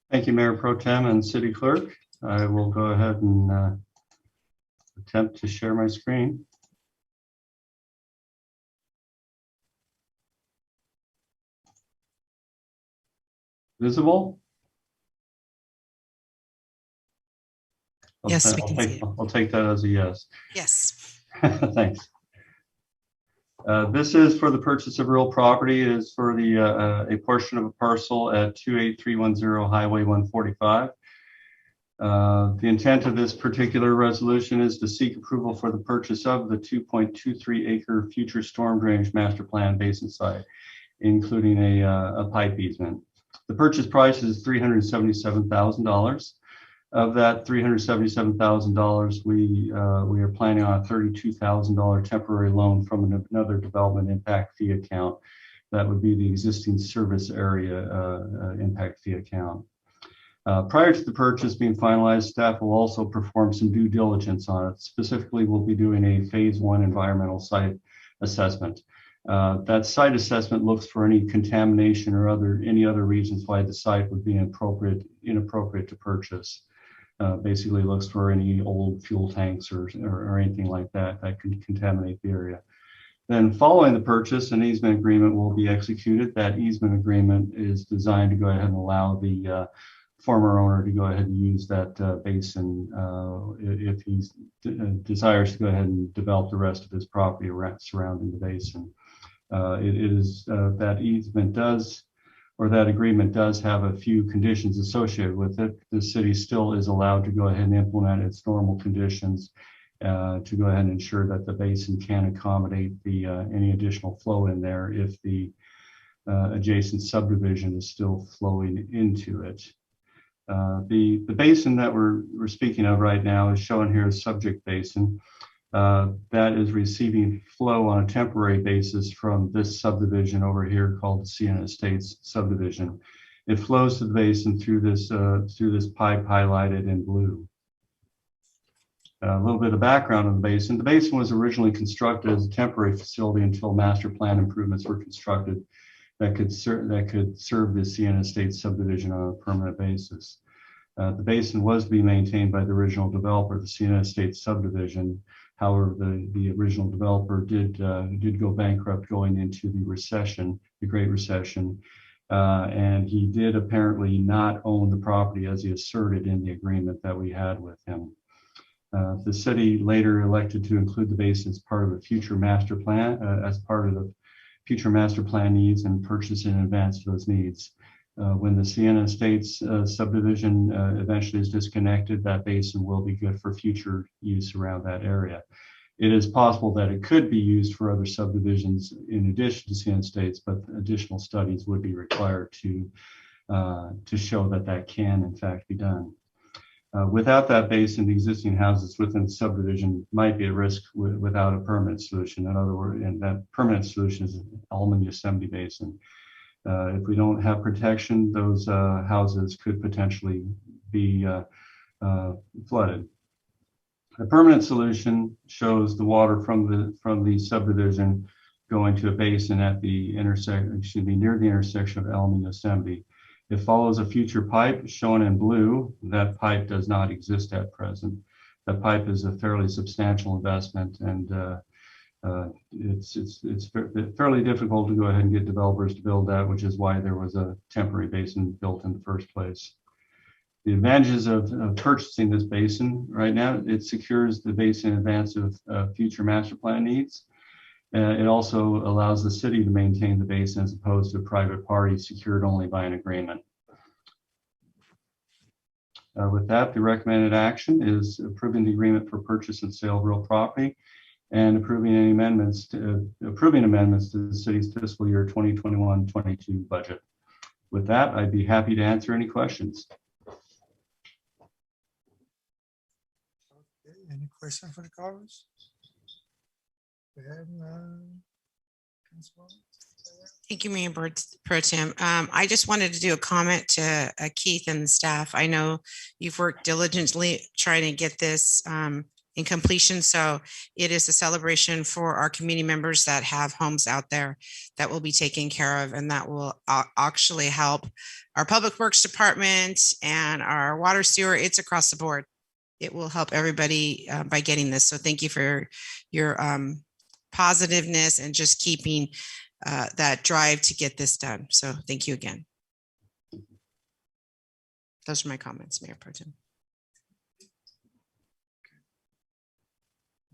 Thank you, Mayor Pro Tem and City Clerk. I will go ahead and attempt to share my screen. Visible? Yes, we can see it. I'll take that as a yes. Yes. Thanks. This is for the purchase of real property. It is for the a portion of a parcel at 28310 Highway 145. The intent of this particular resolution is to seek approval for the purchase of the 2.23 acre future storm drainage master plan basin site, including a pipe easement. The purchase price is $377,000. Of that $377,000, we are planning on a $32,000 temporary loan from another development impact fee account. That would be the existing service area impact fee account. Prior to the purchase being finalized, staff will also perform some due diligence on it. Specifically, we'll be doing a phase 1 environmental site assessment. That site assessment looks for any contamination or any other reasons why the site would be inappropriate to purchase. Basically looks for any old fuel tanks or anything like that that could contaminate the area. Then following the purchase, an easement agreement will be executed. That easement agreement is designed to go ahead and allow the former owner to go ahead and use that basin if he desires to go ahead and develop the rest of his property surrounding the basin. That easement does, or that agreement does have a few conditions associated with it. The city still is allowed to go ahead and implement its normal conditions to go ahead and ensure that the basin can accommodate any additional flow in there if the adjacent subdivision is still flowing into it. The basin that we're speaking of right now is shown here as subject basin. That is receiving flow on a temporary basis from this subdivision over here called the Sienna Estates subdivision. It flows to the basin through this pipe highlighted in blue. A little bit of background on the basin. The basin was originally constructed as a temporary facility until master plan improvements were constructed that could serve the Sienna Estates subdivision on a permanent basis. The basin was to be maintained by the original developer, the Sienna Estates subdivision. However, the original developer did go bankrupt going into the recession, the Great Recession, and he did apparently not own the property as he asserted in the agreement that we had with him. The city later elected to include the basin as part of the future master plan, as part of the future master plan needs and purchase in advance for those needs. When the Sienna Estates subdivision eventually is disconnected, that basin will be good for future use around that area. It is possible that it could be used for other subdivisions in addition to Sienna Estates, but additional studies would be required to show that that can in fact be done. Without that basin, the existing houses within the subdivision might be at risk without a permanent solution. In other words, and that permanent solution is Almond Yosemite Basin. If we don't have protection, those houses could potentially be flooded. A permanent solution shows the water from the subdivision going to a basin at the near the intersection of Elm and Yosemite. It follows a future pipe shown in blue. That pipe does not exist at present. That pipe is a fairly substantial investment, and it's fairly difficult to go ahead and get developers to build that, which is why there was a temporary basin built in the first place. The advantages of purchasing this basin right now, it secures the basin in advance of future master plan needs. It also allows the city to maintain the basin as opposed to a private party secured only by an agreement. With that, the recommended action is approving the agreement for purchase and sale of real property and approving amendments to the city's fiscal year 2021-22 budget. With that, I'd be happy to answer any questions. Okay, any question for the callers? Thank you, Mayor Pro Tem. I just wanted to do a comment to Keith and the staff. I know you've worked diligently trying to get this in completion. So it is a celebration for our community members that have homes out there that will be taken care of, and that will actually help our Public Works Department and our water sewer. It's across the board. It will help everybody by getting this. So thank you for your positiveness and just keeping that drive to get this done. So thank you again. Those are my comments, Mayor Pro Tem.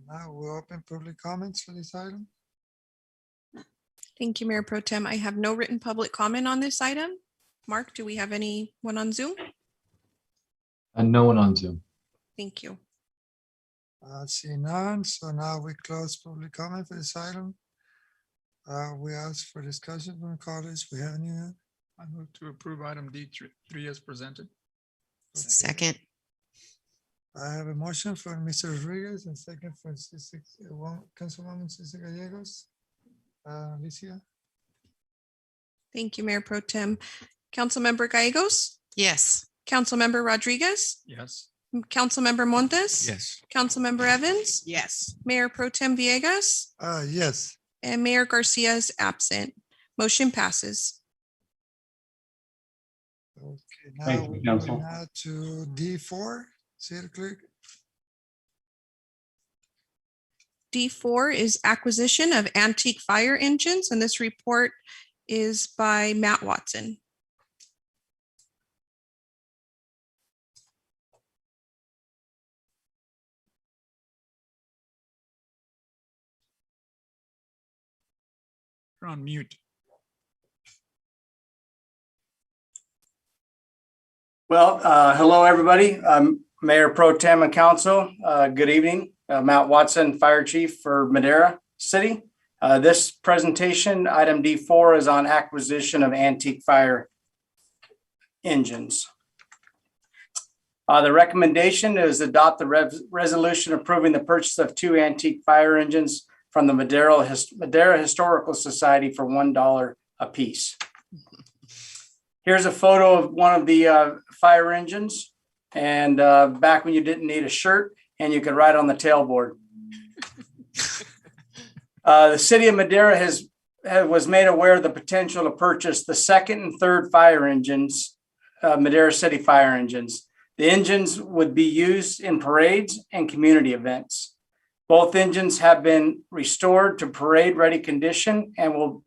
Now we'll open public comments for this item. Thank you, Mayor Pro Tem. I have no written public comment on this item. Mark, do we have anyone on Zoom? And no one on Zoom. Thank you. See none, so now we close public comment for this item. We ask for discussion from colleagues. We have any? I move to approve item D3 as presented. Second. I have a motion for Mr. Rodriguez and second for Councilwoman Ceci Gallegos. Alicia? Thank you, Mayor Pro Tem. Councilmember Gallegos, Yes. Councilmember Rodriguez, Yes. Councilmember Montes, Yes. Councilmember Evans, Yes. Mayor Pro Tem Villegas, Yes. and Mayor Garcia is absent. Motion passes. Okay, now Thank you, we're Council. going now to D4, City Clerk. D4 is acquisition of antique fire engines, and this report is by Matt Watson. You're on mute. Well, hello, everybody. I'm Mayor Pro Tem and Council. Good evening. Matt Watson, Fire Chief for Madera City. This presentation, item D4, is on acquisition of antique fire engines. The recommendation is adopt the resolution approving the purchase of 2 antique fire engines from the Madera Historical Society for $1 a piece. Here's a photo of one of the fire engines, and back when you didn't need a shirt and you could ride on the tailboard. The city of Madera was made aware of the potential to purchase the 2nd and 3rd fire engines, Madera City fire engines. The engines would be used in parades and community events. Both engines have been restored to parade-ready condition and will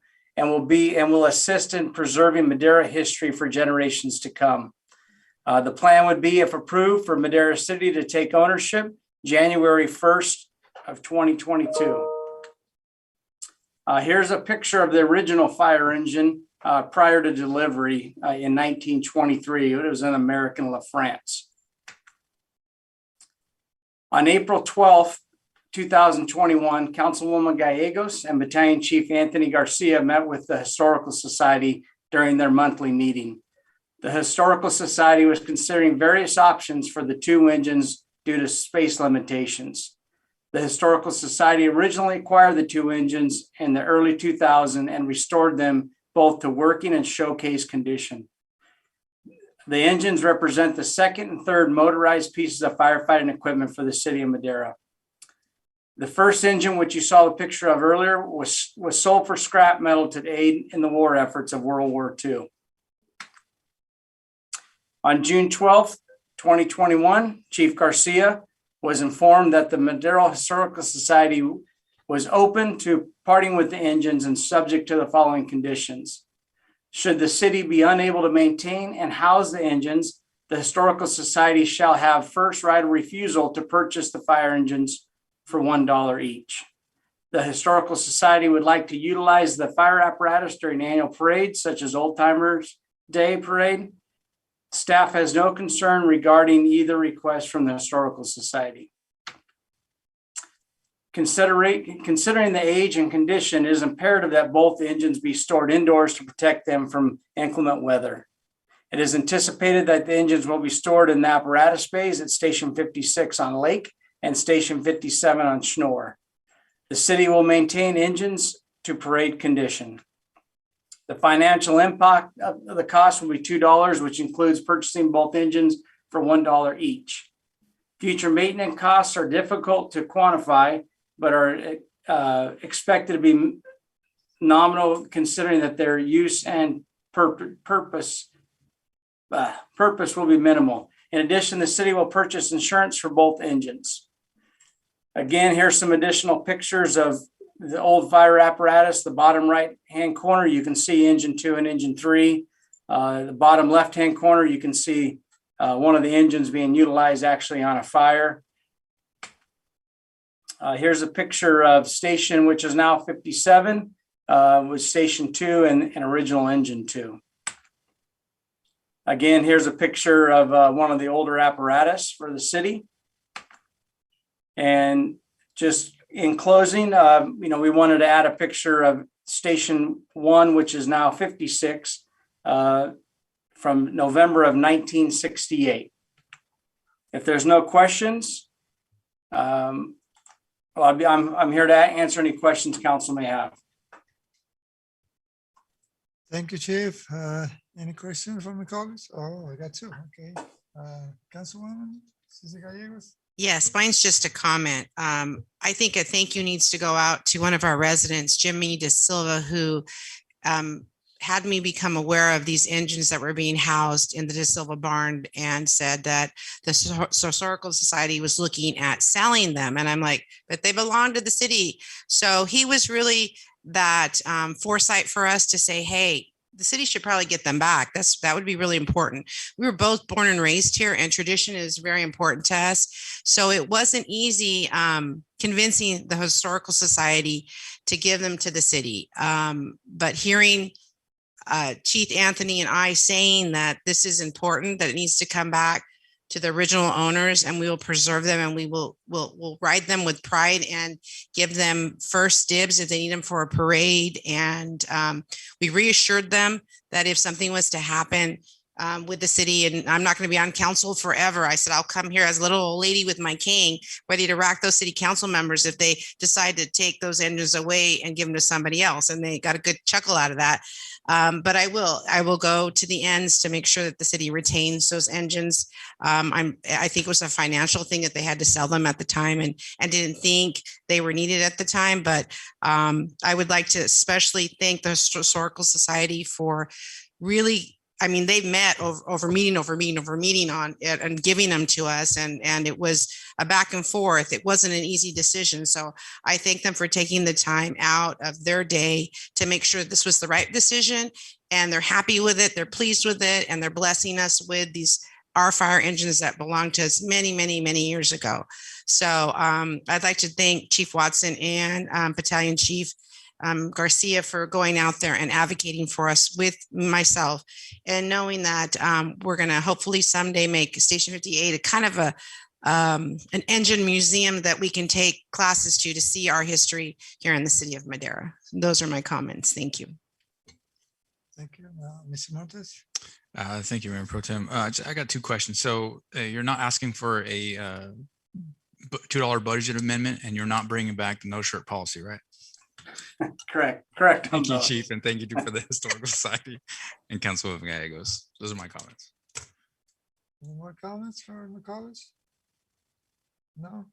assist in preserving Madera history for generations to come. The plan would be, if approved, for Madera City to take ownership January 1st of 2022. Here's a picture of the original fire engine prior to delivery in 1923. It was an American La France. On April 12th, 2021, Councilwoman Gallegos and Battalion Chief Anthony Garcia met with the Historical Society during their monthly meeting. The Historical Society was considering various options for the 2 engines due to space limitations. The Historical Society originally acquired the 2 engines in the early 2000s and restored them both to working and showcase condition. The engines represent the 2nd and 3rd motorized pieces of firefighting equipment for the city of Madera. The first engine, which you saw the picture of earlier, was sold for scrap metal to aid in the war efforts of World War II. On June 12th, 2021, Chief Garcia was informed that the Madera Historical Society was open to parting with the engines and subject to the following conditions. Should the city be unable to maintain and house the engines, the Historical Society shall have first right of refusal to purchase the fire engines for $1 each. The Historical Society would like to utilize the fire apparatus during annual parades such as Old Timers Day Parade. Staff has no concern regarding either request from the Historical Society. Considering the age and condition, it is imperative that both engines be stored indoors to protect them from inclement weather. It is anticipated that the engines will be stored in the apparatus bays at Station 56 on Lake and Station 57 on Schnorr. The city will maintain engines to parade condition. The financial impact of the cost will be $2, which includes purchasing both engines for $1 each. Future maintenance costs are difficult to quantify, but are expected to be nominal considering that their use and purpose will be minimal. In addition, the city will purchase insurance for both engines. Again, here's some additional pictures of the old fire apparatus. The bottom right-hand corner, you can see engine 2 and engine 3. The bottom left-hand corner, you can see one of the engines being utilized actually on a fire. Here's a picture of station, which is now 57, with station 2 and original engine 2. Again, here's a picture of one of the older apparatus for the city. And just in closing, we wanted to add a picture of Station 1, which is now 56, from November of 1968. If there's no questions, I'm here to answer any questions council may have. Thank you, Chief. Any questions from the colleagues? Oh, I got two. Okay. Councilwoman Ceci Gallegos? Yes, mine's just a comment. I think a thank you needs to go out to one of our residents, Jimmy De Silva, who had me become aware of these engines that were being housed in the De Silva barn and said that the Historical Society was looking at selling them. And I'm like, but they belong to the city. So he was really that foresight for us to say, hey, the city should probably get them back. That would be really important. We were both born and raised here, and tradition is very important to us. So it wasn't easy convincing the Historical Society to give them to the city. But hearing Chief Anthony and I saying that this is important, that it needs to come back to the original owners, and we will preserve them, and we'll ride them with pride and give them first dibs if they need them for a parade. And we reassured them that if something was to happen with the city, and I'm not going to be on council forever, I said, I'll come here as a little old lady with my cane, ready to rack those city council members if they decide to take those engines away and give them to somebody else. And they got a good chuckle out of that. But I will go to the ends to make sure that the city retains those engines. I think it was a financial thing that they had to sell them at the time and didn't think they were needed at the time. But I would like to especially thank the Historical Society for really, I mean, they've met over meeting on it and giving them to us. And it was a back and forth. It wasn't an easy decision. So I thank them for taking the time out of their day to make sure this was the right decision. And they're happy with it. They're pleased with it. And they're blessing us with these our fire engines that belonged to us many, many, many years ago. So I'd like to thank Chief Watson and Battalion Chief Garcia for going out there and advocating for us with myself, and knowing that we're going to hopefully someday make Station 58 a kind of an engine museum that we can take classes to see our history here in the city of Madera. Those are my comments. Thank you. Thank you. Mr. Montes? Thank you, Mayor Pro Tem. I got two questions. So you're not asking for a $2 budget amendment, and you're not bringing back the no shirt policy, right? Correct. Thank you, Chief, and thank you for the Historical Society and Councilwoman Gallegos. Those are my comments. Any more comments from the college? No?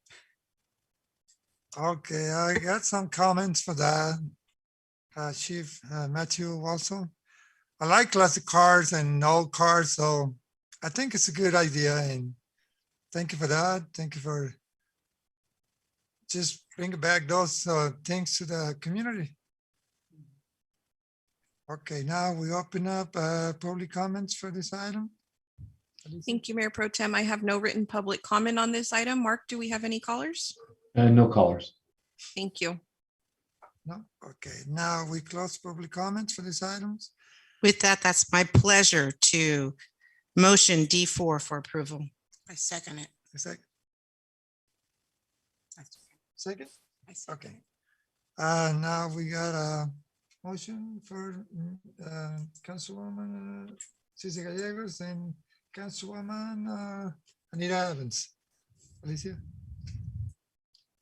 Okay, I got some comments for that. Chief Matthew also. I like classic cars and old cars, so I think it's a good idea, and thank you for that. Thank you for just bringing back those things to the community. Okay, now we open up public comments for this item. Thank you, Mayor Pro Tem. I have no written public comment on this item. Mark, do we have any callers? No callers. Thank you. No? Okay, now we close public comments for these items. With that, that's my pleasure to motion D4 for approval. I second it. A second. Second? Okay. Now we got a motion for Councilwoman Ceci Gallegos and Councilwoman Anita Evans. Alicia?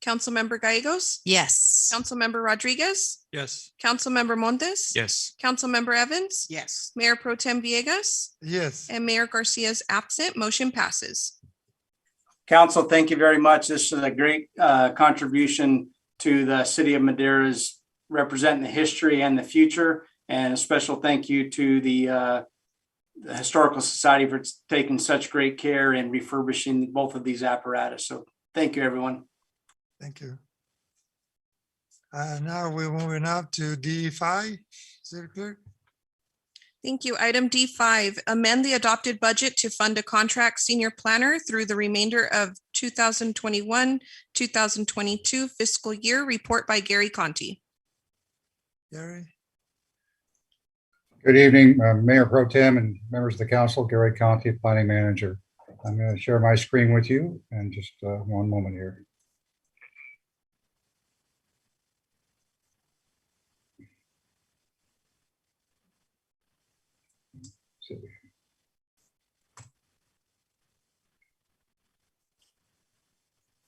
Councilmember Gallegos? Yes. Councilmember Rodriguez? Yes. Councilmember Montes? Yes. Councilmember Evans? Yes. Mayor Pro Tem Villegas? Yes. And Mayor Garcia is absent. Motion passes. Council, thank you very much. This is a great contribution to the city of Madera's representing the history and the future. And a special thank you to the Historical Society for taking such great care in refurbishing both of these apparatus. So thank you, everyone. Thank you. Now we're moving up to D5. City Clerk? Thank you. Item D5, amend the adopted budget to fund a contract senior planner through the remainder of 2021-2022 fiscal year. Report by Gary Conti. Gary? Good evening, Mayor Pro Tem and members of the council, Gary Conti, Planning Manager. I'm going to share my screen with you in just one moment here.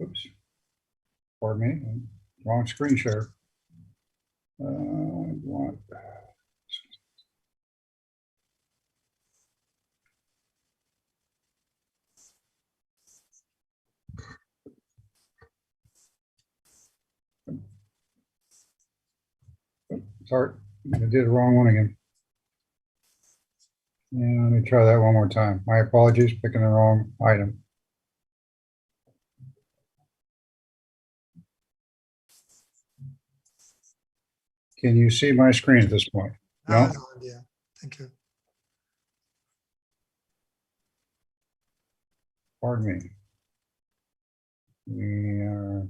Oops. Pardon me, wrong screen share. Sorry, I did the wrong one again. Yeah, let me try that one more time. My apologies, picking the wrong item. Can you see my screen at this point? No? Yeah, thank you. Pardon me. We are.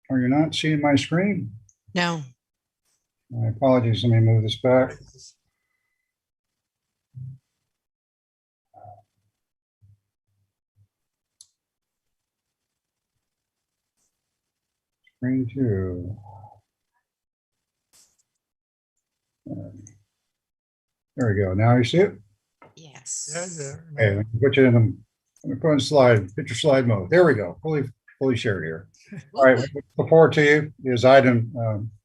Are you not seeing my screen? No. My apologies. Let me move this back. Screen 2. There we go. Now you see it? Yes. Yeah, there. Okay, let me put you in the, let me put in slide, picture slide mode. There we go. Fully shared here. All right, what we look forward to you is item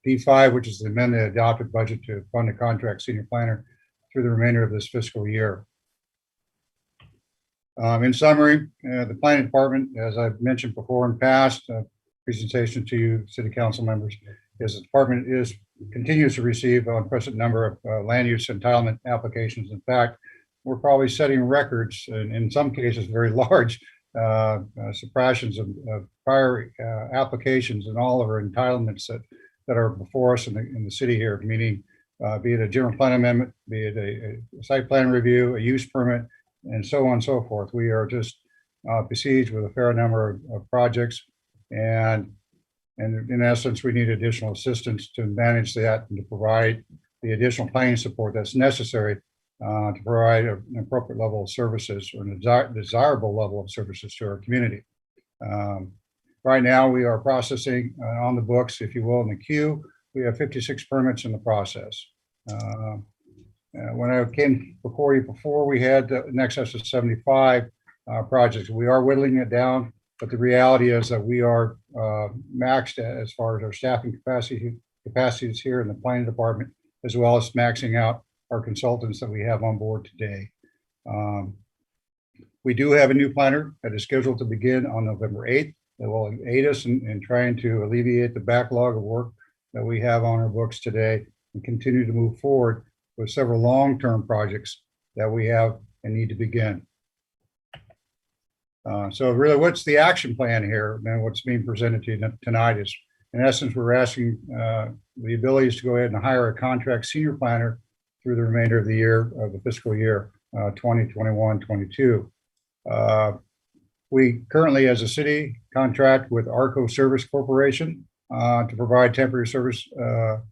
D5, which is the amended adopted budget to fund the contract senior planner through the remainder of this fiscal year. In summary, the planning department, as I've mentioned before in past presentation to you, city council members, is the department continues to receive an unprecedented number of land use entitlement applications. In fact, we're probably setting records, and in some cases, very large suppressions of prior applications and all of our entitlements that are before us in the city here, meaning be it a general plan amendment, be it a site plan review, a use permit, and so on and so forth. We are just besieged with a fair number of projects, and in essence, we need additional assistance to manage that and to provide the additional planning support that's necessary to provide an appropriate level of services or a desirable level of services to our community. Right now, we are processing on the books, if you will, in the queue. We have 56 permits in the process. When I came before you before, we had in excess of 75 projects. We are whittling it down, but the reality is that we are maxed as far as our staffing capacities here in the planning department, as well as maxing out our consultants that we have on board today. We do have a new planner that is scheduled to begin on November 8th that will aid us in trying to alleviate the backlog of work that we have on our books today and continue to move forward with several long-term projects that we have and need to begin. So really, what's the action plan here? And what's being presented to you tonight is, in essence, we're asking the abilities to go ahead and hire a contract senior planner through the remainder of the year, of the fiscal year 2021-22. We currently, as a city, contract with ARCO Service Corporation to provide temporary service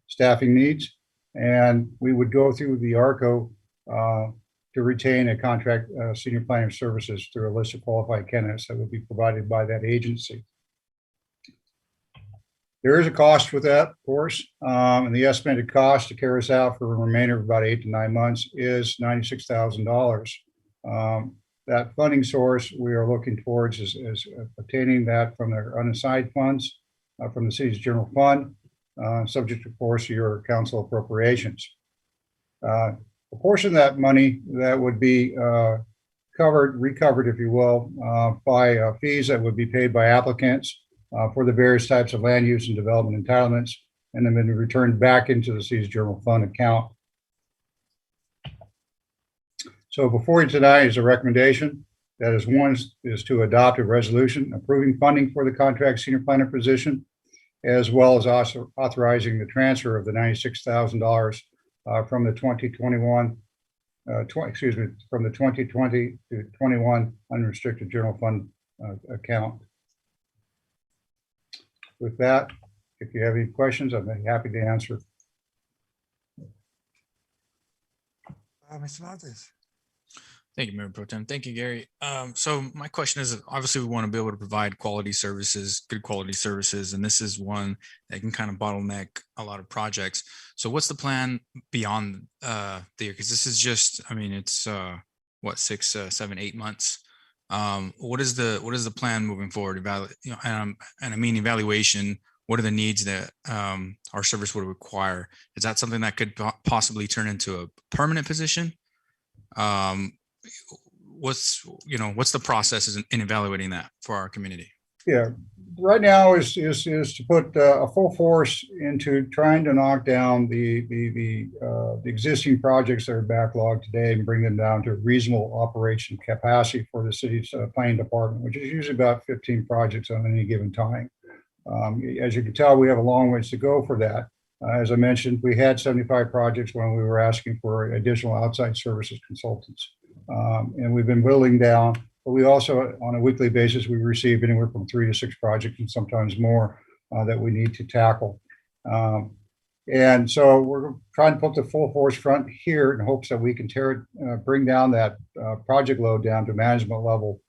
staffing needs. And we would go through the ARCO to retain a contract senior planning services through a list of qualified candidates that would be provided by that agency. There is a cost with that, of course, and the estimated cost to carry us out for a remainder of about 8 to 9 months is $96,000. That funding source we are looking towards is obtaining that from their unassigned funds from the city's general fund, subject, of course, to your council appropriations. A portion of that money that would be recovered, if you will, by fees that would be paid by applicants for the various types of land use and development entitlements, and then returned back into the city's general fund account. So before you tonight is a recommendation that is one is to adopt a resolution approving funding for the contract senior planner position, as well as also authorizing the transfer of the $96,000 from the 2021 from the 2020 to 21 unrestricted general fund account. With that, if you have any questions, I'd be happy to answer. Mr. Montes. Thank you, Mayor Pro Tem. Thank you, Gary. So my question is, obviously, we want to be able to provide quality services, good quality services, and this is one that can kind of bottleneck a lot of projects. So what's the plan beyond the year? Because this is just, I mean, it's what, 6, 7, 8 months. What is the plan moving forward? And I mean evaluation. What are the needs that our service would require? Is that something that could possibly turn into a permanent position? What's the process in evaluating that for our community? Yeah, right now is to put a full force into trying to knock down the existing projects that are backlogged today and bring them down to reasonable operation capacity for the city's planning department, which is usually about 15 projects on any given time. As you can tell, we have a long ways to go for that. As I mentioned, we had 75 projects when we were asking for additional outside services consultants. And we've been whittling down, but we also, on a weekly basis, we receive anywhere from 3 to 6 projects and sometimes more that we need to tackle. And so we're trying to put the full force front here in hopes that we can bring down that project load down to management level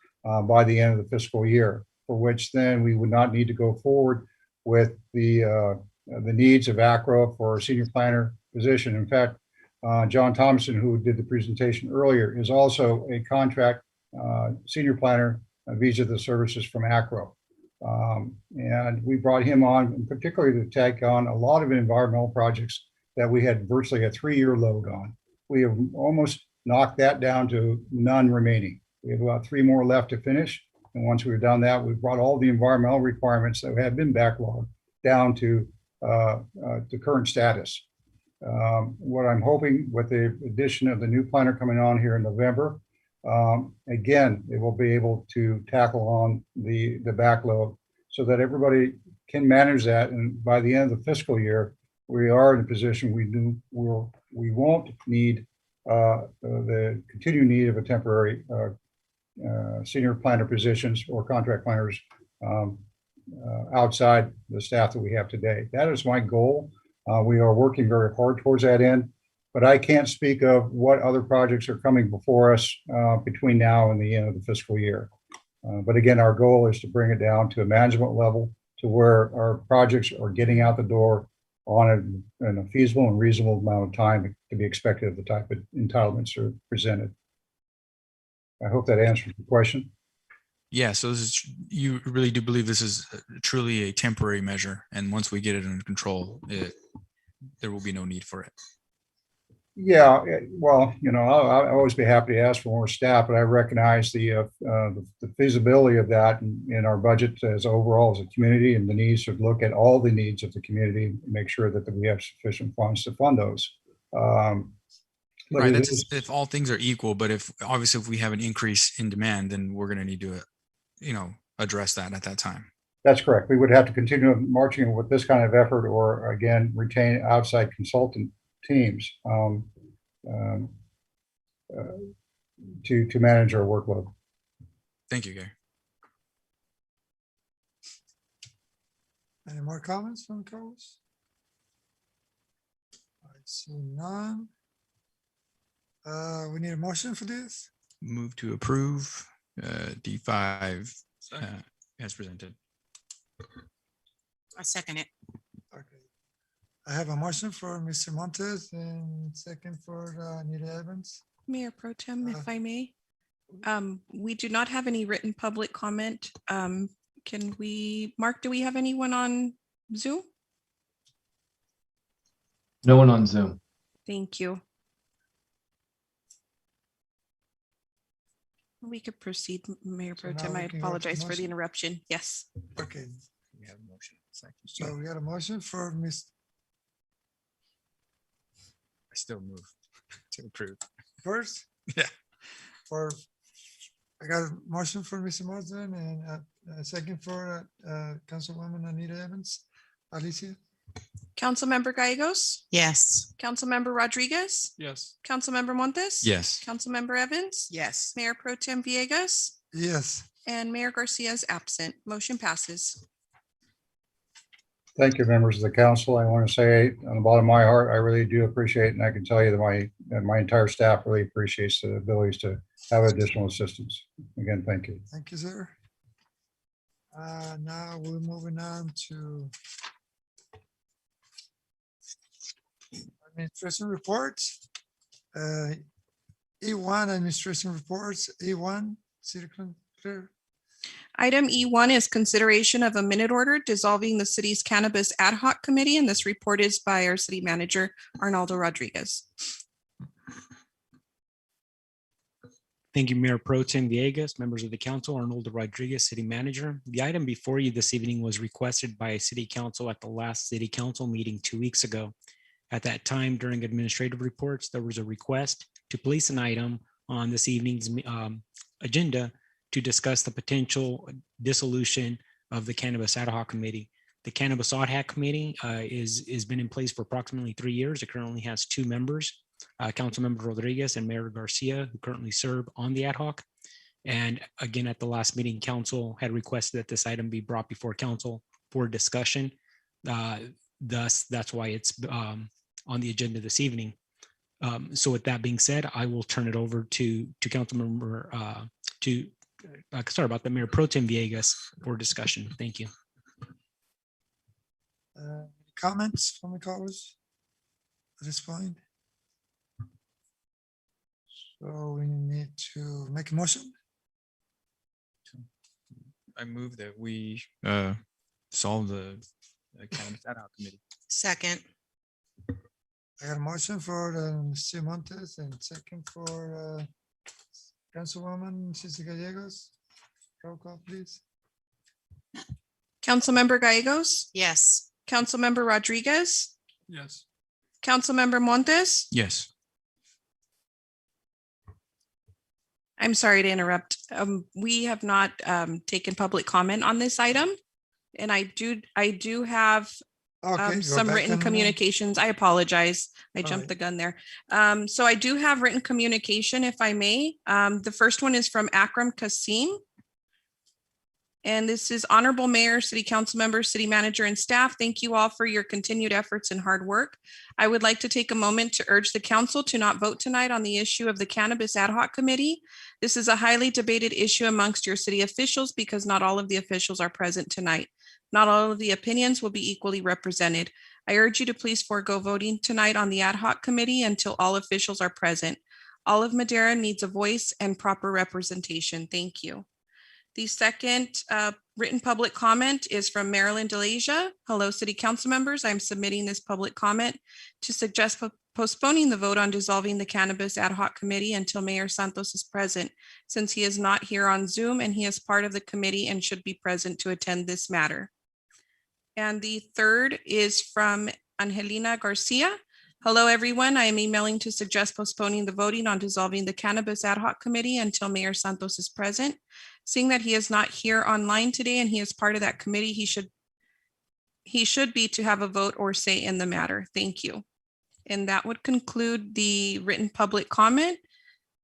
by the end of the fiscal year, for which then we would not need to go forward with the needs of ACRO for a senior planner position. In fact, John Thompson, who did the presentation earlier, is also a contract senior planner vis-a the services from ACRO. And we brought him on, particularly to take on a lot of environmental projects that we had virtually a 3-year load on. We have almost knocked that down to none remaining. We have about 3 more left to finish. And once we've done that, we've brought all the environmental requirements that have been backlogged down to the current status. What I'm hoping with the addition of the new planner coming on here in November, again, they will be able to tackle on the backload so that everybody can manage that. And by the end of the fiscal year, we are in a position we won't need the continued need of a temporary senior planner positions or contract planners outside the staff that we have today. That is my goal. We are working very hard towards that end, but I can't speak of what other projects are coming before us between now and the end of the fiscal year. But again, our goal is to bring it down to a management level to where our projects are getting out the door on in a feasible and reasonable amount of time to be expected of the type of entitlements that are presented. I hope that answers the question. Yeah, so you really do believe this is truly a temporary measure, and once we get it under control, there will be no need for it. Yeah, well, I'll always be happy to ask for more staff, but I recognize the feasibility of that in our budget as overall as a community, and the needs to look at all the needs of the community and make sure that we have sufficient funds to fund those. Right, that's if all things are equal, but if we have an increase in demand, then we're going to need to address that at that time. That's correct. We would have to continue marching with this kind of effort, or again, retain outside consultant teams to manage our workload. Thank you, Gary. Any more comments from co-hosts? I see none. We need a motion for this. Move to approve D5 as presented. I second it. Okay. I have a motion for Mr. Montes and second for Anita Evans. Mayor Pro Tem, if I may. We do not have any written public comment. Can we, Mark, do we have anyone on Zoom? No one on Zoom. Thank you. We could proceed, Mayor Pro Tem. I apologize for the interruption. Yes. Okay. We have a motion. So we got a motion for Ms. I still move to approve. First? Yeah. I got a motion for Mr. Marsden and a second for Councilwoman Anita Evans. Alicia? Councilmember Gallegos, Yes. Councilmember Rodriguez, Yes. Councilmember Montes. Yes. Councilmember Evans, Yes. Mayor Pro Tem Villegas, Yes. and Mayor Garcia is absent. Motion passes. Thank you, members of the council. I want to say on the bottom of my heart, I really do appreciate, and I can tell you that my entire staff really appreciates the abilities to have additional assistance. Again, thank you. Thank you, sir. Now we're moving on to administration reports. E1 administration reports, E1 city clerk. Item E1 is consideration of a minute order dissolving the city's cannabis ad hoc committee, and this report is by our city manager, Arnaldo Rodriguez. Thank you, Mayor Pro Tem Villegas, members of the council, Arnoldo Rodriguez, city manager. The item before you this evening was requested by city council at the last city council meeting 2 weeks ago. At that time, during administrative reports, there was a request to place an item on this evening's agenda to discuss the potential dissolution of the Cannabis Ad Hoc Committee. The Cannabis Ad Hoc Committee is been in place for approximately 3 years. It currently has 2 members, Councilmember Rodriguez and Mayor Garcia, who currently serve on the ad hoc. And again, at the last meeting, council had requested that this item be brought before council for discussion. Thus, that's why it's on the agenda this evening. So with that being said, I will turn it over to Councilmember sorry about the Mayor Pro Tem Villegas for discussion. Thank you. Comments from the callers at this point? So we need to make a motion. I move that we solve the cannabis ad hoc committee. Second. I got a motion for Mr. Montes and second for Councilwoman Ceci Gallegos. Roll call, please. Councilmember Gallegos, Yes. Councilmember Rodriguez, Yes. Councilmember Montes. Yes. I'm sorry to interrupt. We have not taken public comment on this item. And I do have Okay, go some back written and, communications. I apologize. I all jumped right. the gun there. So I do have written communication, if I may. The first one is from Akram Kasim. And this is Honorable Mayor, City Council members, City Manager, and staff. Thank you all for your continued efforts and hard work. I would like to take a moment to urge the council to not vote tonight on the issue of the Cannabis Ad Hoc Committee. This is a highly debated issue amongst your city officials because not all of the officials are present tonight. Not all of the opinions will be equally represented. I urge you to please forego voting tonight on the Ad Hoc Committee until all officials are present. All of Madera needs a voice and proper representation. Thank you. The second written public comment is from Marilyn DeLasia. Hello, City Council members. I'm submitting this public comment to suggest postponing the vote on dissolving the Cannabis Ad Hoc Committee until Mayor Santos is present, since he is not here on Zoom and he is part of the committee and should be present to attend this matter. And the third is from Angelina Garcia. Hello, everyone. I am emailing to suggest postponing the voting on dissolving the Cannabis Ad Hoc Committee until Mayor Santos is present. Seeing that he is not here online today and he is part of that committee, he should be to have a vote or say in the matter. Thank you. And that would conclude the written public comment.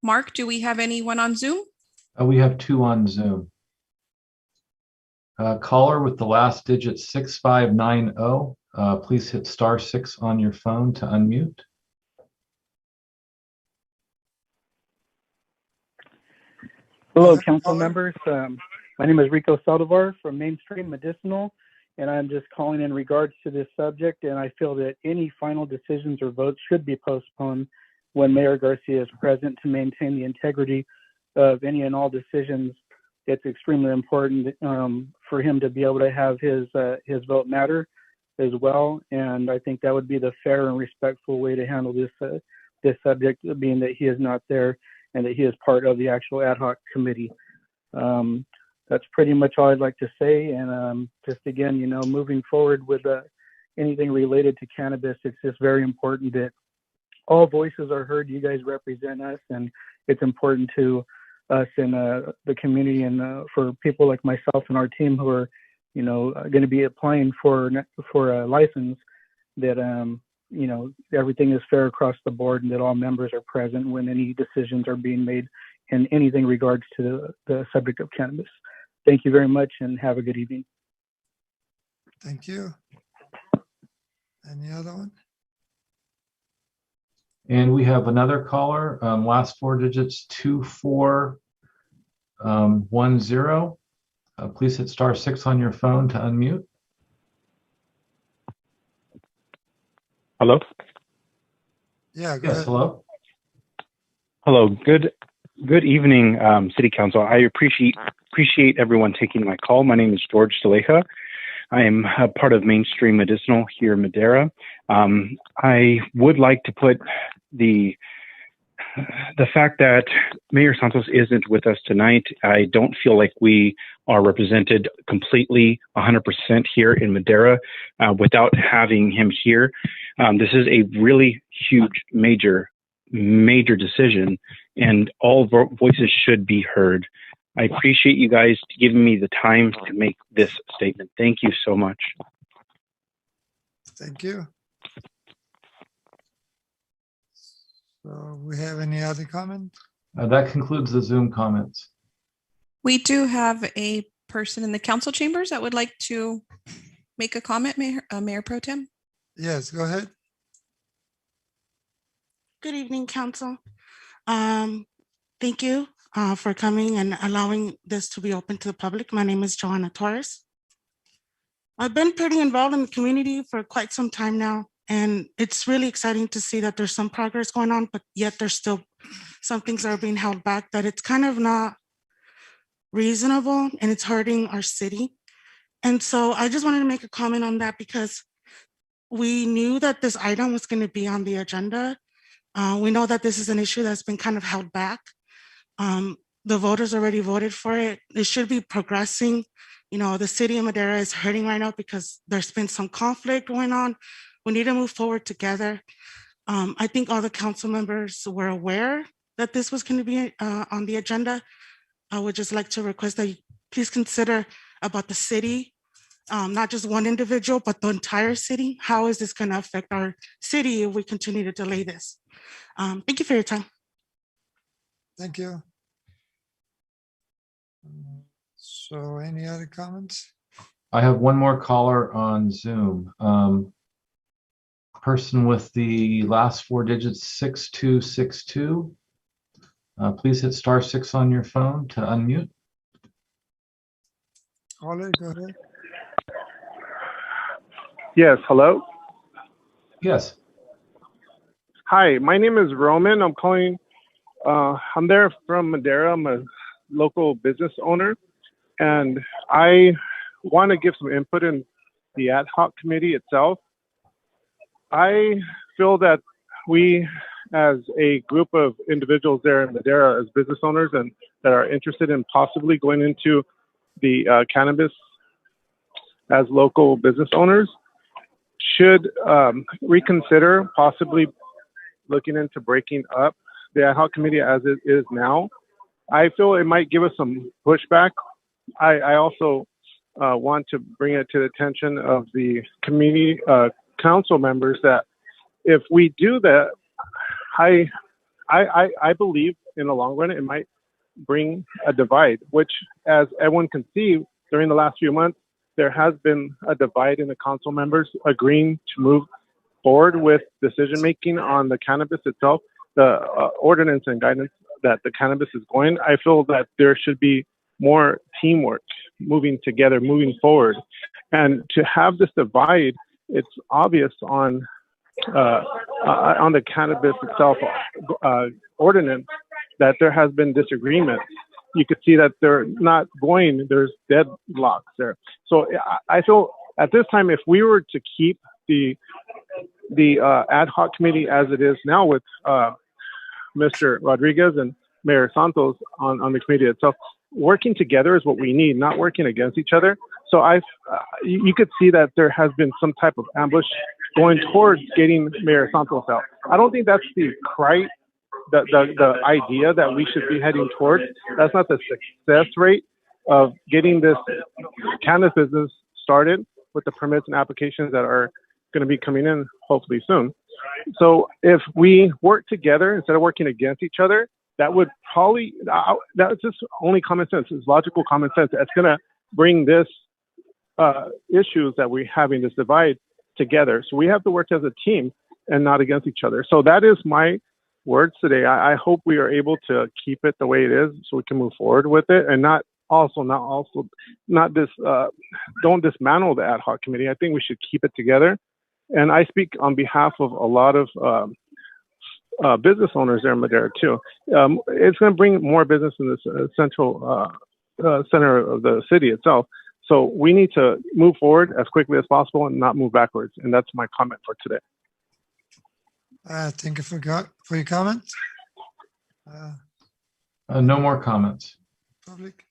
Mark, do we have anyone on Zoom? We have 2 on Zoom. Caller with the last digit 6590. Please hit *6 on your phone to unmute. Hello, council members. My name is Rico Saldivar from Mainstream Medicinal, and I'm just calling in regards to this subject. And I feel that any final decisions or votes should be postponed when Mayor Garcia is present to maintain the integrity of any and all decisions. It's extremely important for him to be able to have his vote matter as well. And I think that would be the fair and respectful way to handle this subject, being that he is not there and that he is part of the actual ad hoc committee. That's pretty much all I'd like to say. And just again, moving forward with anything related to cannabis, it's just very important that all voices are heard. You guys represent us, and it's important to us in the community and for people like myself and our team who are, going to be applying for a license. that, everything is fair across the board and that all members are present when any decisions are being made in anything regards to the subject of cannabis. Thank you very much and have a good evening. Thank you. Any other one? And we have another caller, last four digits, 2410. Please hit *6 on your phone to unmute. Hello? Yeah, go Yes, ahead. hello. Hello. Good evening, City Council. I appreciate everyone taking my call. My name is George Saleja. I am a part of Mainstream Medicinal here in Madera. I would like to put the fact that Mayor Santos isn't with us tonight. I don't feel like we are represented completely 100% here in Madera without having him here. This is a really huge, major decision, and all voices should be heard. I appreciate you guys giving me the time to make this statement. Thank you so much. Thank you. So we have any other comment? That concludes the Zoom comments. We do have a person in the council chambers that would like to make a comment, Mayor Pro Tem. Yes, go ahead. Good evening, Council. Thank you for coming and allowing this to be open to the public. My name is Joanna Torres. I've been pretty involved in the community for quite some time now, and it's really exciting to see that there's some progress going on, but yet there's still some things that are being held back, that it's kind of not reasonable and it's hurting our city. And so I just wanted to make a comment on that because we knew that this item was going to be on the agenda. We know that this is an issue that's been kind of held back. The voters already voted for it. It should be progressing. The city of Madera is hurting right now because there's been some conflict going on. We need to move forward together. I think all the council members were aware that this was going to be on the agenda. I would just like to request that you please consider about the city, not just one individual, but the entire city. How is this going to affect our city if we continue to delay this? Thank you for your time. Thank you. So any other comments? I have one more caller on Zoom. Person with the last four digits, 6262. Please hit *6 on your phone to unmute. Caller, go ahead. Yes, hello? Yes. Hi, my name is Roman. I'm calling, I'm there from Madera. I'm a local business owner, and I want to give some input in the ad hoc committee itself. I feel that we, as a group of individuals there in Madera as business owners and that are interested in possibly going into the cannabis as local business owners, should reconsider possibly looking into breaking up the ad hoc committee as it is now. I feel it might give us some pushback. I also want to bring it to the attention of the community council members that if we do that, I believe in the long run it might bring a divide, which, as everyone can see, during the last few months, there has been a divide in the council members agreeing to move forward with decision making on the cannabis itself, the ordinance and guidance that the cannabis is going. I feel that there should be more teamwork, moving together, moving forward. And to have this divide, it's obvious on the cannabis itself ordinance that there has been disagreement. You could see that they're not going, there's deadlocks there. So I feel at this time, if we were to keep the ad hoc committee as it is now with Mr. Rodriguez and Mayor Santos on the committee itself, working together is what we need, not working against each other. So you could see that there has been some type of ambush going towards getting Mayor Santos out. I don't think that's the idea that we should be heading towards. That's not the success rate of getting this cannabis business started with the permits and applications that are going to be coming in hopefully soon. So if we work together instead of working against each other, that would probably, that's just only common sense. It's logical common sense. That's going to bring this issues that we're having, this divide, together. So we have to work as a team and not against each other. So that is my words today. I hope we are able to keep it the way it is so we can move forward with it and don't dismantle the ad hoc committee. I think we should keep it together. And I speak on behalf of a lot of business owners there in Madera too. It's going to bring more business in this central center of the city itself. So we need to move forward as quickly as possible and not move backwards. And that's my comment for today. Thank you for your comment. No more comments. Public.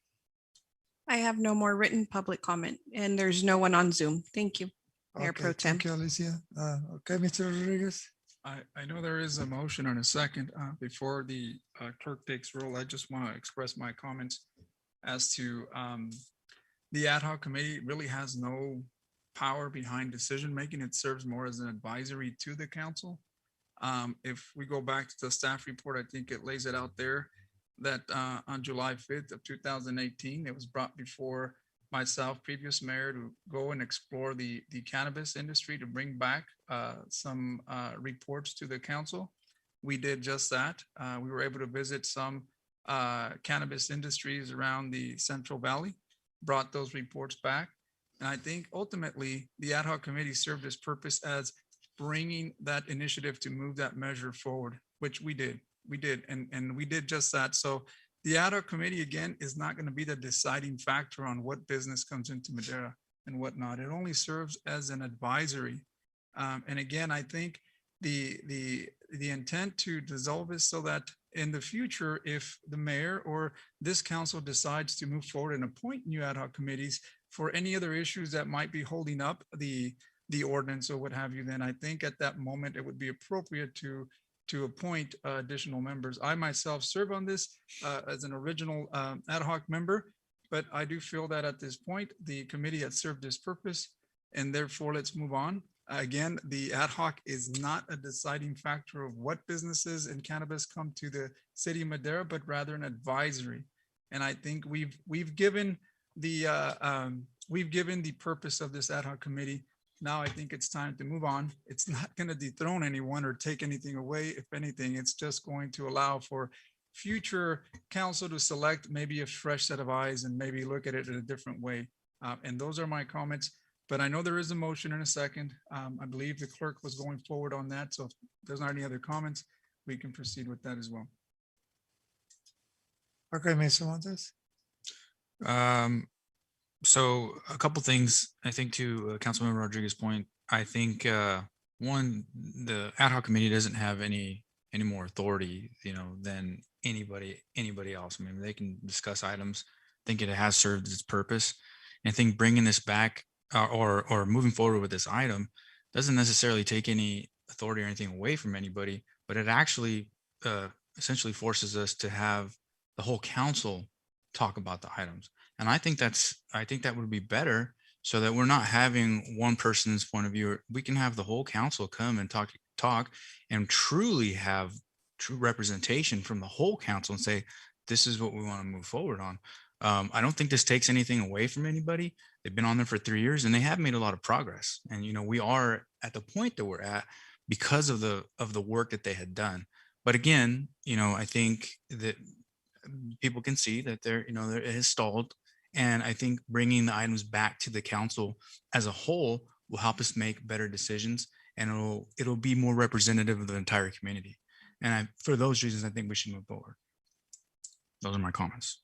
I have no more written public comment, and there's no one on Zoom. Thank you, Mayor Okay, Pro Tem. thank you, Alicia. Okay, Mr. Rodriguez. I know there is a motion on a second. Before the clerk takes roll, I just want to express my comments as to the ad hoc committee really has no power behind decision making. It serves more as an advisory to the council. If we go back to the staff report, I think it lays it out there that on July 5th of 2018, it was brought before myself, previous mayor, to go and explore the cannabis industry to bring back some reports to the council. We did just that. We were able to visit some cannabis industries around the Central Valley, brought those reports back. And I think ultimately the ad hoc committee served its purpose as bringing that initiative to move that measure forward, which we did. And we did just that. So the ad hoc committee, again, is not going to be the deciding factor on what business comes into Madera and whatnot. It only serves as an advisory. And again, I think the intent to dissolve is so that in the future, if the mayor or this council decides to move forward and appoint new ad hoc committees for any other issues that might be holding up the ordinance or what have you, then I think at that moment it would be appropriate to appoint additional members. I myself serve on this as an original ad hoc member, but I do feel that at this point, the committee has served its purpose, and therefore let's move on. Again, the ad hoc is not a deciding factor of what businesses in cannabis come to the city of Madera, but rather an advisory. And I think we've given the purpose of this ad hoc committee. Now I think it's time to move on. It's not going to dethrone anyone or take anything away. If anything, it's just going to allow for future council to select maybe a fresh set of eyes and maybe look at it in a different way. And those are my comments. But I know there is a motion in a second. I believe the clerk was going forward on that. So if there's not any other comments, we can proceed with that as well. Okay, Mr. Montes. So a couple things, I think, to Councilmember Rodriguez's point. I think one, the ad hoc committee doesn't have any more authority, than anybody else. I mean, they can discuss items. I think it has served its purpose. And I think bringing this back or moving forward with this item doesn't necessarily take any authority or anything away from anybody, but it actually essentially forces us to have the whole council talk about the items. And I think that would be better, so that we're not having one person's point of view. We can have the whole council come and talk and truly have true representation from the whole council and say, this is what we want to move forward on. I don't think this takes anything away from anybody. They've been on there for 3 years and they have made a lot of progress. And, we are at the point that we're at because of the work that they had done. But again, I think that people can see that it has stalled. And I think bringing the items back to the council as a whole will help us make better decisions, and it'll be more representative of the entire community. And for those reasons, I think we should move forward. Those are my comments.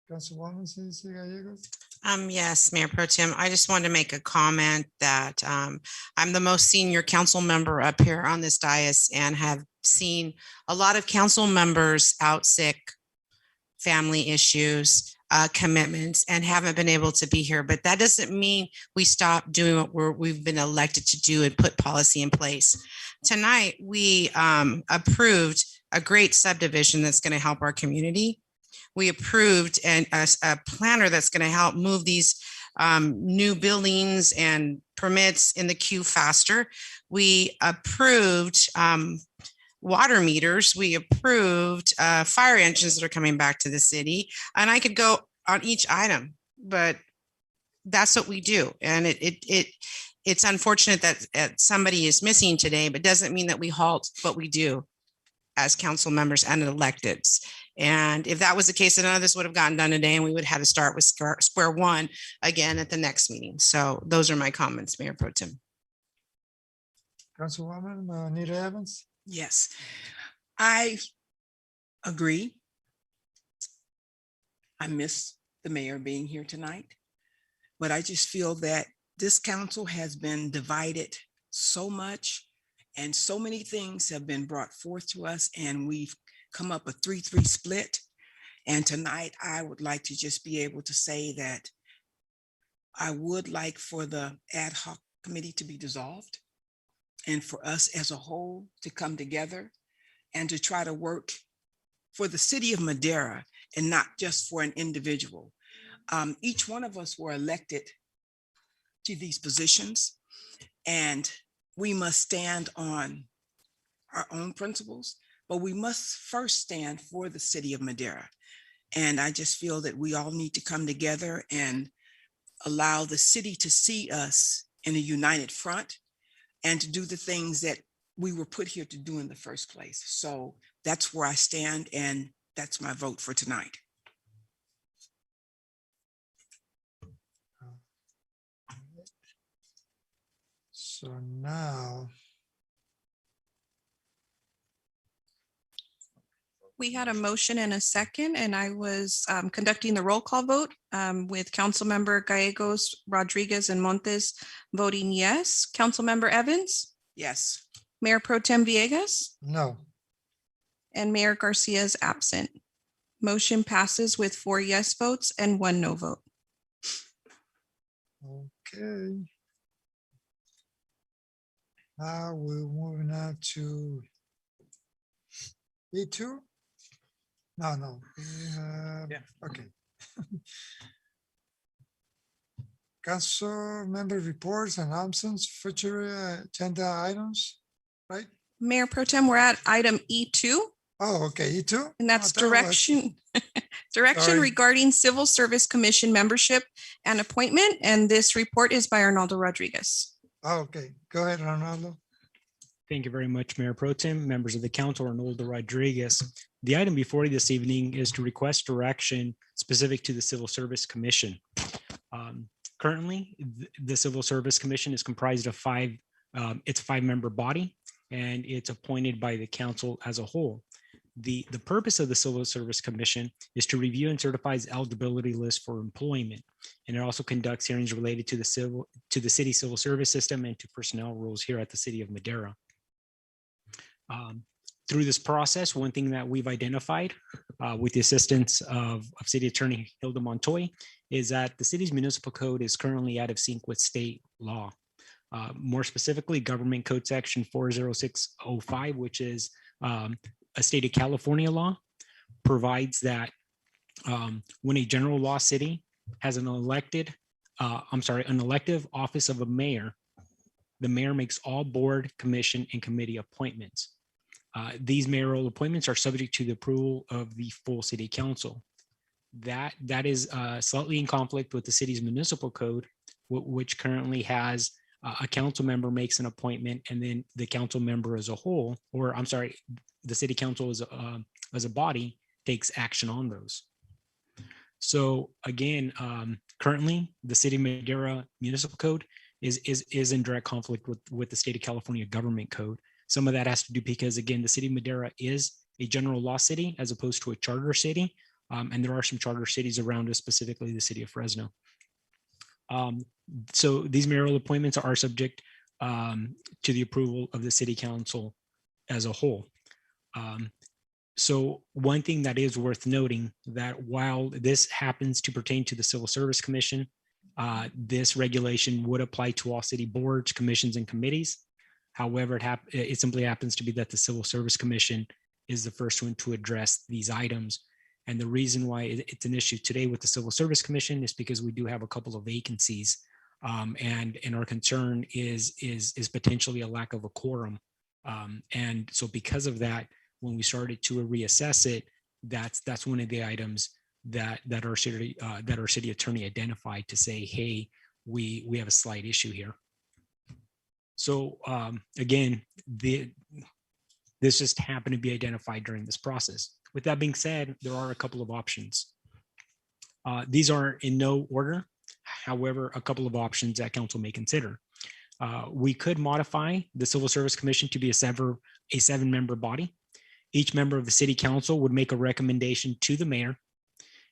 Councilwoman Cynthia Gallegos. Yes, Mayor Pro Tem, I just wanted to make a comment that I'm the most senior council member up here on this dais and have seen a lot of council members out sick, family issues, commitments, and haven't been able to be here. But that doesn't mean we stop doing what we've been elected to do and put policy in place. Tonight, we approved a great subdivision that's going to help our community. We approved a planner that's going to help move these new buildings and permits in the queue faster. We approved water meters. We approved fire engines that are coming back to the city. And I could go on each item, but that's what we do. And it's unfortunate that somebody is missing today, but doesn't mean that we halt what we do as council members and electeds. And if that was the case, then none of this would have gotten done today, and we would have had to start with square one again at the next meeting. So those are my comments, Mayor Pro Tem. Councilwoman Anita Evans. Yes, I agree. I miss the mayor being here tonight, but I just feel that this council has been divided so much, and so many things have been brought forth to us, and we've come up a 3-3 split. And tonight, I would like to just be able to say that I would like for the ad hoc committee to be dissolved, and for us as a whole to come together and to try to work for the city of Madera and not just for an individual. Each one of us were elected to these positions, and we must stand on our own principles, but we must first stand for the city of Madera. And I just feel that we all need to come together and allow the city to see us in a united front and to do the things that we were put here to do in the first place. So that's where I stand, and that's my vote for tonight. So now, We had a motion and a second, and I was conducting the roll call vote with Councilmember Gallegos, Rodriguez, and Montes voting yes. Councilmember Evans, Yes. Mayor Pro Tem Villegas, no. and Mayor Garcia is absent. Motion passes with 4 yes votes and 1 no vote. Okay. Now we're moving on to E2. No. Okay. Council member reports, announcements, future agenda items, right? Mayor Pro Tem, we're at item E2. Oh, okay, E2? And that's Oh, that was- direction, direction Sorry. regarding Civil Service Commission membership and appointment. And this report is by Arnaldo Rodriguez. Oh, okay, go ahead, Ronaldo. Thank you very much, Mayor Pro Tem, members of the council, Arnoldo Rodriguez. The item before you this evening is to request direction specific to the Civil Service Commission. Currently, the Civil Service Commission is comprised of it's a 5-member body, and it's appointed by the council as a whole. The purpose of the Civil Service Commission is to review and certify its eligibility list for employment. And it also conducts hearings related to the city civil service system and to personnel rules here at the city of Madera. Through this process, one thing that we've identified with the assistance of City Attorney Hilda Montoy is that the city's municipal code is currently out of sync with state law. More specifically, Government Code Section 40605, which is a state of California law, provides that when a general law city has an elective office of a mayor, the mayor makes all board, commission, and committee appointments. These mayoral appointments are subject to the approval of the full city council. That is slightly in conflict with the city's municipal code, which currently has a council member makes an appointment, and then the council member as a whole, or I'm sorry, the city council as a body takes action on those. So again, currently the city of Madera municipal code is in direct conflict with the state of California government code. Some of that has to do because, again, the city of Madera is a general law city as opposed to a charter city. And there are some charter cities around us, specifically the city of Fresno. So these mayoral appointments are subject to the approval of the city council as a whole. So one thing that is worth noting that while this happens to pertain to the Civil Service Commission, this regulation would apply to all city boards, commissions, and committees. However, it simply happens to be that the Civil Service Commission is the first one to address these items. And the reason why it's an issue today with the Civil Service Commission is because we do have a couple of vacancies. And our concern is potentially a lack of a quorum. And so because of that, when we started to reassess it, that's one of the items that our city attorney identified to say, hey, we have a slight issue here. So again, this just happened to be identified during this process. With that being said, there are a couple of options. These are in no order. However, a couple of options that council may consider. We could modify the Civil Service Commission to be a 7-member body. Each member of the city council would make a recommendation to the mayor,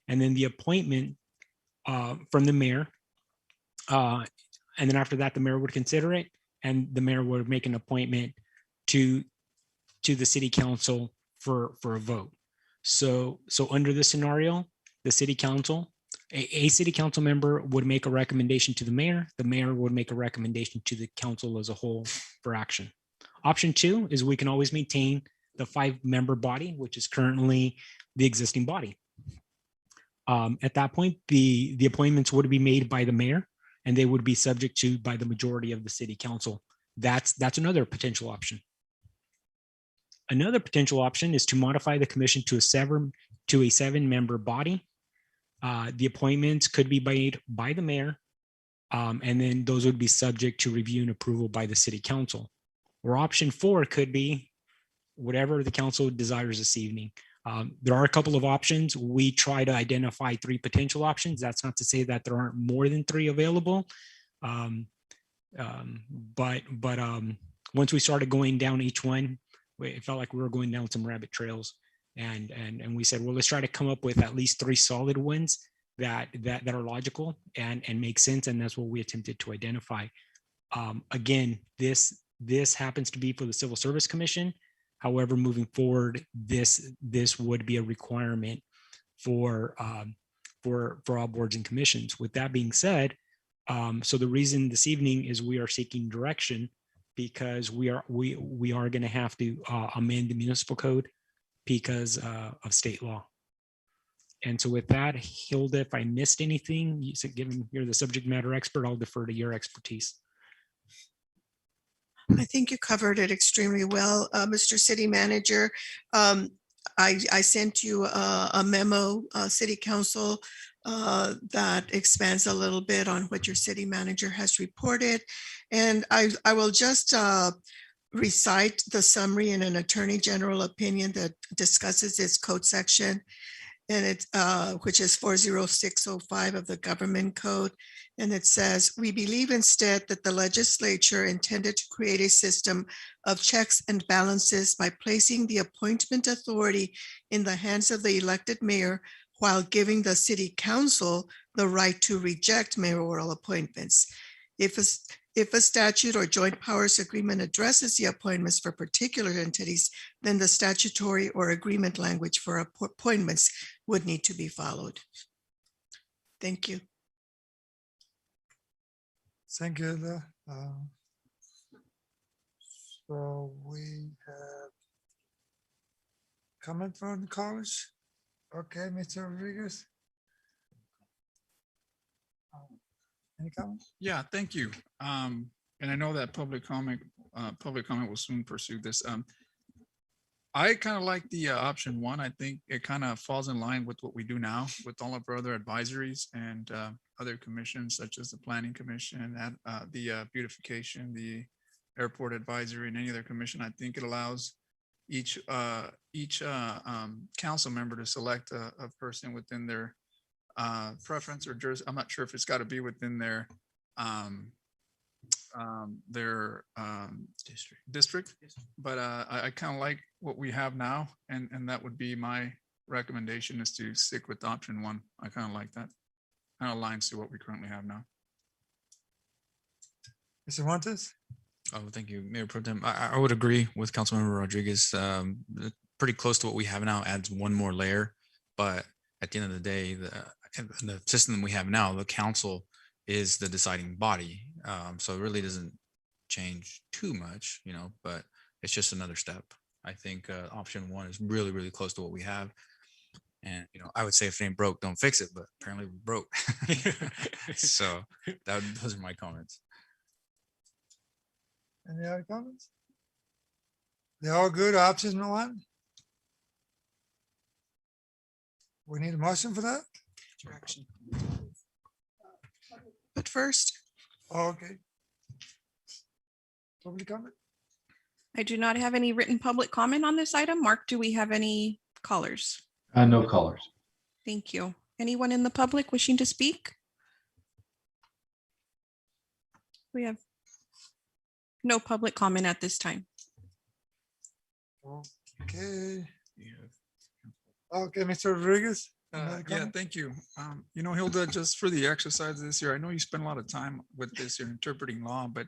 and then the appointment from the mayor. And then after that, the mayor would consider it, and the mayor would make an appointment to the city council for a vote. So under this scenario, the city council, a city council member would make a recommendation to the mayor would make a recommendation to the council as a whole for action. Option 2 is we can always maintain the 5-member body, which is currently the existing body. At that point, the appointments would be made by the mayor, and they would be subject to by the majority of the city council. That's another potential option. Another potential option is to modify the commission to a 7-member body. The appointments could be made by the mayor, and then those would be subject to review and approval by the city council. Or option 4 could be whatever the council desires this evening. There are a couple of options. We try to identify 3 potential options. That's not to say that there aren't more than 3 available. But once we started going down each one, it felt like we were going down some rabbit trails. And we said, well, let's try to come up with at least 3 solid ones that are logical and make sense. And that's what we attempted to identify. Again, this happens to be for the Civil Service Commission. However, moving forward, this would be a requirement for all boards and commissions. With that being said, so the reason this evening is we are seeking direction because we are going to have to amend the municipal code because of state law. And so with that, Hilda, if I missed anything, you said, given you're the subject matter expert, I'll defer to your expertise. I think you covered it extremely well, Mr. City Manager. I sent you a memo, City Council, that expands a little bit on what your city manager has reported. And I will just recite the summary in an Attorney General opinion that discusses this code section, and it which is 40605 of the Government Code. And it says, we believe instead that the legislature intended to create a system of checks and balances by placing the appointment authority in the hands of the elected mayor while giving the city council the right to reject mayoral appointments. If a statute or joint powers agreement addresses the appointments for particular entities, then the statutory or agreement language for appointments would need to be followed. Thank you. Thank you, Hilda. So we have comment from the college. Okay, Mr. Rodriguez. Any comment? Yeah, thank you. And I know that public comment will soon pursue this. I kind of like the option 1. I think it kind of falls in line with what we do now with all of our other advisories and other commissions such as the Planning Commission, the Beautification, the Airport Advisory, and any other commission. I think it allows each council member to select a person within their preference or I'm not sure if it's got to be within their district, but I kind of like what we have now, and that would be my recommendation, is to stick with option 1. I kind of like that. Kind of aligns to what we currently have now. Mr. Montes? Oh, thank you, Mayor Pro Tem. I would agree with Councilmember Rodriguez. Pretty close to what we have now, adds one more layer, but at the end of the day, the system we have now, the council is the deciding body. So it really doesn't change too much, but it's just another step. I think option 1 is really, really close to what we have. And, I would say if it ain't broke, don't fix it, but apparently we broke. So those are my comments. Any other comments? They're all good, option one? We need a motion for that? Direction. But first, Okay. Public comment? I do not have any written public comment on this item. Mark, do we have any callers? No callers. Thank you. Anyone in the public wishing to speak? We have no public comment at this time. Okay. Okay, Mr. Rodriguez? another Yeah, comment? thank you. Hilda, just for the exercise this year, I know you spent a lot of time with this, you're interpreting law, but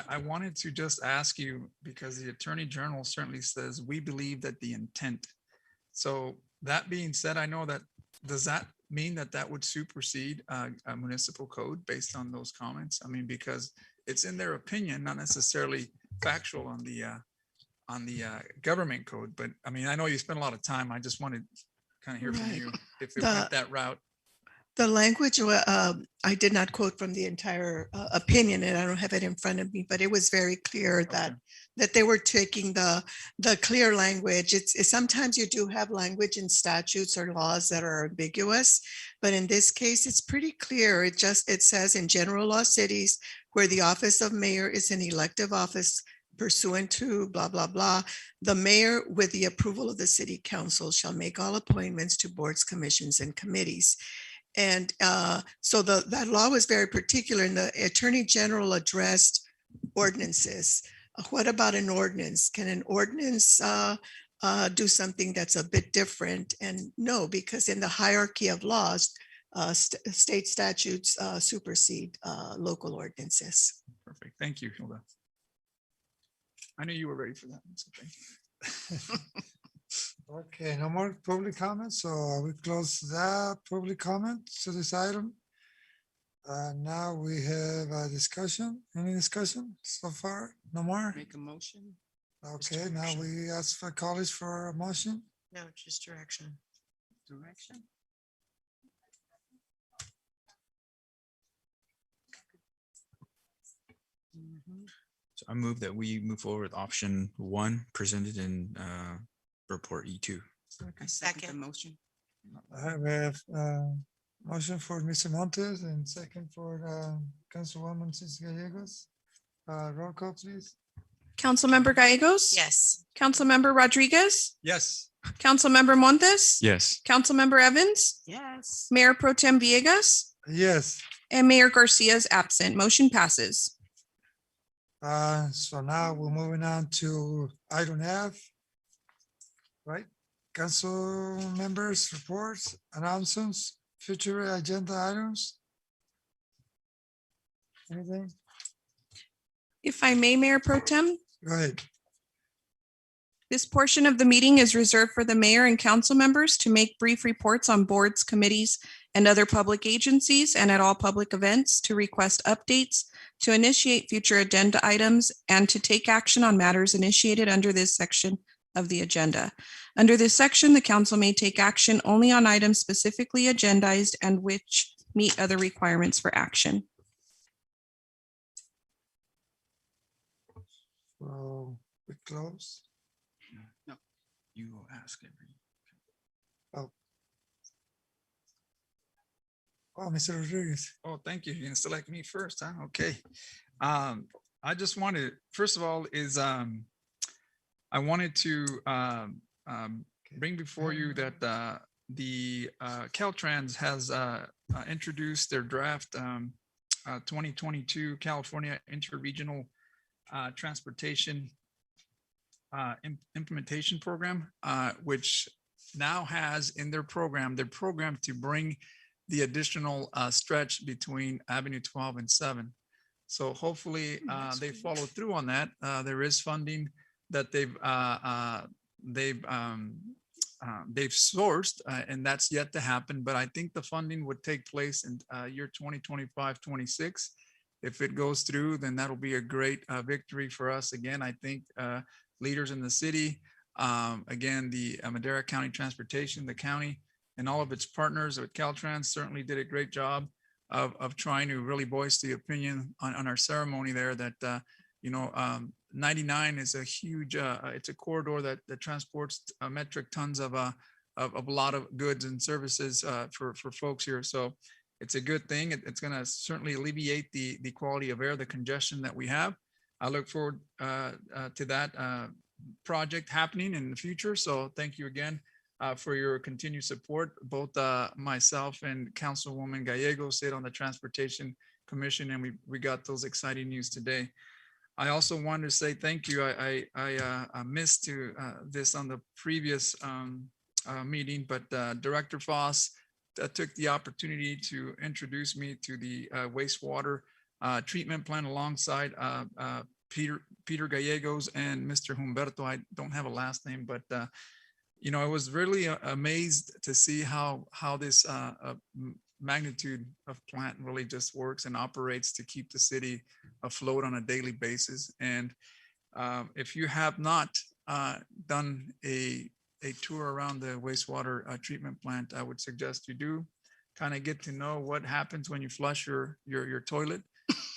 I wanted to just ask you, because the Attorney General certainly says, we believe that the intent. So that being said, I know that, does that mean that that would supersede a municipal code based on those comments? I mean, because it's in their opinion, not necessarily factual on the government code, but I mean, I know you spent a lot of time. I just wanted to kind of hear from Right. you if it went that route. the language, I did not quote from the entire opinion, and I don't have it in front of me, but it was very clear that they were taking the clear language. It's sometimes you do have language in statutes or laws that are ambiguous, but in this case, it's pretty clear. It says in general law cities where the office of mayor is an elective office pursuant to blah, blah, blah, the mayor with the approval of the city council shall make all appointments to boards, commissions, and committees. And so that law was very particular, and the Attorney General addressed ordinances. What about an ordinance? Can an ordinance do something that's a bit different? And no, because in the hierarchy of laws, state statutes supersede local ordinances. Perfect. Thank you, Hilda. I knew you were ready for that. So thank you. Okay, no more public comments, so we close that public comment to this item. Now we have a discussion. Any discussion so far? No more? Make a motion. Okay, now we ask for college for a motion. No, just direction. Direction. So I move that we move forward with option 1 presented in report E2. I second the motion. I have a motion for Mr. Montes and second for Councilwoman Cis Gallegos. Roll call, please. Councilmember Gallegos? Yes. Councilmember Rodriguez? Yes. Councilmember Montes? Yes. Councilmember Evans? Yes. Mayor Pro Tem Villegas? Yes. And Mayor Garcia is absent. Motion passes. So now we're moving on to item F. Right, council members, reports, announcements, future agenda items. Anything? If I may, Mayor Pro Tem, Go ahead. this portion of the meeting is reserved for the mayor and council members to make brief reports on boards, committees, and other public agencies and at all public events, to request updates, to initiate future agenda items, and to take action on matters initiated under this section of the agenda. Under this section, the council may take action only on items specifically agendized and which meet other requirements for action. So we close. No, you will ask every. Oh, Mr. Rodriguez. Oh, thank you. You're gonna select me first, huh? Okay. I just wanted, first of all, is I wanted to bring before you that the Caltrans has introduced their draft 2022 California Interregional Transportation Implementation Program, which now has in their program to bring the additional stretch between Avenue 12 and 7. So hopefully they follow through on that. There is funding that they've sourced, and that's yet to happen. But I think the funding would take place in year 2025-26. If it goes through, then that'll be a great victory for us. Again, I think leaders in the city Again, the Madera County Transportation, the county, and all of its partners with Caltrans certainly did a great job of trying to really voice the opinion on our ceremony there that, 99 is a huge, it's a corridor that transports metric tons of a lot of goods and services for folks here. So it's a good thing. It's going to certainly alleviate the quality of air, the congestion that we have. I look forward to that project happening in the future. So thank you again for your continued support. Both myself and Councilwoman Gallegos sit on the Transportation Commission, and we got those exciting news today. I also wanted to say thank you. I missed this on the previous meeting, but Director Foss took the opportunity to introduce me to the wastewater treatment plant alongside Peter Gallegos and Mr. Humberto. I don't have a last name, but I was really amazed to see how this magnitude of plant really just works and operates to keep the city afloat on a daily basis. And if you have not done a tour around the wastewater treatment plant, I would suggest you do kind of get to know what happens when you flush your toilet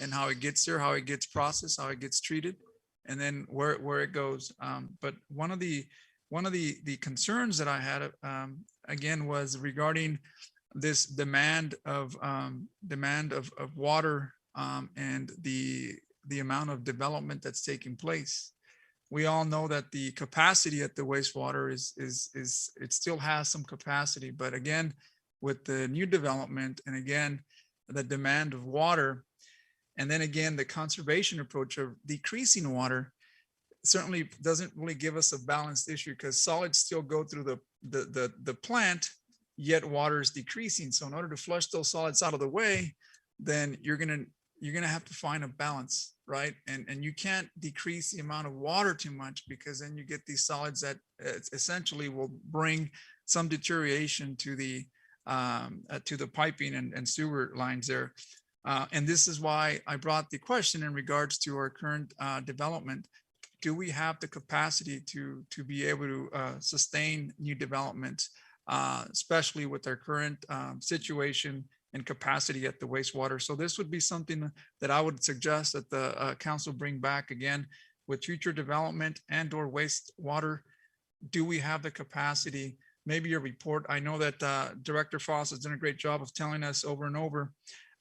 and how it gets there, how it gets processed, how it gets treated, and then where it goes. But one of the concerns that I had again was regarding this demand of water and the amount of development that's taking place. We all know that the capacity at the wastewater is it still has some capacity, but again, with the new development and again, the demand of water, and then again, the conservation approach of decreasing water certainly doesn't really give us a balanced issue, because solids still go through the plant, yet water is decreasing. So in order to flush those solids out of the way, then you're gonna have to find a balance, right? And you can't decrease the amount of water too much, because then you get these solids that essentially will bring some deterioration to the piping and sewer lines there. And this is why I brought the question in regards to our current development. Do we have the capacity to be able to sustain new development, especially with our current situation and capacity at the wastewater? So this would be something that I would suggest that the council bring back again with future development and or wastewater. Do we have the capacity? Maybe a report. I know that Director Foss has done a great job of telling us over and over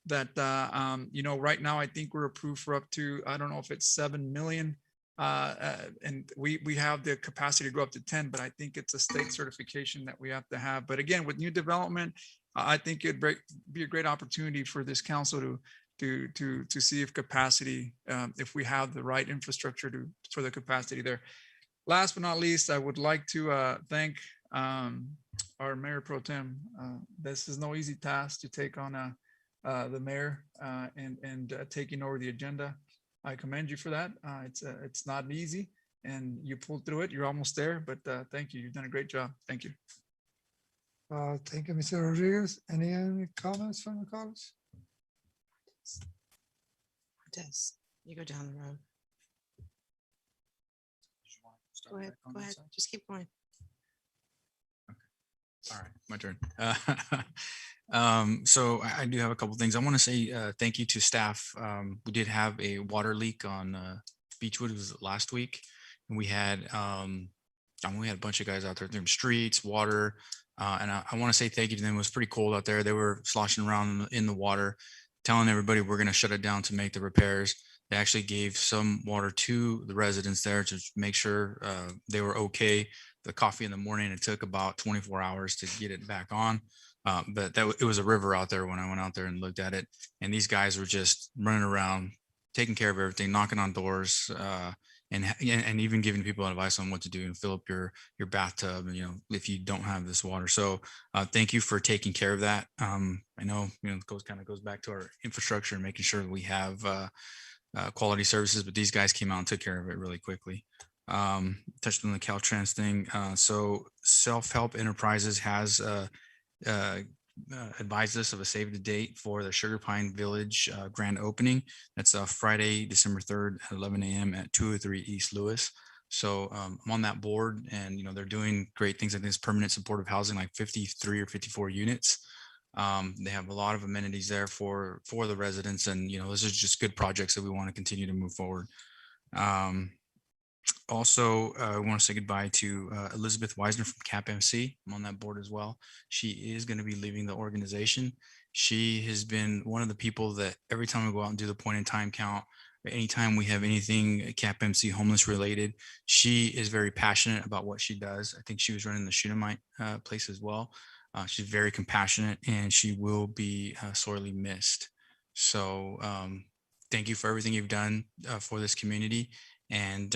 that, right now, I think we're approved for up to, I don't know if it's 7 million. And we have the capacity to go up to 10, but I think it's a state certification that we have to have. But again, with new development, I think it'd be a great opportunity for this council to see if capacity, if we have the right infrastructure for the capacity there. Last but not least, I would like to thank our Mayor Pro Tem. This is no easy task to take on the mayor and taking over the agenda. I commend you for that. It's not easy, and you pulled through it. You're almost there, but thank you. You've done a great job. Thank you. Thank you, Mr. Rodriguez. Any comments from the college? Des, you go down the road. Go ahead. Just keep going. All right, my turn. So I do have a couple things. I want to say thank you to staff. We did have a water leak on Beechwood. It was last week, and we had a bunch of guys out there through streets, water, and I want to say thank you to them. It was pretty cold out there. They were sloshing around in the water, telling everybody we're going to shut it down to make the repairs. They actually gave some water to the residents there to make sure they were okay. The coffee in the morning, it took about 24 hours to get it back on. But it was a river out there when I went out there and looked at it. And these guys were just running around, taking care of everything, knocking on doors, and even giving people advice on what to do and fill up your bathtub, and, if you don't have this water. So thank you for taking care of that. I know, it goes back to our infrastructure and making sure that we have quality services, but these guys came out and took care of it really quickly. Touched on the Caltrans thing. So Self-Help Enterprises has advised us of a save the date for the Sugar Pine Village grand opening. That's Friday, December 3rd at 11 a.m. at 203 East Lewis. So I'm on that board, and they're doing great things. I think it's permanent supportive housing, like 53 or 54 units. They have a lot of amenities there for the residents, and those are just good projects that we want to continue to move forward. Also, I want to say goodbye to Elizabeth Weisner from CAPMC. I'm on that board as well. She is going to be leaving the organization. She has been one of the people that every time we go out and do the point in time count, or anytime we have anything CAPMC homeless related, she is very passionate about what she does. I think she was running the Shunammite place as well. She's very compassionate, and she will be sorely missed. So thank you for everything you've done for this community, and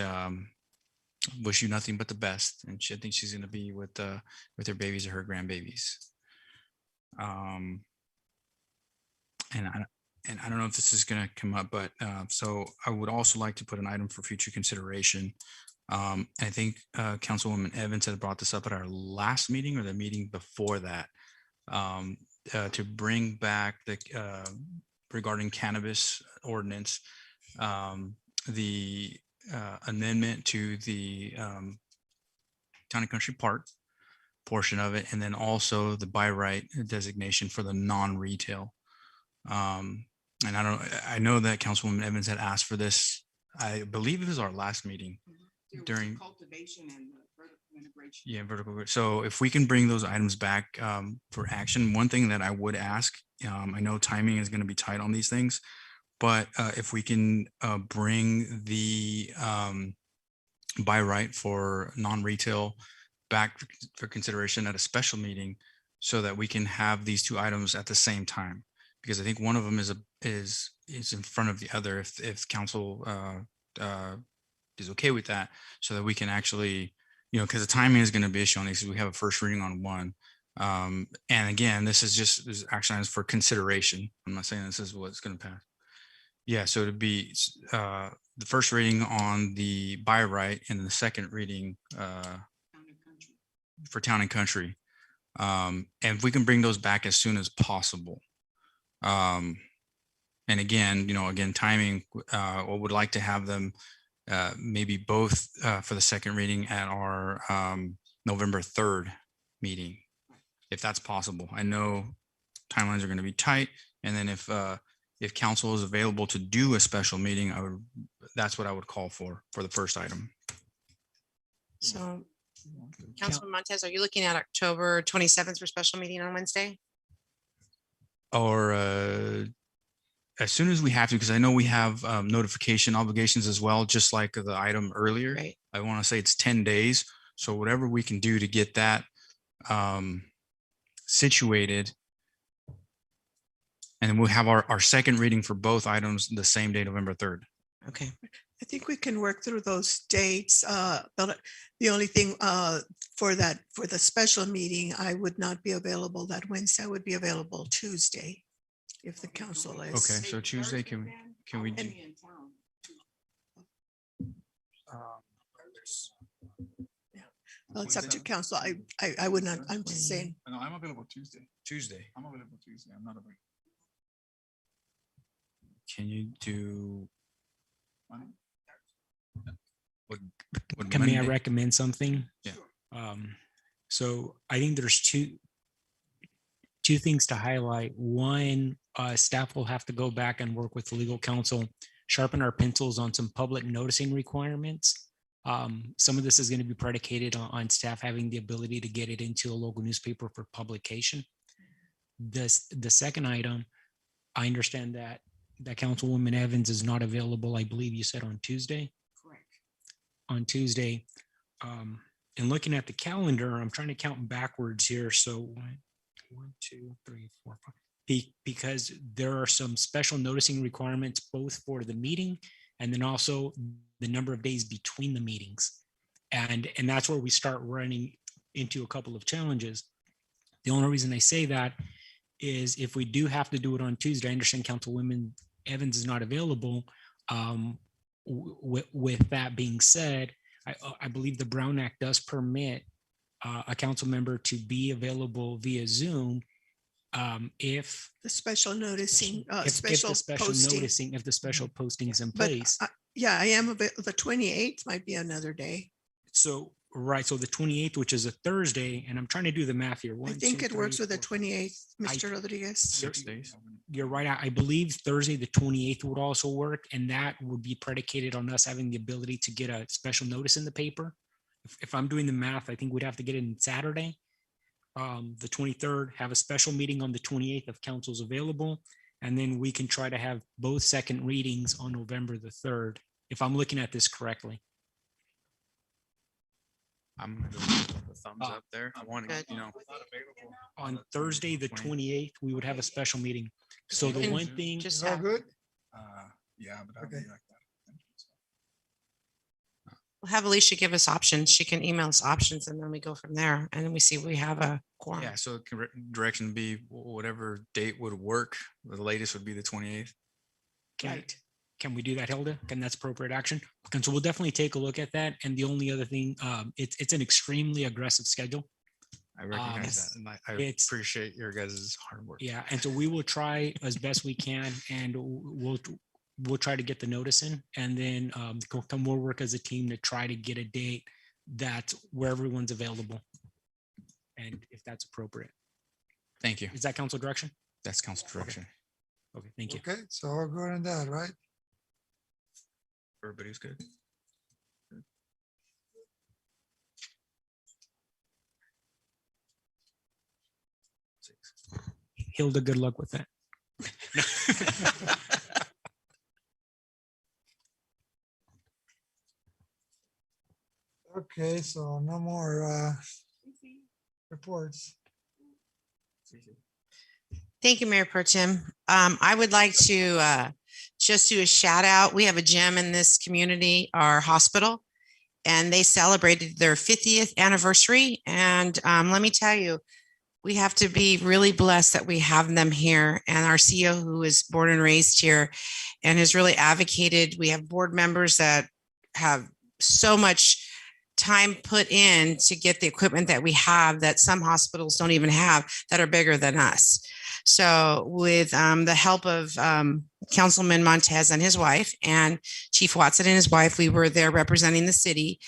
wish you nothing but the best. And I think she's going to be with her babies or her grandbabies. And I don't know if this is going to come up, but so I would also like to put an item for future consideration. I think Councilwoman Evans had brought this up at our last meeting or the meeting before that, to bring back the regarding cannabis ordinance, the amendment to the Town and Country Park portion of it, and then also the by right designation for the non-retail. And I know that Councilwoman Evans had asked for this. I believe it was our last meeting during cultivation and vertical integration. Yeah, vertical. So if we can bring those items back for action, one thing that I would ask, I know timing is going to be tight on these things, but if we can bring the by right for non-retail back for consideration at a special meeting, so that we can have these two items at the same time, because I think one of them is in front of the other. If council is okay with that, so that we can actually, because the timing is going to be issue on these. We have a first reading on one. And again, this is action items for consideration. I'm not saying this is what's going to pass. Yeah, so it'd be the first reading on the by right, and the second reading for Town and Country. And if we can bring those back as soon as possible. And again, timing, I would like to have them maybe both for the second reading at our November 3rd meeting, if that's possible. I know timelines are going to be tight, and then if council is available to do a special meeting, that's what I would call for the first item. So, Councilman Montez, are you looking at October 27th for special meeting on Wednesday? Or as soon as we have to, because I know we have notification obligations as well, just like the item earlier. Right. I want to say it's 10 days. So whatever we can do to get that situated. And then we'll have our second reading for both items the same day, November 3rd. Okay. I think we can work through those dates. But the only thing for the special meeting, I would not be available that Wednesday. I would be available Tuesday if the council is. Okay, so Tuesday, can we do? Well, it's up to council. I would not, I'm just saying. No, I'm available Tuesday. Tuesday. I'm available Tuesday. I'm not available. Can you do? Would Can may I Monday- recommend something? Yeah. So I think there's two things to highlight. One, staff will have to go back and work with the legal counsel, sharpen our pencils on some public noticing requirements. Some of this is going to be predicated on staff having the ability to get it into a local newspaper for publication. The second item, I understand that Councilwoman Evans is not available. I believe you said on Tuesday. Correct. On Tuesday. And looking at the calendar, I'm trying to count backwards here. So 1, 2, 3, 4, 5. Because there are some special noticing requirements both for the meeting and then also the number of days between the meetings. And that's where we start running into a couple of challenges. The only reason I say that is if we do have to do it on Tuesday, I understand Councilwoman Evans is not available. With that being said, I believe the Brown Act does permit a council member to be available via Zoom If The special noticing, if special the special posting. noticing, if the special posting's in But place. yeah, I am a bit, the 28th might be another day. So, right, so the 28th, which is a Thursday, and I'm trying to do the math here. I One, think two, it works three, with the four. 28th, Mr. Rodriguez. 6 days. You're right. I believe Thursday, the 28th would also work, and that would be predicated on us having the ability to get a special notice in the paper. If I'm doing the math, I think we'd have to get it in Saturday. The 23rd, have a special meeting on the 28th if council's available. And then we can try to have both second readings on November the 3rd, if I'm looking at this correctly. I'm gonna go with the thumbs up there. I want to, Good. On Thursday, the 28th, we would have a special meeting. So the And one thing, just All have, good? Yeah, but Okay. we'll have Alicia give us options. She can email us options and then we go from there. And then we see we have a quorum. Yeah, so direction be whatever date would work. The latest would be the 28th. can we do that, Hilda? Can that's appropriate action? Okay, so we'll definitely take a look at that. And the only other thing, it's an extremely aggressive schedule. I recognize Yes. that, and I It's- appreciate your guys' hard work. Yeah, and so we will try as best we can, and we'll try to get the notice in, and then we'll work as a team to try to get a date that's where everyone's available, and if that's appropriate. Thank you. Is that council direction? That's council direction. Okay, thank you. Okay, so we're good on that, right? Everybody's good. Hilda, good luck with that. Okay, so no more reports. Thank you, Mayor Pro Tem. I would like to just do a shout out. We have a gem in this community, our hospital, and they celebrated their 50th anniversary. And let me tell you, we have to be really blessed that we have them here, and our CEO, who is born and raised here and has really advocated. We have board members that have so much time put in to get the equipment that we have that some hospitals don't even have, that are bigger than us. So with the help of Councilman Montez and his wife and Chief Watson and his wife, we were there representing the city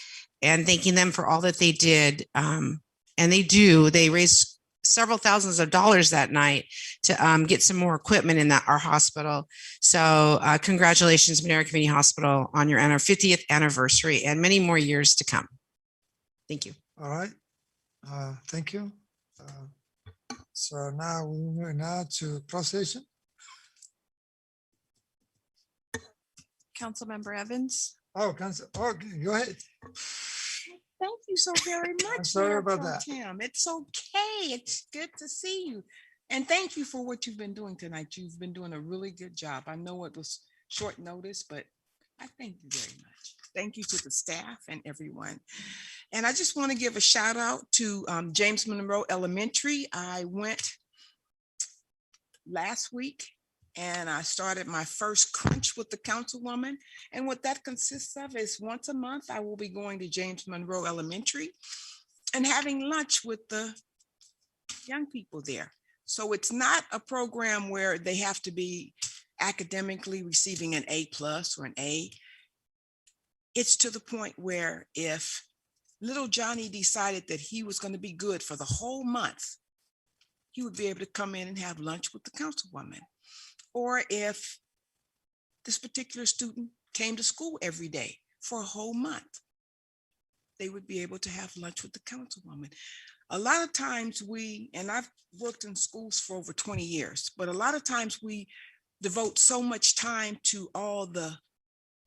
and thanking them for all that they did. And they raised several thousands of dollars that night to get some more equipment in our hospital. So congratulations, Madera Community Hospital, on your 50th anniversary and many more years to come. Thank you. All right, thank you. So now we move now to closed session. Councilmember Evans. Oh, Council, okay, go ahead. Thank you so very much. sorry Mayor about Pro that. Tem. It's okay. It's good to see you. And thank you for what you've been doing tonight. You've been doing a really good job. I know it was short notice, but I thank you very much. Thank you to the staff and everyone. And I just want to give a shout out to James Monroe Elementary. I went last week and I started my first crunch with the councilwoman. And what that consists of is once a month, I will be going to James Monroe Elementary and having lunch with the young people there. So it's not a program where they have to be academically receiving an A+ or an A. It's to the point where if little Johnny decided that he was going to be good for the whole month, he would be able to come in and have lunch with the councilwoman. Or if this particular student came to school every day for a whole month, they would be able to have lunch with the councilwoman. A lot of times and I've worked in schools for over 20 years, but a lot of times we devote so much time to all the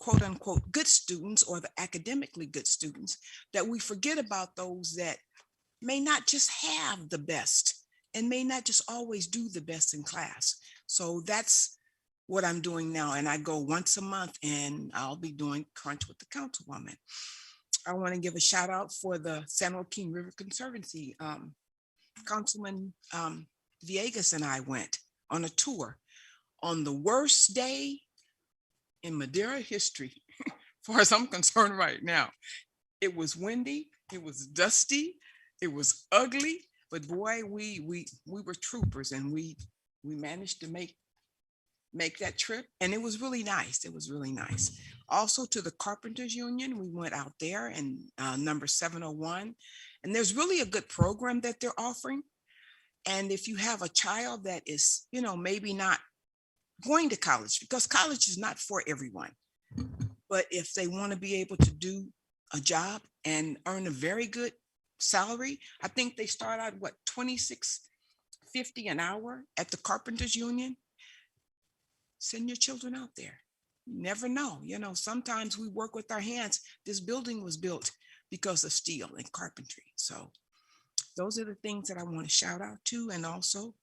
quote unquote good students or the academically good students that we forget about those that may not just have the best and may not just always do the best in class. So that's what I'm doing now. And I go once a month and I'll be doing crunch with the councilwoman. I want to give a shout out for the San Joaquin River Conservancy. Councilman Villegas and I went on a tour on the worst day in Madera history, as far as I'm concerned right now. It was windy, it was dusty, it was ugly, But boy, we were troopers, and we managed to make that trip, and it was really nice. It was really nice. Also to the Carpenters Union, we went out there, and number 701, and there's really a good program that they're offering. And if you have a child that is, maybe not going to college, because college is not for everyone, but if they want to be able to do a job and earn a very good salary, I think they start out what, $26.50 an hour at the Carpenters Union. Send your children out there. You never know. Sometimes we work with our hands. This building was built because of steel and carpentry. So those are the things that I want to shout out to, and also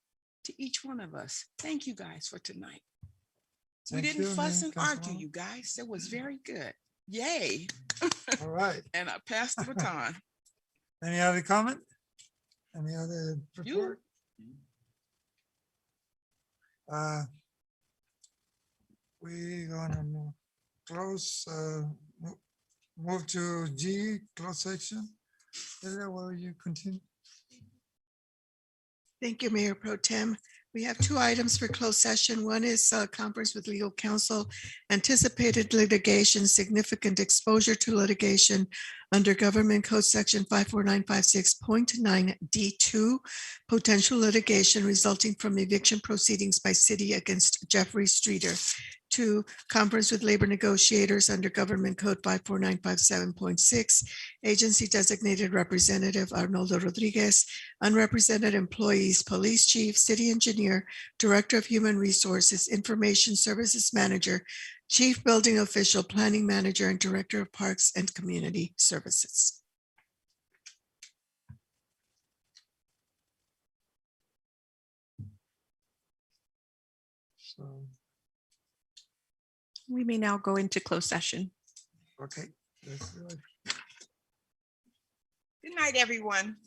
to each one of us. Thank you guys for tonight. We Thank didn't you, fuss Ms. and argue, Councilwoman. you guys. It was very good. Yay. All right. And I passed the baton. Any other comment? Any other You. report? We gonna close, move to G, closed section. Is that where you continue? Thank you, Mayor Pro Tem. We have two items for closed session. One is a conference with legal counsel, anticipated litigation, significant exposure to litigation under Government Code Section 54956.9D2, potential litigation resulting from eviction proceedings by city against Jeffrey Streeter. Two, conference with labor negotiators under Government Code 54957.6, agency designated representative Arnoldo Rodriguez, unrepresented employees, police chief, city engineer, director of human resources, information services manager, chief building official, planning manager, and director of parks and community services. So, We may now go into closed session. okay. Let's do it. Good night, everyone.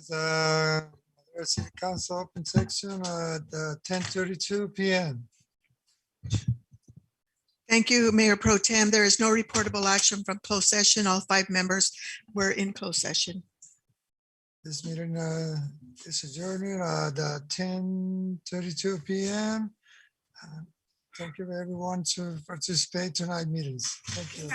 Madera City Council open section at 10:32 p.m. Thank you, Mayor Pro Tem. There is no reportable action from closed session. All 5 members were in closed session. This meeting is adjourned at 10:32 p.m. Thank you everyone to participate tonight meetings. Thank you.